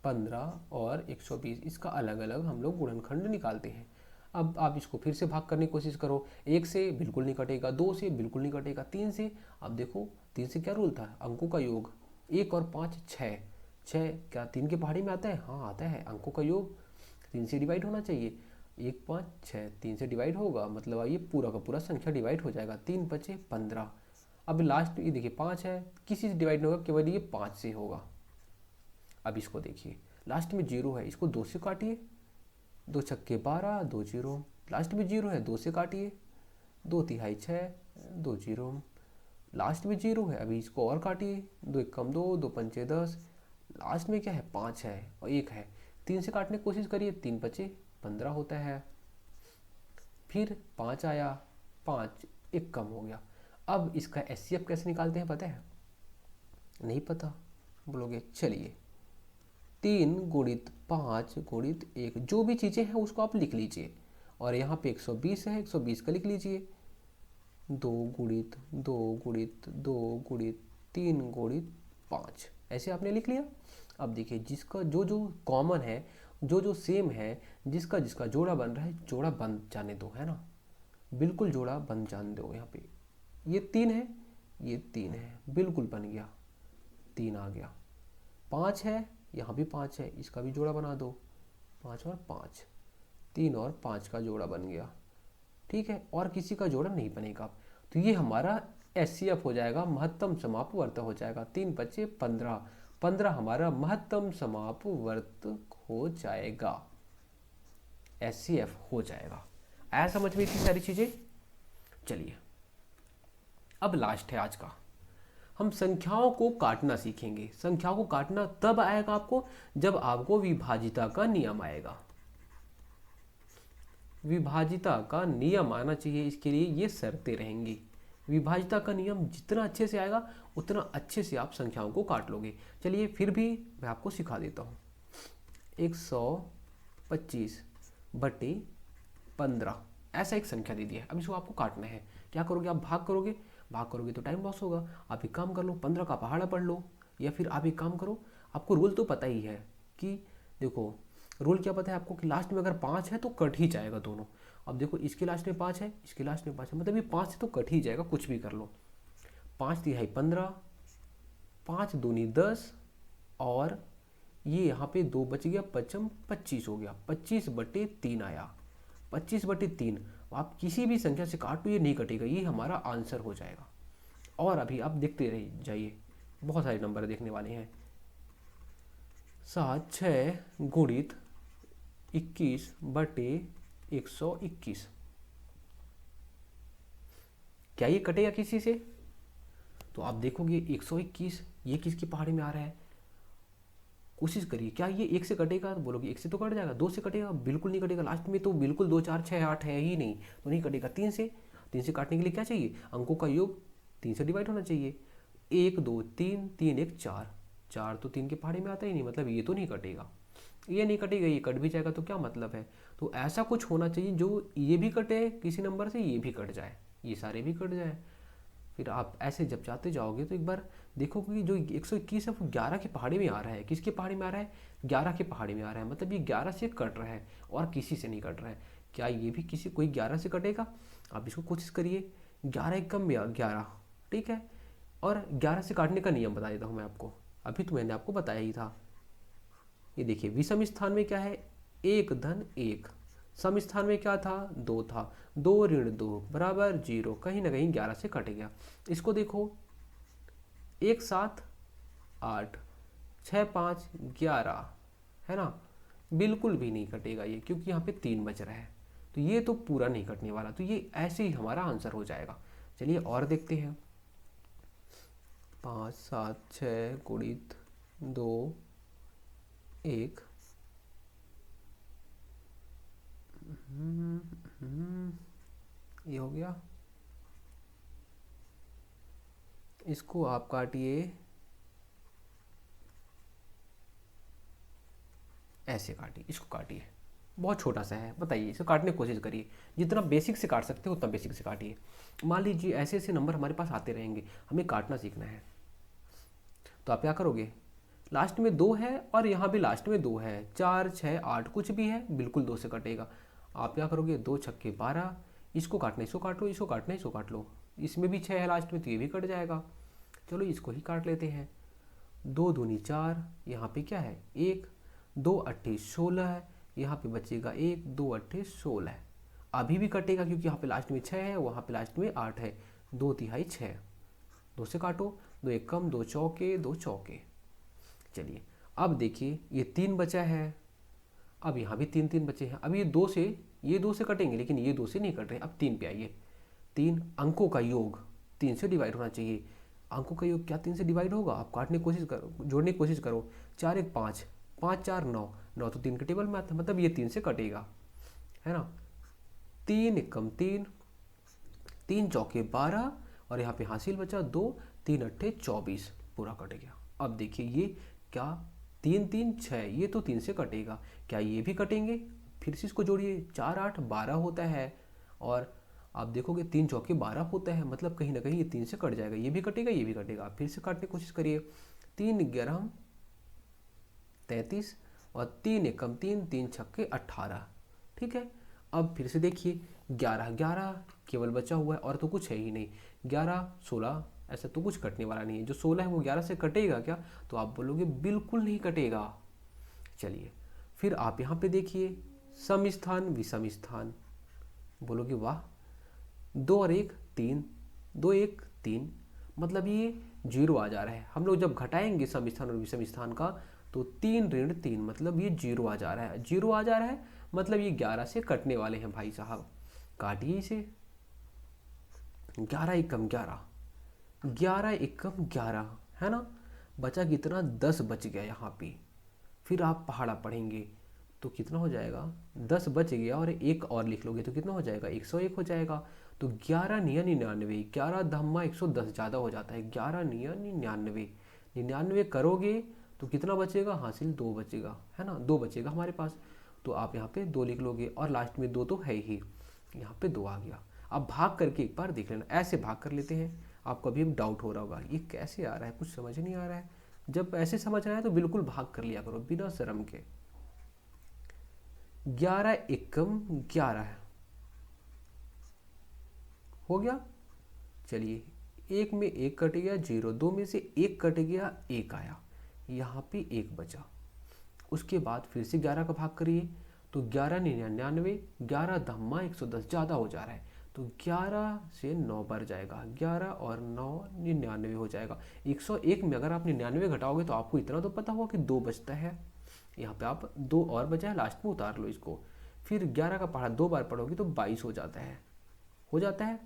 15 और 120 इसका अलग अलग हम लोग गुणनखंड निकालते हैं। अब आप इसको फिर से भाग करने की कोशिश करो, 1 से बिल्कुल नहीं कटेगा, 2 से बिल्कुल नहीं कटेगा, 3 से, अब देखो 3 से क्या रूल था, अंकों का योग, 1 और 5 6, 6 क्या 3 के पहाड़ी में आता है? हाँ आता है, अंकों का योग 3 से डिवाइड होना चाहिए, 1 5 6 3 से डिवाइड होगा, मतलब ये पूरा का पूरा संख्या डिवाइड हो जाएगा, 3 5 15। अब लास्ट ये देखिए 5 है, किसी से डिवाइड नहीं होगा, केवल ये 5 से होगा। अब इसको देखिए लास्ट में 0 है, इसको 2 से काटिए, 2 छक्के 12, 2 0, लास्ट में 0 है 2 से काटिए, 2 तिहाई 6, 2 0, लास्ट में 0 है, अभी इसको और काटिए, 2 एक कम 2, 2 पंचे 10, लास्ट में क्या है 5 है और 1 है, 3 से काटने की कोशिश करिए, 3 5 15 होता है, फिर 5 आया, 5 एक कम हो गया। अब इसका एचसीएफ कैसे निकालते हैं पता है? नहीं पता बोलोगे, चलिए 3 गुणित 5 गुणित 1, जो भी चीज़ें हैं उसको आप लिख लीजिए, और यहाँ पे 120 है, 120 का लिख लीजिए, 2 गुणित 2 गुणित 2 गुणित 3 गुणित 5, ऐसे आपने लिख लिया। अब देखिए जिसका जो जो कॉमन है, जो जो सेम है, जिसका जिसका जोड़ा बन रहा है, जोड़ा बन जाने दो, है ना, बिल्कुल जोड़ा बन जाने दो। यहाँ पे ये 3 है, ये 3 है, बिल्कुल बन गया, 3 आ गया। 5 है, यहाँ भी 5 है, इसका भी जोड़ा बना दो, 5 और 5, 3 और 5 का जोड़ा बन गया। ठीक है, और किसी का जोड़ा नहीं बनेगा। तो ये हमारा एचसीएफ हो जाएगा, महत्तम समापवर्त हो जाएगा, 3 5 15, 15 हमारा महत्तम समापवर्त हो जाएगा, एचसीएफ हो जाएगा। आया समझ में इतनी सारी चीजें? चलिए अब लास्ट है आज का, हम संख्याओं को काटना सीखेंगे। संख्याओं को काटना तब आएगा आपको जब आपको विभाजिता का नियम आएगा। विभाजिता का नियम आना चाहिए, इसके लिए ये शर्तें रहेंगी। विभाजिता का नियम जितना अच्छे से आएगा उतना अच्छे से आप संख्याओं को काट लोगे। चलिए फिर भी मैं आपको सिखा देता हूँ। 125 बटे 15 ऐसा एक संख्या दे दी है, अब इसको आपको काटना है। क्या करोगे आप? भाग करोगे, भाग करोगे तो टाइम लॉस होगा। आप एक काम कर लो, 15 का पहाड़ा पढ़ लो, या फिर आप एक काम करो, आपको रूल तो पता ही है कि देखो रूल क्या पता है आपको कि लास्ट में अगर 5 है तो कट ही जाएगा दोनों। अब देखो इसके लास्ट में 5 है, इसके लास्ट में 5 है, मतलब ये 5 से तो कट ही जाएगा, कुछ भी कर लो। 5×3 = 15, 5×2 = 10, और ये यहाँ पे 2 बच गया, 5×5 = 25 हो गया, 25/3 आया, 25/3। आप किसी भी संख्या से काट लो, ये नहीं कटेगा, ये हमारा आंसर हो जाएगा। और अभी आप देखते रह जाइए, बहुत सारे नंबर देखने वाले हैं। 7, 6 × 21/121, क्या ये कटेगा किसी से? तो आप देखोगे 121 ये किसकी पहाड़ी में आ रहा है, कोशिश करिए, क्या ये 1 से कटेगा? तो बोलोगे 1 से तो कट जाएगा। 2 से कटेगा? बिल्कुल नहीं कटेगा, लास्ट में तो बिल्कुल 2, 4, 6, 8 है ही नहीं, तो नहीं कटेगा। 3 से काटने के लिए क्या चाहिए? अंकों का योग 3 से डिवाइड होना चाहिए। 1, 2, 3, 3, 1, 4, 4 तो 3 के पहाड़ी में आता ही नहीं, मतलब ये तो नहीं कटेगा, ये नहीं कटेगा, ये कट भी जाएगा, तो क्या मतलब है? तो ऐसा कुछ होना चाहिए जो ये भी कटे किसी नंबर से, ये भी कट जाए, ये सारे भी कट जाए। फिर आप ऐसे जब जाते जाओगे तो एक बार देखोगे कि जो 121 है वो 11 की पहाड़ी में आ रहा है। किसकी पहाड़ी में आ रहा है? 11 की पहाड़ी में आ रहा है, मतलब ये 11 से कट रहा है और किसी से नहीं कट रहा है। क्या ये भी किसी कोई 11 से कटेगा? आप इसको कोशिश करिए। 11 × 11, ठीक है। और 11 से काटने का नियम बता देता हूँ मैं आपको, अभी तो मैंने आपको बताया ही था। ये देखिए, विषम स्थान में क्या है? 1-1। सम स्थान में क्या था? 2 था। 2-2 = 0, कहीं ना कहीं 11 से कट गया। इसको देखो, 1, 7, 8, 6, 5, 11, है ना, बिल्कुल भी नहीं कटेगा ये, क्योंकि यहाँ पे 3 बच रहा है, तो ये तो पूरा नहीं कटने वाला, तो ये ऐसे ही हमारा आंसर हो जाएगा। चलिए और देखते हैं। 5, 7, 6 × 2, 1, ये हो गया। इसको आप काटिए, ऐसे काटिए, इसको काटिए, बहुत छोटा सा है, बताइए, इसे काटने की कोशिश करिए, जितना बेसिक से काट सकते हो उतना बेसिक से काटिए। मान लीजिए ऐसे ऐसे नंबर हमारे पास आते रहेंगे, हमें काटना सीखना है, तो आप क्या करोगे? लास्ट में 2 है और यहाँ भी लास्ट में 2 है, 4, 6, 8 कुछ भी है, बिल्कुल 2 से कटेगा। आप क्या करोगे? 2 छक्के 12, इसको काटना इसको काट लो, इसको काटना इसको काट लो, इसमें भी 6 है लास्ट में, तो ये भी कट जाएगा। चलो इसको ही काट लेते हैं। 2 दूनी 4, यहाँ पे क्या है? 1, 2 अट्ठे 16 है, यहाँ पे बचेगा 1, 2 अट्ठे 16, अभी भी कटेगा क्योंकि यहाँ पे लास्ट में 6 है, वहाँ पे लास्ट में 8 है। 2 तिहाई 6, 2 से काटो, 2 एकम 2 चौके 2 चौके। चलिए अब देखिए, ये 3 बचा है, अब यहाँ भी 3 बचे हैं। अब ये 2 से कटेंगे, लेकिन ये 2 से नहीं कट रहे। अब 3 पे आइए। 3 अंकों का योग 3 से डिवाइड होना चाहिए। अंकों का योग क्या 3 से डिवाइड होगा? आप काटने की कोशिश करो, जोड़ने की कोशिश करो। 4, 1, 5, 5, 4, 9, 9 तो 3 के टेबल में आता है, मतलब ये 3 से कटेगा, है ना। 3 एकम 3, 3 चौके 12, और यहाँ पे हासिल बचा 2, 3 अट्ठे 24, पूरा कट गया। अब देखिए ये क्या, 3, 3, 6, ये तो 3 से कटेगा, क्या ये भी कटेंगे? फिर से इसको जोड़िए, 4, 8, 12 होता है, और आप देखोगे 3 चौके 12 होता है, मतलब कहीं ना कहीं ये 3 से कट जाएगा, ये भी कटेगा ये भी कटेगा। आप फिर से काटने की कोशिश करिए। 3 11 33, और 3 एकम 3, 3 छक्के 18, ठीक है। अब फिर से देखिए, 11 11 केवल बचा हुआ है, और तो कुछ है ही नहीं। 11 16, ऐसा तो कुछ कटने वाला नहीं है। जो 16 है वो 11 से कटेगा क्या? तो आप बोलोगे बिल्कुल नहीं कटेगा। चलिए फिर आप यहाँ पे देखिए, सम स्थान विषम स्थान, बोलोगे वाह, 2 और 1 3, 2 1 3, मतलब ये 0 आ जा रहा है। हम लोग जब घटाएंगे सम स्थान और विषम स्थान का, तो 3-3, मतलब ये 0 आ जा रहा है। 0 आ जा रहा है मतलब ये 11 से कटने वाले हैं भाई साहब। काटिए इसे। 11 एकम 11, 11 एकम 11, है ना। बचा कितना? 10 बच गया यहाँ पे। फिर आप पहाड़ा पढ़ेंगे तो कितना हो जाएगा? 10 बच गया, और एक और लिख लोगे तो कितना हो जाएगा? 101 हो जाएगा। तो 11 निया 99, 11 धम्मा 110 ज़्यादा हो जाता है। 11 निया 99, 99 करोगे तो कितना बचेगा? हासिल 2 बचेगा, है ना, 2 बचेगा हमारे पास। तो आप यहाँ पे 2 लिख लोगे, और लास्ट में 2 तो है ही, यहाँ पे 2 आ गया। अब भाग करके एक बार देख लेना, ऐसे भाग कर लेते हैं। आपको अभी डाउट हो रहा होगा ये कैसे आ रहा है, कुछ समझ नहीं आ रहा है। जब ऐसे समझ रहा है तो बिल्कुल भाग कर लिया करो बिना शर्म के। 11 एकम 11 हो गया। चलिए एक में एक कट गया, 0, 2 में से एक कट गया, एक आया, यहाँ पे एक बचा। उसके बाद फिर से 11 का भाग करिए तो 11 99, 11 धम्मा 110 ज़्यादा हो जा रहा है, तो 11 से 9 बढ़ जाएगा, 11 और 9 99 हो जाएगा। 101 में अगर आप 99 घटाओगे तो आपको इतना तो पता होगा कि 2 बचता है, यहाँ पे आप 2 और बचा है, लास्ट में उतार लो इसको। फिर 11 का पहाड़ा 2 बार पढ़ोगे तो 22 हो जाता है,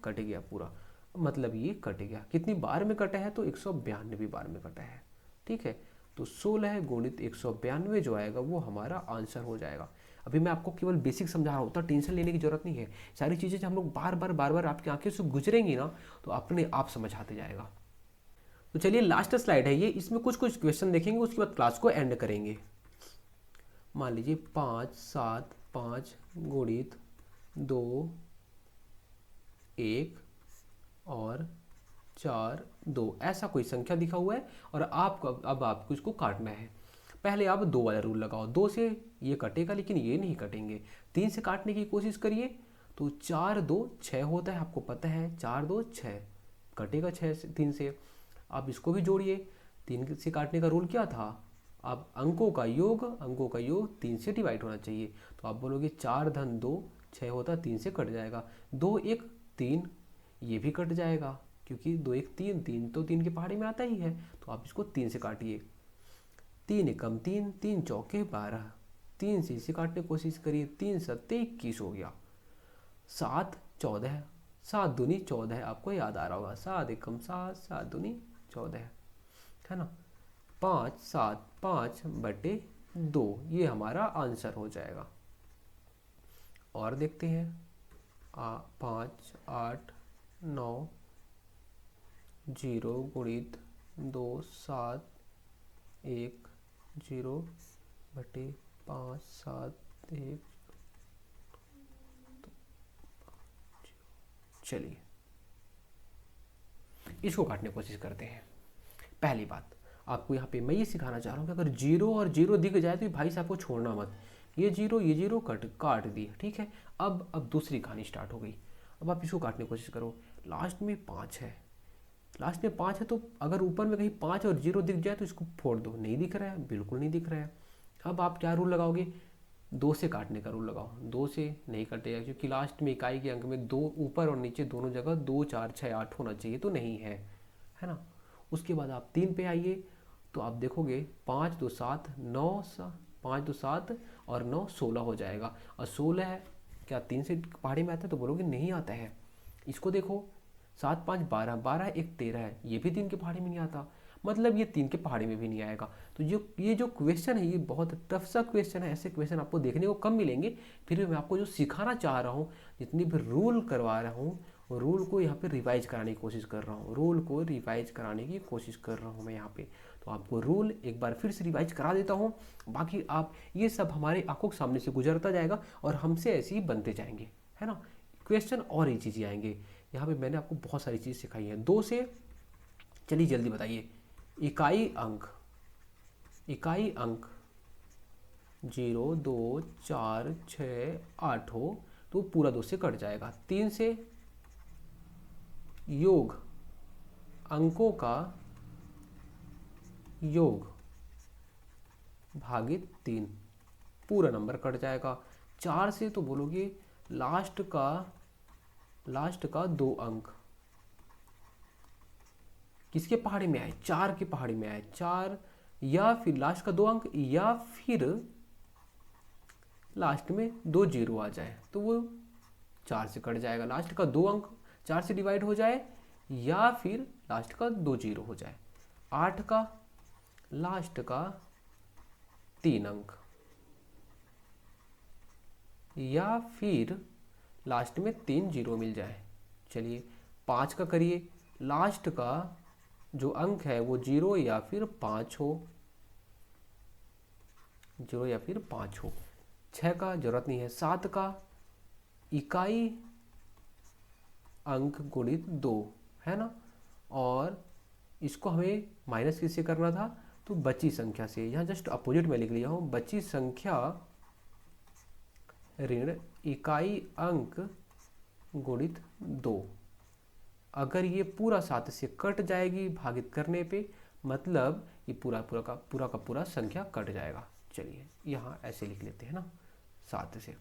कट गया पूरा। मतलब ये कट गया, कितनी बार में कटा है तो 192 बार में कटा है। ठीक है, तो 16 गुणित 192 जो आएगा वो हमारा आंसर हो जाएगा। अभी मैं आपको केवल बेसिक समझा रहा हूँ, तो टेंशन लेने की जरूरत नहीं है। सारी चीज़ें जब हम लोग बार बार आपकी आंखें से गुजरेंगी ना तो अपने आप समझ आते जाएगा। तो चलिए लास्ट स्लाइड है ये, इसमें कुछ कुछ क्वेश्चन देखेंगे, उसके बाद क्लास को एंड करेंगे। मान लीजिए 5 7 5 गुणित 2 1 और 4 2, ऐसा कोई संख्या दिखा हुआ है और आपको अब आपको इसको काटना है। पहले आप 2 वाला रूल लगाओ, 2 से ये कटेगा लेकिन ये नहीं कटेंगे। 3 से काटने की कोशिश करिए तो 4 2 6 होता है, आपको पता है 4 2 6 कटेगा 6 से 3 से। आप इसको भी जोड़िए, 3 से काटने का रूल क्या था, अब अंकों का योग 3 से डिवाइड होना चाहिए। तो आप बोलोगे 4 धन 2 6 होता है, 3 से कट जाएगा, 2 1 3 ये भी कट जाएगा क्योंकि 2 1 3 3 तो 3 के पहाड़ी में आता ही है। तो आप इसको 3 से काटिए, 3 एकम 3 3 चौके 12, 3 से इसे काटने की कोशिश करिए, 3 सत्ते 21 हो गया, 7 14, 7 दूनी 14 आपको याद आ रहा होगा, 7 एकम 7 7 दूनी 14 है ना। 5 7 5 बटे 2 ये हमारा आंसर हो जाएगा। और देखते हैं 5 8 9 0 गुणित 2 7 1 0 बटे 5 7 1। चलिए इसको काटने की कोशिश करते हैं। पहली बात आपको यहाँ पे मैं ये सिखाना चाह रहा हूँ कि अगर 0 और 0 दिख जाए तो भाई साहब को छोड़ना मत, ये 0 काट दिया, ठीक है। अब दूसरी कहानी स्टार्ट हो गई। अब आप इसको काटने की कोशिश करो, लास्ट में 5 है, तो अगर ऊपर में कहीं 5 और 0 दिख जाए तो इसको फोड़ दो, नहीं दिख रहा है, बिल्कुल नहीं दिख रहा है। अब आप क्या रूल लगाओगे, 2 से काटने का रूल लगाओ, 2 से नहीं कटेगा क्योंकि लास्ट में इकाई के अंक में 2 ऊपर और नीचे दोनों जगह 2 4 6 8 होना चाहिए, तो नहीं है, है ना। उसके बाद आप 3 पे आइए तो आप देखोगे 5 2 7 9 5 2 7 और 9 16 हो जाएगा। और 16 है क्या 3 से पहाड़ी में आता है, तो बोलोगे नहीं आता है। इसको देखो 7 5 12 12 1 13 है, ये भी 3 के पहाड़ी में नहीं आता, मतलब ये 3 के पहाड़ी में भी नहीं आएगा। तो ये जो क्वेश्चन है ये बहुत टफ सा क्वेश्चन है, ऐसे क्वेश्चन आपको देखने को कम मिलेंगे। फिर भी मैं आपको जो सिखाना चाह रहा हूँ, जितनी भी रूल करवा रहा हूँ, रूल को यहाँ पे रिवाइज कराने की कोशिश कर रहा हूँ, मैं यहाँ पे। तो आपको रूल एक बार फिर से रिवाइज करा देता हूँ, बाकी आप ये सब हमारे आंखों के सामने से गुजरता जाएगा और हमसे ऐसे ही बनते जाएंगे, है ना। क्वेश्चन और ही चीज़ें आएंगे। यहाँ पे मैंने आपको बहुत सारी चीज़ सिखाई है। 2 से चलिए जल्दी बताइए, इकाई अंक 0 2 4 6 8 हो तो पूरा 2 से कट जाएगा। 3 से योग, अंकों का योग भागित 3, पूरा नंबर कट जाएगा। 4 से तो बोलोगे लास्ट का 2 अंक किसके पहाड़ी में आए, 4 के पहाड़ी में आए, 4 या फिर लास्ट का 2 अंक या फिर लास्ट में 2 0 आ जाए तो वो 4 से कट जाएगा। लास्ट का 2 अंक 4 से डिवाइड हो जाए या फिर लास्ट का 2 0 हो जाए। 8 का लास्ट का 3 अंक या फिर लास्ट में 3 0 मिल जाए। चलिए 5 का करिए, लास्ट का जो अंक है वो 0 या फिर 5 हो, 6 का जरूरत नहीं है। 7 का इकाई अंक गुणित 2 है ना, और इसको हमें माइनस किससे करना था, तो बची संख्या से। यहाँ जस्ट अपोजिट में लिख लिया हूँ, बची संख्या ऋण इकाई अंक गुणित 2, अगर ये पूरा 7 से कट जाएगी भागित करने पे, मतलब ये पूरा का पूरा संख्या कट जाएगा। चलिए यहाँ ऐसे लिख लेते हैं ना, 7 से।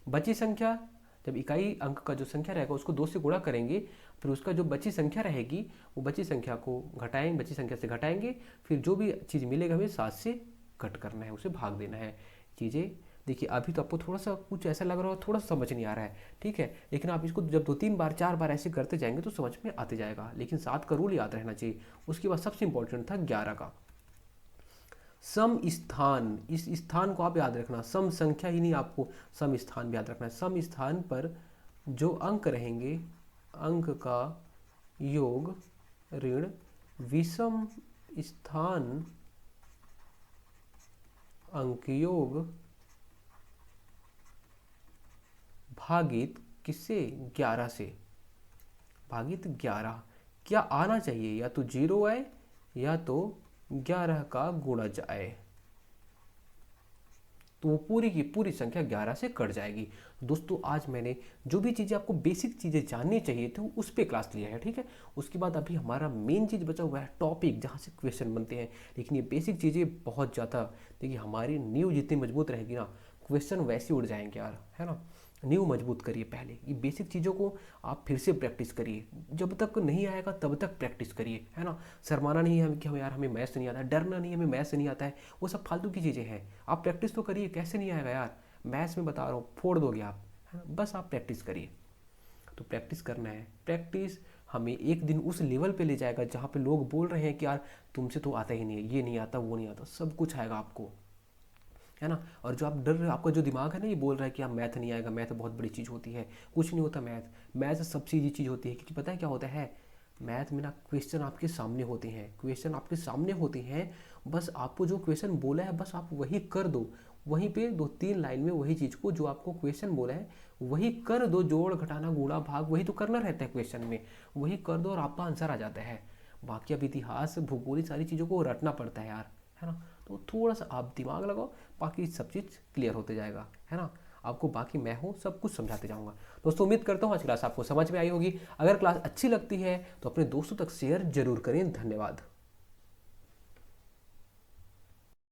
बची संख्या, जब इकाई अंक का जो संख्या रहेगा उसको 2 से गुणा करेंगे, फिर उसका जो बची संख्या रहेगी वो बची संख्या को घटाएंगे, बची संख्या से घटाएंगे, फिर जो भी चीज़ मिलेगा हमें 7 से कट करना है, उसे भाग देना है। चीज़ें देखिए, अभी तो आपको थोड़ा सा कुछ ऐसा लग रहा हो, थोड़ा सा समझ नहीं आ रहा है, ठीक है, लेकिन आप इसको जब 2-3 बार 4 बार ऐसे करते जाएंगे तो समझ में आते जाएगा। लेकिन 7 का रूल याद रहना चाहिए। उसके बाद सबसे इंपॉर्टेंट था 11 का सम स्थान। इस स्थान को आप याद रखना, सम संख्या ही नहीं, आपको सम स्थान भी याद रखना है। सम स्थान पर जो अंक रहेंगे, अंक का योग ऋण विषम स्थान अंक योग भागित किससे, 11 से, भागित 11। क्या आना चाहिए, या तो 0 आए या तो 11 का गुणज आए, तो वो पूरी की पूरी संख्या 11 से कट जाएगी। दोस्तों आज मैंने जो भी चीज़ें आपको बेसिक चीज़ें जाननी चाहिए थे उस पर क्लास लिया है, ठीक है। उसके बाद अभी हमारा मेन चीज़ बचा हुआ है टॉपिक, जहाँ से क्वेश्चन बनते हैं। लेकिन ये बेसिक चीज़ें बहुत ज़्यादा, देखिए हमारी नींव जितनी मजबूत रहेगी ना, क्वेश्चन वैसे उड़ जाएंगे यार, है ना। नींव मजबूत करिए पहले, ये बेसिक चीज़ों को आप फिर से प्रैक्टिस करिए। जब तक नहीं आएगा तब तक प्रैक्टिस करिए, है ना। शर्माना नहीं है कि हम यार हमें मैथ्स नहीं आता है, डरना नहीं है हमें मैथ्स नहीं आता है, वो सब फालतू की चीज़ें हैं। आप प्रैक्टिस तो करिए, कैसे नहीं आएगा यार, मैथ्स में बता रहा हूँ फोड़ दोगे आप, है ना। बस आप प्रैक्टिस करिए। तो प्रैक्टिस करना है, प्रैक्टिस हमें एक दिन उस लेवल पे ले जाएगा जहाँ पे लोग बोल रहे हैं कि यार तुमसे तो आता ही नहीं है, ये नहीं आता वो नहीं आता, सब कुछ आएगा आपको, है ना। और जो आप डर रहे हो, आपका जो दिमाग है ना ये बोल रहा है कि आप मैथ नहीं आएगा, मैथ बहुत बड़ी चीज़ होती है, कुछ नहीं होता मैथ। मैथ सबसे ईजी चीज़ होती है, क्योंकि पता है क्या होता है, मैथ में ना क्वेश्चन आपके सामने होते हैं, क्वेश्चन आपके सामने होते हैं, बस आपको जो क्वेश्चन बोला है बस आप वही कर दो, वहीं पे 2-3 लाइन में वही चीज़ को जो आपको क्वेश्चन बोला है वही कर दो, जोड़ घटाना गुणा भाग वही तो करना रहता है क्वेश्चन में, वही कर दो और आपका आंसर आ जाता है। बाकी अब इतिहास भूगोल सारी चीज़ों को रटना पड़ता है यार, है ना। तो थोड़ा सा आप दिमाग लगाओ, बाकी सब चीज़ क्लियर होते जाएगा, है ना। आपको बाकी मैं हूँ, सब कुछ समझाते जाऊँगा। दोस्तों उम्मीद करता हूँ आज क्लास आपको समझ में आई होगी। अगर क्लास अच्छी लगती है तो अपने दोस्तों तक शेयर जरूर करें। धन्यवाद।